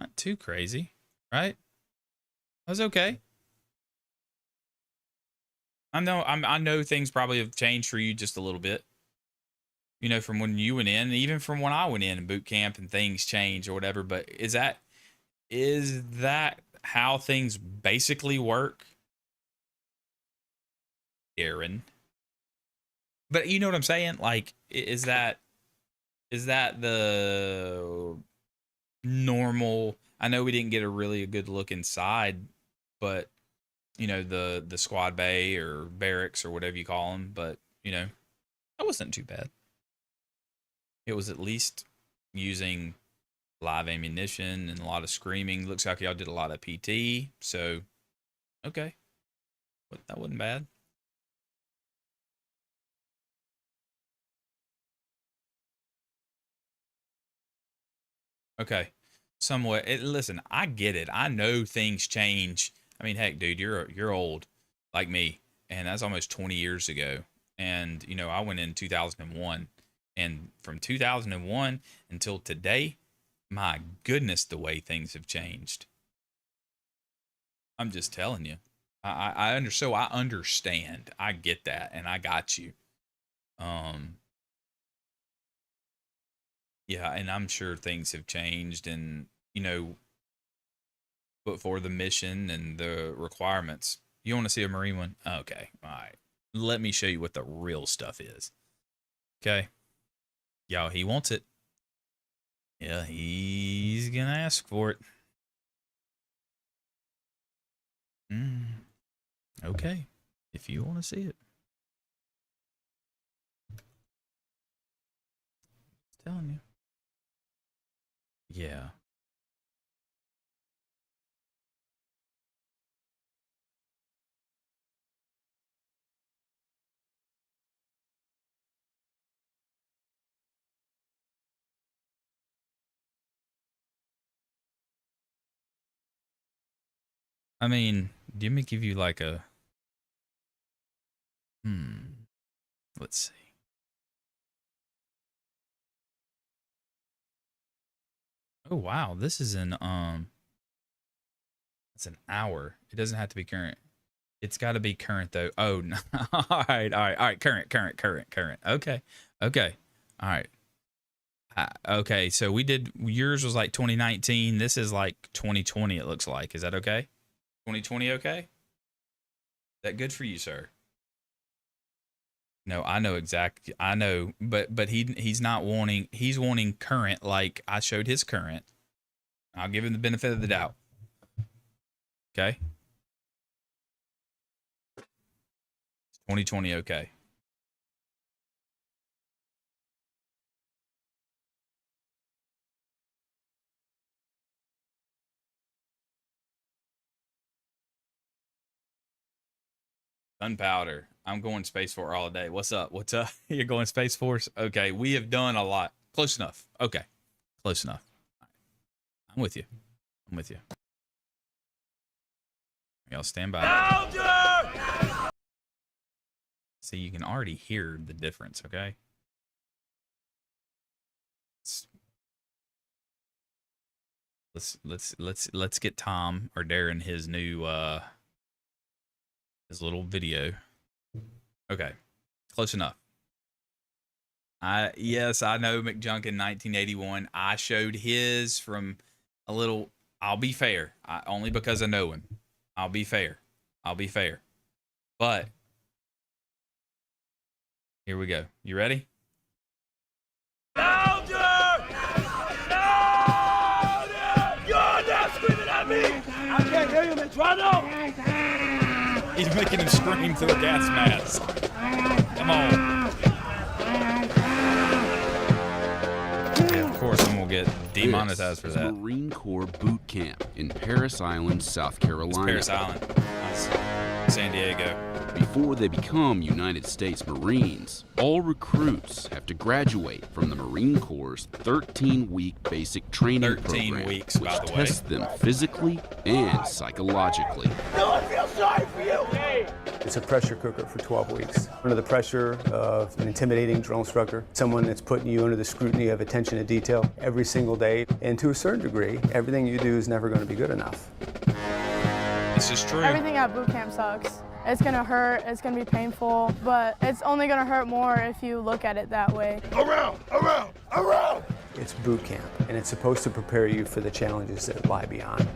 Not too crazy, right? That was okay. I know things probably have changed for you just a little bit. You know, from when you went in, and even from when I went in boot camp and things change or whatever. But is that how things basically work, Aaron? But you know what I'm saying? Like, is that the normal? I know we didn't get a good look inside, but you know, the squad bay or barracks or whatever you call them. But you know, that wasn't too bad. It was at least using live ammunition and a lot of screaming. Looks like y'all did a lot of PT. So, okay. But that wasn't bad. Okay. Somewhat. Listen, I get it. I know things change. I mean, heck, dude, you're old like me. and that's almost 20 years ago. And, you know, I went in 2001, and from 2001 until today, my goodness, the way things have changed. I'm just telling you. I understand. I get that, and I got you. Yeah, and I'm sure things have changed, and, you know, but for the mission and the requirements. You want to see a Marine one? Okay, all right. Let me show you what the real stuff is. Okay. Y'all, he wants it. Yeah, he's gonna ask for it. Okay, if you want to see it. Just telling you. Yeah. I mean, let me give you like a... Let's see. Oh, wow. This is an, it's an hour. It doesn't have to be current. It's got to be current, though. Oh, no. All right. Current. Okay. All right. Okay, so we did, yours was like 2019. This is like 2020, it looks like. Is that okay? 2020 okay? Is that good for you, sir? No, I know exactly. I know, but he's not wanting, he's wanting current, like I showed his current. I'll give him the benefit of the doubt. Okay? 2020 okay. Gunpowder. I'm going Space Force all day. What's up? You're going Space Force? Okay, we have done a lot. Close enough. Okay, close enough. I'm with you. Y'all stand by. See, you can already hear the difference, okay? Let's get Tom or Darren his new his little video. Okay, close enough. Yes, I know McJunkin 1981. I showed his from a little. I'll be fair, only because I know him. I'll be fair. But here we go. You ready? Louder! You're not screaming at me! I can't hear you, Metrano! He's making him scream through a gas mask. Come on. Of course, I'm going to get demonetized for that. Marine Corps boot camp in Parris Island, South Carolina. It's Parris Island, San Diego. Before they become United States Marines, all recruits have to graduate from the Marine Corps' 13-week basic training program, weeks, which tests them physically and psychologically. No one feels sorry for you! It's a pressure cooker for 12 weeks. Under the pressure of an intimidating drill instructor, someone that's putting you under the scrutiny of attention to detail every single day, and to a certain degree, everything you do is never going to be good enough. This is true. Everything at boot camp sucks. It's gonna hurt, it's gonna be painful, but it's only gonna hurt more if you look at it that way. Around! It's boot camp, and it's supposed to prepare you for the challenges that lie beyond.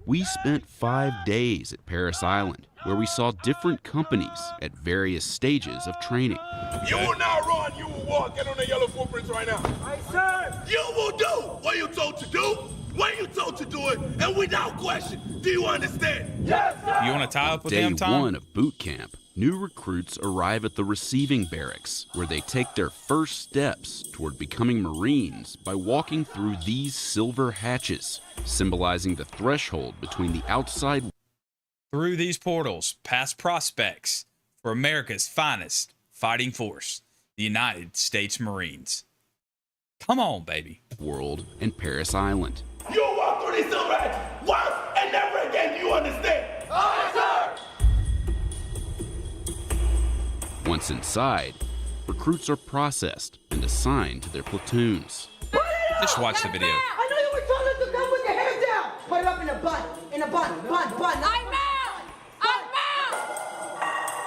We spent 5 days at Parris Island, where we saw different companies at various stages of training. You will not run, you will walk. Get on the yellow footprints right now. Aye, sir! You will do what you're told to do, when you're told to do it, and without question. Do you understand? Yes, sir! You want to tie up with them, Tom? Day 1 of boot camp, new recruits arrive at the receiving barracks, where they take their first steps toward becoming Marines by walking through these silver hatches, symbolizing the threshold between the outside. Through these portals, past prospects for America's finest fighting force, the United States Marines. Come on, baby. World and Parris Island. You walk through these silver hatches once and never again, do you understand? Once inside, recruits are processed and assigned to their platoons. Just watch the video. I know you were told us to come with your hands down. Put it up in a bun. In a bun. Bun. I'm out.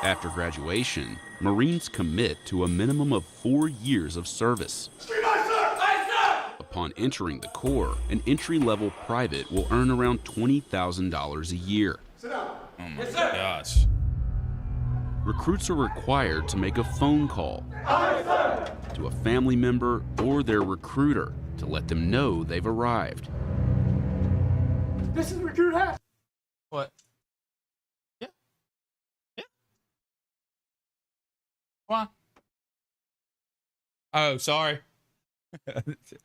After graduation, Marines commit to a minimum of 4 years of service. Upon entering the Corps, an entry-level private will earn around $20,000 a year. Oh my gosh. Recruits are required to make a phone call to a family member or their recruiter to let them know they've arrived. This is recruit hat. What? Yeah. Why? Oh, sorry.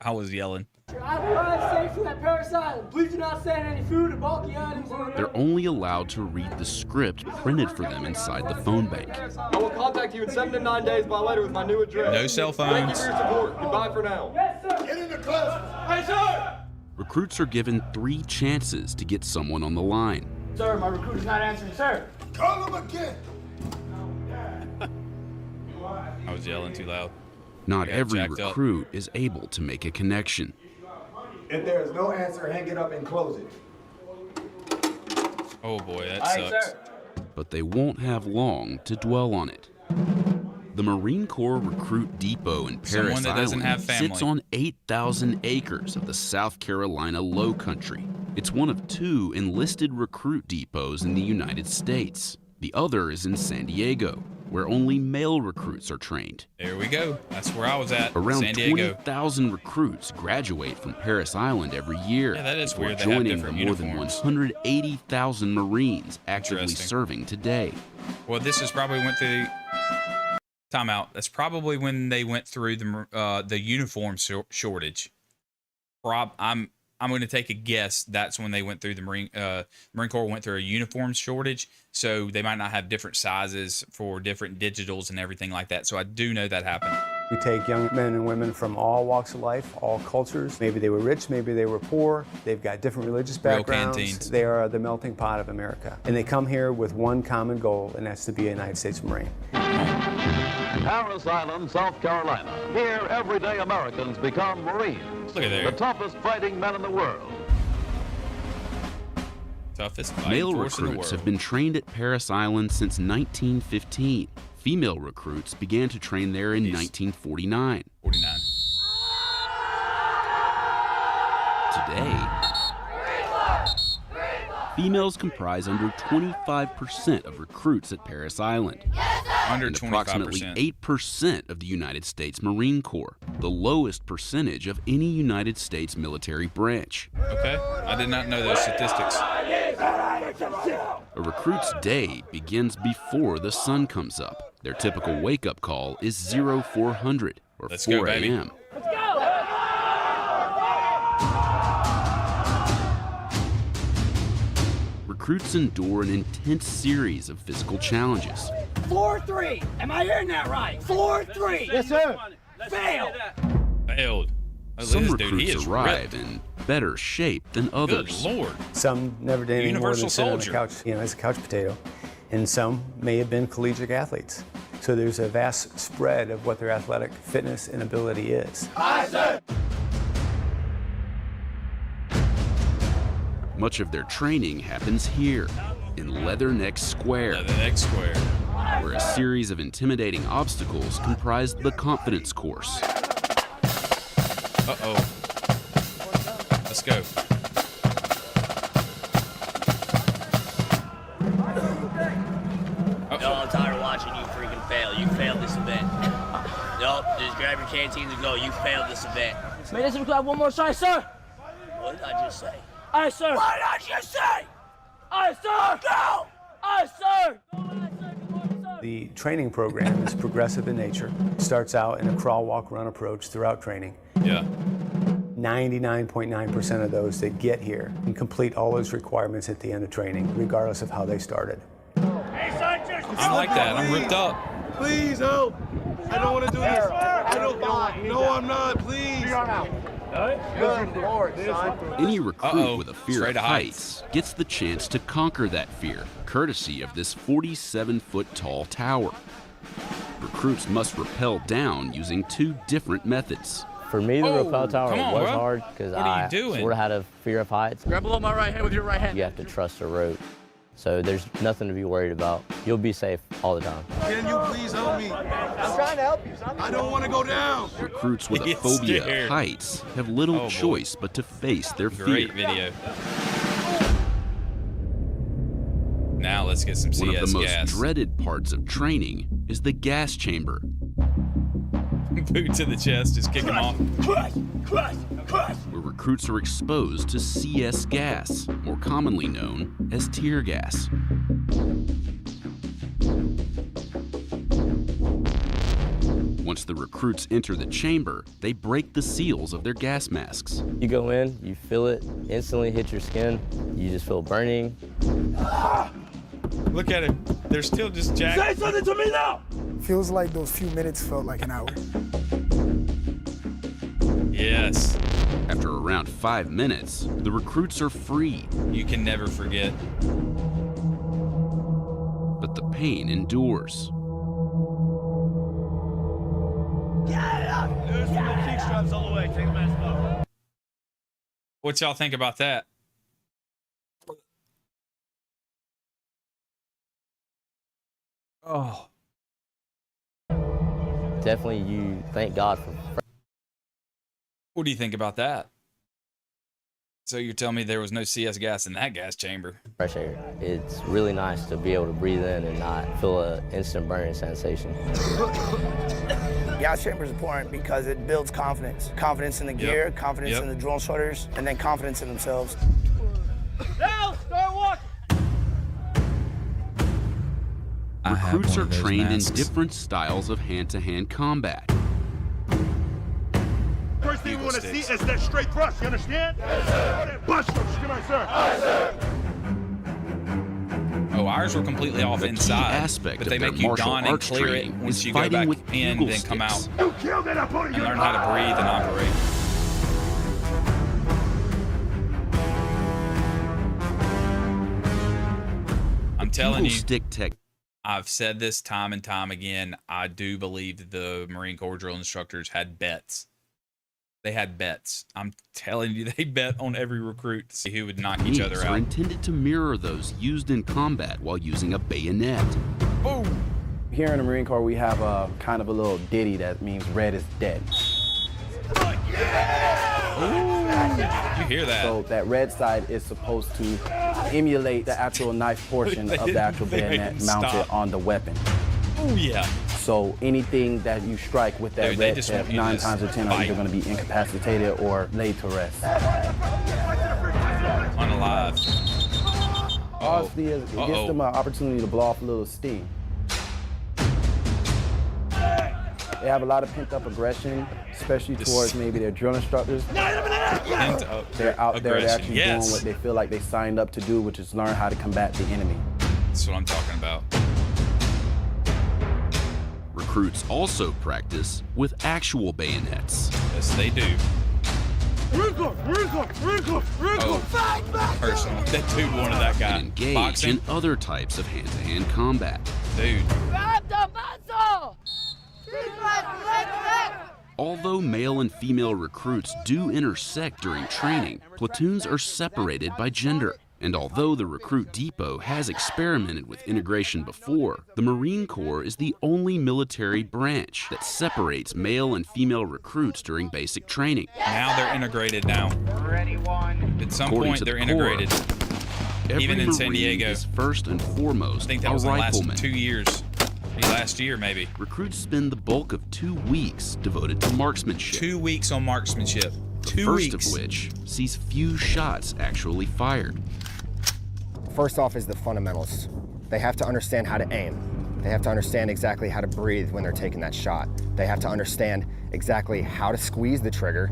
I was yelling. I arrived safely at Paris Island. Please do not send any food or bulky items. They're only allowed to read the script printed for them inside the phone bank. I will contact you in 7 to 9 days by letter with my new address. No cell phones. Thank you for your support. Goodbye for now. Yes, sir. Get in the class. Hey, sir. Recruits are given 3 chances to get someone on the line. Sir, my recruit is not answering, sir. Call him again. I was yelling too loud. Not every recruit is able to make a connection. If there is no answer, hang it up and close it. Oh boy, that sucks. But they won't have long to dwell on it. The Marine Corps Recruit Depot in Paris Island sits on 8,000 acres of the South Carolina Low Country. It's one of 2 enlisted recruit depots in the United States. The other is in San Diego, where only male recruits are trained. There we go. That's where I was at. Around San Diego. 20,000 recruits graduate from Paris Island every year. Yeah, that is before weird. They have joining the different more than uniforms. 180,000 Marines actively serving today. Well, this is probably went through. Timeout. That's probably when they went through the uniform shortage. I'm going to take a guess. That's when they went through the Marine Corps went through a uniform shortage. So they might not have different sizes for different digitals and everything like that. So I do know that happened. We take young men and women from all walks of life, all cultures. Maybe they were rich, maybe they were poor. They've got different religious backgrounds. Real canteens. They are the melting pot of America. And they come here with one common goal, and that's to be a United States Marine. Paris Island, South Carolina. Here, everyday Americans become Marines. Look at there. The toughest fighting men in the world. Toughest fighting Male force in the recruits world. have been trained at Paris Island since 1915. Female recruits began to train there in 1949. 49. Today, females comprise under 25% of recruits at Paris Island. Under and 25%. approximately 8% of the United States Marine Corps, the lowest percentage of any United States military branch. Okay, I did not know those statistics. A recruit's day begins before the sun comes up. Their typical wake-up call is 0400 or Let's 4 go, baby. a.m. Let's go. Recruits endure an intense series of physical challenges. 4-3. Am I hearing that right? 4-3. Yes, sir. Failed. Some This dude, he recruits is arrive ripped. in better shape than others. Good Lord. Some never did any more than Universal sit on the soldier. couch, as a couch potato. And some may have been collegiate athletes. So there's a vast spread of what their athletic fitness and ability is. Aye, sir. Much of their training happens here, in Leatherneck Square, where a series of intimidating obstacles comprise the confidence course. Uh-oh. Let's go. No, I'm tired of watching you freaking fail. You failed this event. Nope, just grab your canteen and go. You failed this event. May this have one more try, sir. What did I just say? Aye, sir. What did you say? Aye, sir. Go. Aye, sir. The training program is progressive in nature. It starts out in a crawl, walk, run approach throughout training. Yeah. 99.9% of those that get here can complete all those requirements at the end of training, regardless of how they started. I'm like that. I'm ripped up. Please help. I don't want to do this. I don't. No, I'm not. Please. Good Lord, son. Any recruit with a fear Straight of to heights gets the chance to conquer that fear, courtesy of this 47-foot tall tower. Recruits must rappel down using 2 different methods. For me, the rappel tower was hard because I doing? sort of had a fear of heights. Grab below my right hand with your right hand. You have to trust the rope. So there's nothing to be worried about. You'll be safe all the time. Can you please help me? I'm trying to help you, son. I don't want to go down. Recruits with a phobia of heights have little choice but to face their fear. Great video. Now let's get some CS gas. One of the most dreaded parts of training is the gas chamber. Boot to the chest, just kick him off. Where recruits are exposed to CS gas, more commonly known as tear gas. Once the recruits enter the chamber, they break the seals of their gas masks. You go in, you feel it, instantly hit your skin. You just feel burning. Look at it. They're still just jacked. Say something to me now! Feels like those few minutes felt like an hour. Yes. After around 5 minutes, the recruits are free. You can never forget. But the pain endures. What y'all think about that? Oh. Definitely, you thank God for. What do you think about that? So you're telling me there was no CS gas in that gas chamber? Fresh air. It's really nice to be able to breathe in and not feel an instant burning sensation. Gas chamber is important because it builds confidence. Confidence in the gear, confidence in the drill instructors, and then confidence in themselves. Now, start walking! Recruits are trained in different styles of hand-to-hand combat. First thing we want to see is that straight thrust, you understand? Yes, sir. Bust them, come on, sir. Yes, sir. Oh, ours were completely off inside. Aspect but they of their make you martial don and arts clear it training once is you go fighting back with in, bugle then come out sticks. You killed that opponent. And learn how to breathe and operate. I'm telling you, stick tech. I've said this time and time again. I do believe that the Marine Corps drill instructors had bets. They had bets. I'm telling you, they bet on every recruit to see who would knock each other Techniques out. are intended to mirror those used in combat while using a bayonet. Boom! Here in the Marine Corps, we have a kind of a little ditty that means red is dead. Ooh, you hear that? So that red side is supposed to emulate the actual knife portion of the actual bayonet mounted on the weapon. Oh yeah. So anything that you strike with that red tip, 9 times out of 10 are either going to be incapacitated or laid to rest. Unalive. Honestly, it gives them an opportunity to blow off a little steam. They have a lot of pent-up aggression, especially towards maybe their drill instructors. They're out there actually doing what they feel like they signed up to do, which is learn how to combat the enemy. That's what I'm talking about. Recruits also practice with actual bayonets. Yes, they do. Wrinkle! Personal. That dude wanted that guy. And engage Boxing? in other types of hand-to-hand combat. Dude. Grab the muzzle! Although male and female recruits do intersect during training, platoons are separated by gender. And although the recruit depot has experimented with integration before, the Marine Corps is the only military branch that separates male and female recruits during basic training. Now they're integrated now. Ready, one. At some According point, to the they're Corps, integrated. Every Even in San Marine Diego. is first and foremost I think that a was in the rifleman. last 2 years. Last year, maybe. Recruits spend the bulk of 2 weeks devoted to marksmanship. 2 weeks on marksmanship. The first of which sees few shots actually fired. First off is the fundamentals. They have to understand how to aim. They have to understand exactly how to breathe when they're taking that shot. They have to understand exactly how to squeeze the trigger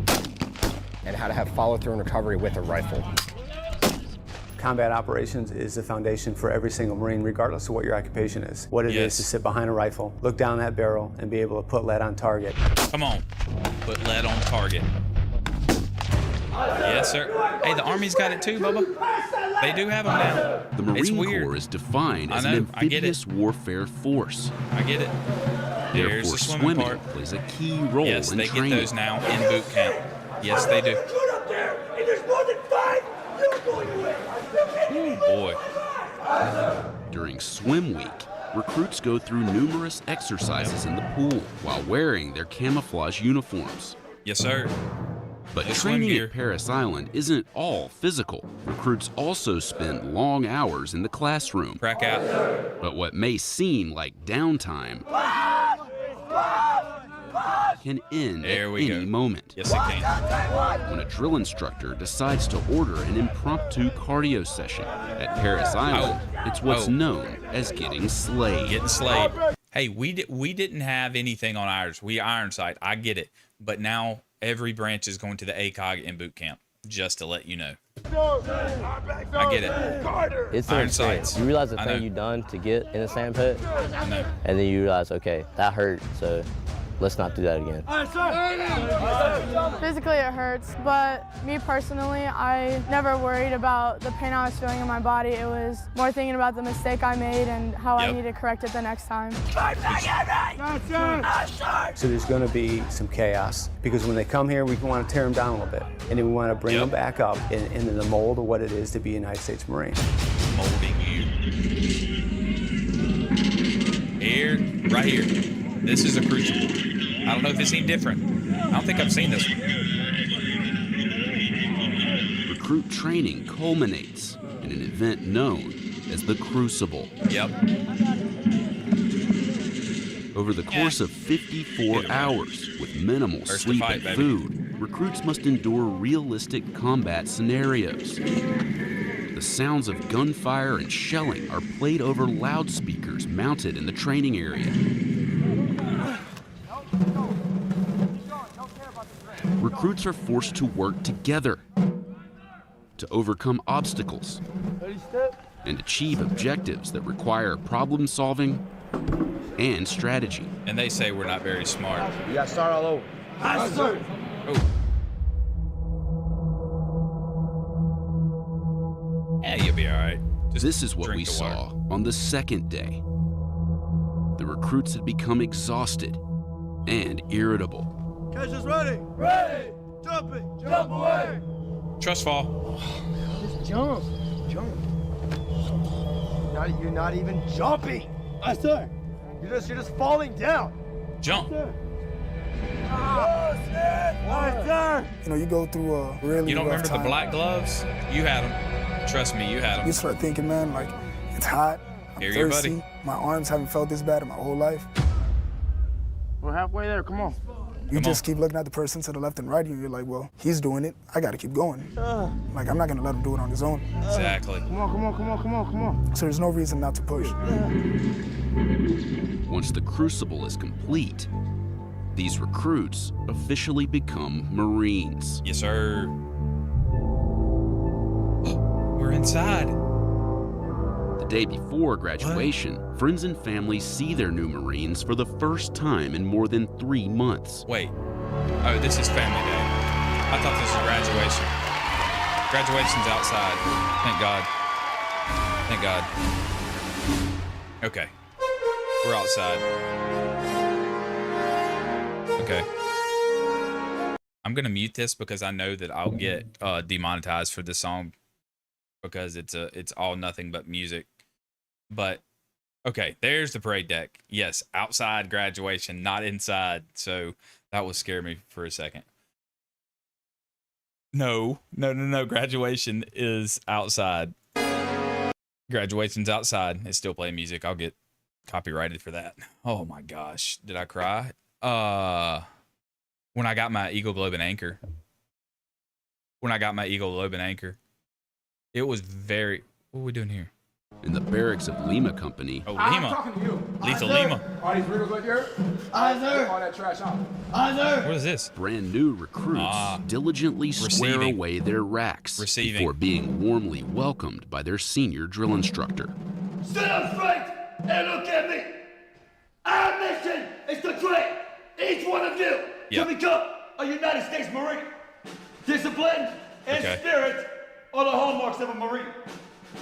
and how to have follow-through and recovery with a rifle. Combat operations is the foundation for every single Marine, regardless of what your occupation is. What it is to sit behind a rifle, look down that barrel, and be able to put lead on target. Come on. Put lead on target. Yes, sir. Hey, the Army's got it too, Bubba. They do have them now. The Marine Corps is defined as an amphibious warfare force. I get it. Therefore, swimming plays a key role in they training. get those now in boot camp. Yes, they do. Up there, and there's more than 5, you're going to win. Boy. During swim week, recruits go through numerous exercises in the pool while wearing their camouflage uniforms. Yes, sir. But training at Paris Island isn't all physical. Recruits also spend long hours in the classroom. Crack out. But what may seem like downtime can end at any moment. Yes, it can. When a drill instructor decides to order an impromptu cardio session at Paris Island, it's what's known as getting slayed. Getting slayed. Hey, we didn't have anything on ours. We iron sight. I get it. But now every branch is going to the ACOG in boot camp, just to let you know. I get it. It's iron sights. sights. You realize the thing you've done to get in a sand pit? I know. And then you realize, okay, that hurt, so let's not do that again. Physically it hurts, but me personally, I never worried about the pain I was feeling in my body. It was more thinking about the mistake I made and how I need to correct it the next time. So there's going to be some chaos because when they come here, we want to tear them down a little bit, and then we want to bring them back up into the mold of what it is to be a United States Marine. Molding you. Here, right here. This is a crucible. I don't know if it's any different. I don't think I've seen this one. Recruit training culminates in an event known as the Crucible. Yep. Over the course of 54 hours, with minimal sleep and food, recruits must endure realistic combat scenarios. The sounds of gunfire and shelling are played over loudspeakers mounted in the training area. Recruits are forced to work together to overcome obstacles and achieve objectives that require problem solving and strategy. And they say we're not very smart. You gotta start all over. Oh. Yeah, you'll be all right. This is what we saw on the second day. The recruits had become exhausted and irritable. Catch us ready. Ready. Jumping. Jump away. Trust fall. Just jump. Jump. You're not even jumping. Yes, sir. You're just falling down. Jump. Yes, sir. You know, you go through a really You don't rough remember time. the black gloves? You had them. Trust me, you had them. You start thinking, man, like, it's hot. I'm Here you, thirsty. buddy. My arms haven't felt this bad in my whole life. We're halfway there. Come on. You just keep looking at the person to the left and right, and you're like, well, he's doing it. I got to keep going. Like, I'm not going to let him do it on his own. Exactly. Come on, come on, come on, come on, come on. So there's no reason not to push. Once the Crucible is complete, these recruits officially become Marines. Yes, sir. We're inside. The day before graduation, friends and family see their new Marines for the first time in more than 3 months. Wait. Oh, this is family day. I thought this was graduation. Graduation's outside. Thank God. Thank God. Okay. We're outside. Okay. I'm going to mute this because I know that I'll get demonetized for this song because it's all nothing but music. But okay, there's the parade deck. Yes, outside graduation, not inside. So that will scare me for a second. No. Graduation is outside. Graduation's outside. It's still playing music. I'll get copyrighted for that. Oh my gosh. Did I cry? When I got my Eagle Globe and Anchor. It was very... What are we doing here? In the barracks of Lima Company. Oh, Lima. I'm talking to you. Lethal Lima. Are these riggers right there? Aye, sir. All that trash out. Aye, sir. What is this? Brand new recruits diligently swear Receiving. away their racks before being warmly welcomed by their senior drill instructor. Sit up straight and look at me. Our mission is to train each one of you to become a United States Marine. Discipline and spirit are the hallmarks of a Marine.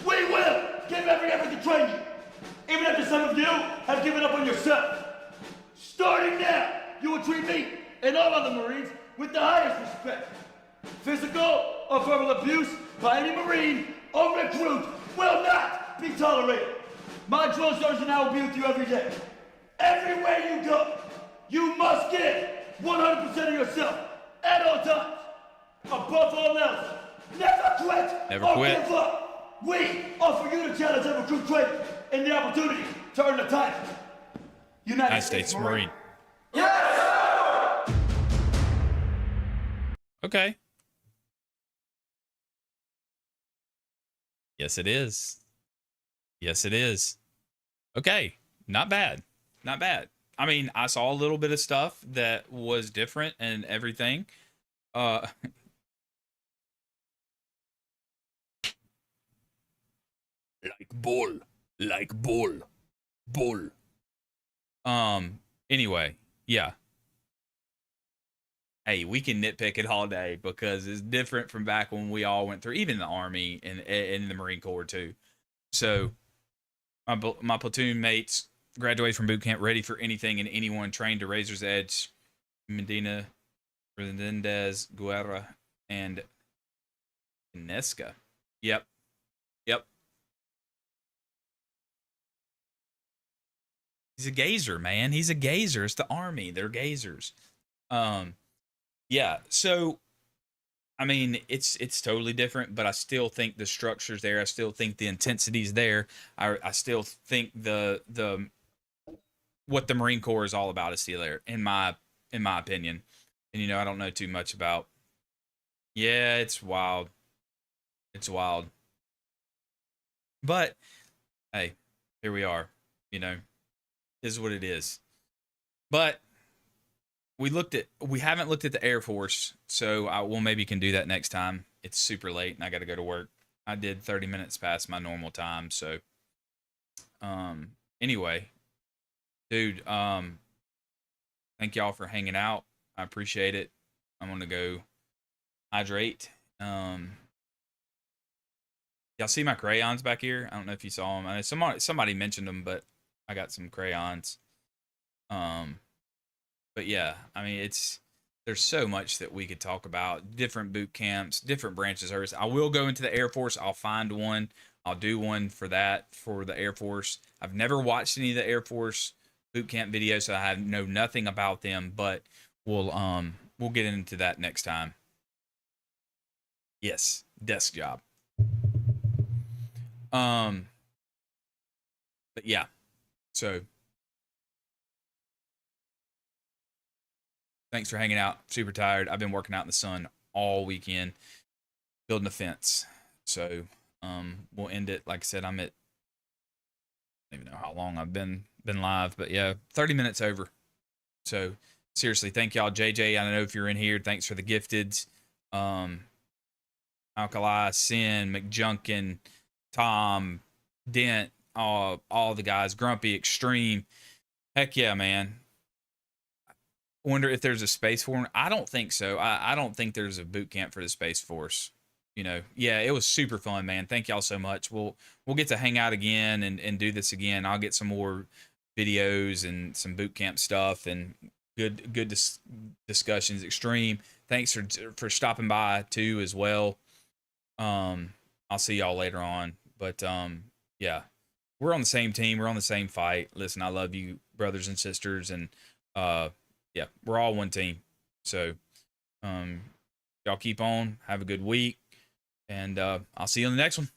We will give every effort to train you, even after some of you have given up on yourself. Starting now, you will treat me and all other Marines with the highest respect. Physical or verbal abuse by any Marine or recruit will not be tolerated. My drill sergeant and I will be with you every day. Everywhere you go, you must give 100% of yourself at all times. Above all else, never quit or give up. We offer you the challenge of recruit training and the opportunity to earn the title. United States Marine. Yes! Okay. Yes, it is. Yes, it is. Okay. Not bad. Not bad. I mean, I saw a little bit of stuff that was different and everything. Like bull. Like bull. Bull. Anyway, yeah. Hey, we can nitpick it all day because it's different from back when we all went through, even the Army and in the Marine Corps too. So my platoon mates graduated from boot camp ready for anything and anyone, trained to Razor's Edge, Medina, Fernandez, Guerra, and Inesca. Yep. He's a gazer, man. He's a gazer. It's the Army. They're gazers. Yeah. So, I mean, it's totally different, but I still think the structure's there. I still think the intensity's there. I still think the what the Marine Corps is all about is still there, in my opinion. And I don't know too much about. Yeah, it's wild. It's wild. But hey, here we are. Is what it is. But we haven't looked at the Air Force, so we'll maybe can do that next time. It's super late and I got to go to work. I did 30 minutes past my normal time, so anyway, dude, thank y'all for hanging out. I appreciate it. I'm going to go hydrate. Y'all see my crayons back here? I don't know if you saw them. I know somebody mentioned them, but I got some crayons. But yeah, I mean, there's so much that we could talk about. Different boot camps, different branches of service. I will go into the Air Force. I'll find one. I'll do one for the Air Force. I've never watched any of the Air Force boot camp videos, so I know nothing about them, but we'll get into that next time. Yes, desk job. But yeah. So thanks for hanging out. Super tired. I've been working out in the sun all weekend, building a fence. So we'll end it. Like I said, I don't even know how long I've been live, but yeah, 30 minutes over. So seriously, thank y'all. JJ, I don't know if you're in here. Thanks for the gifteds. Alkali, Sin, McJunkin, Tom, Dent, all the guys, Grumpy, Extreme. Heck yeah, man. Wonder if there's a Space Force. I don't think so. I don't think there's a boot camp for the Space Force. Yeah, it was super fun, man. Thank y'all so much. We'll get to hang out again and do this again. I'll get some more videos and some boot camp stuff and good discussions. Extreme, thanks for stopping by too as well. I'll see y'all later on. But yeah, we're on the same team. We're on the same fight. Listen, I love you, brothers and sisters, and yeah, we're all one team. So y'all keep on. Have a good week, and I'll see you on the next one.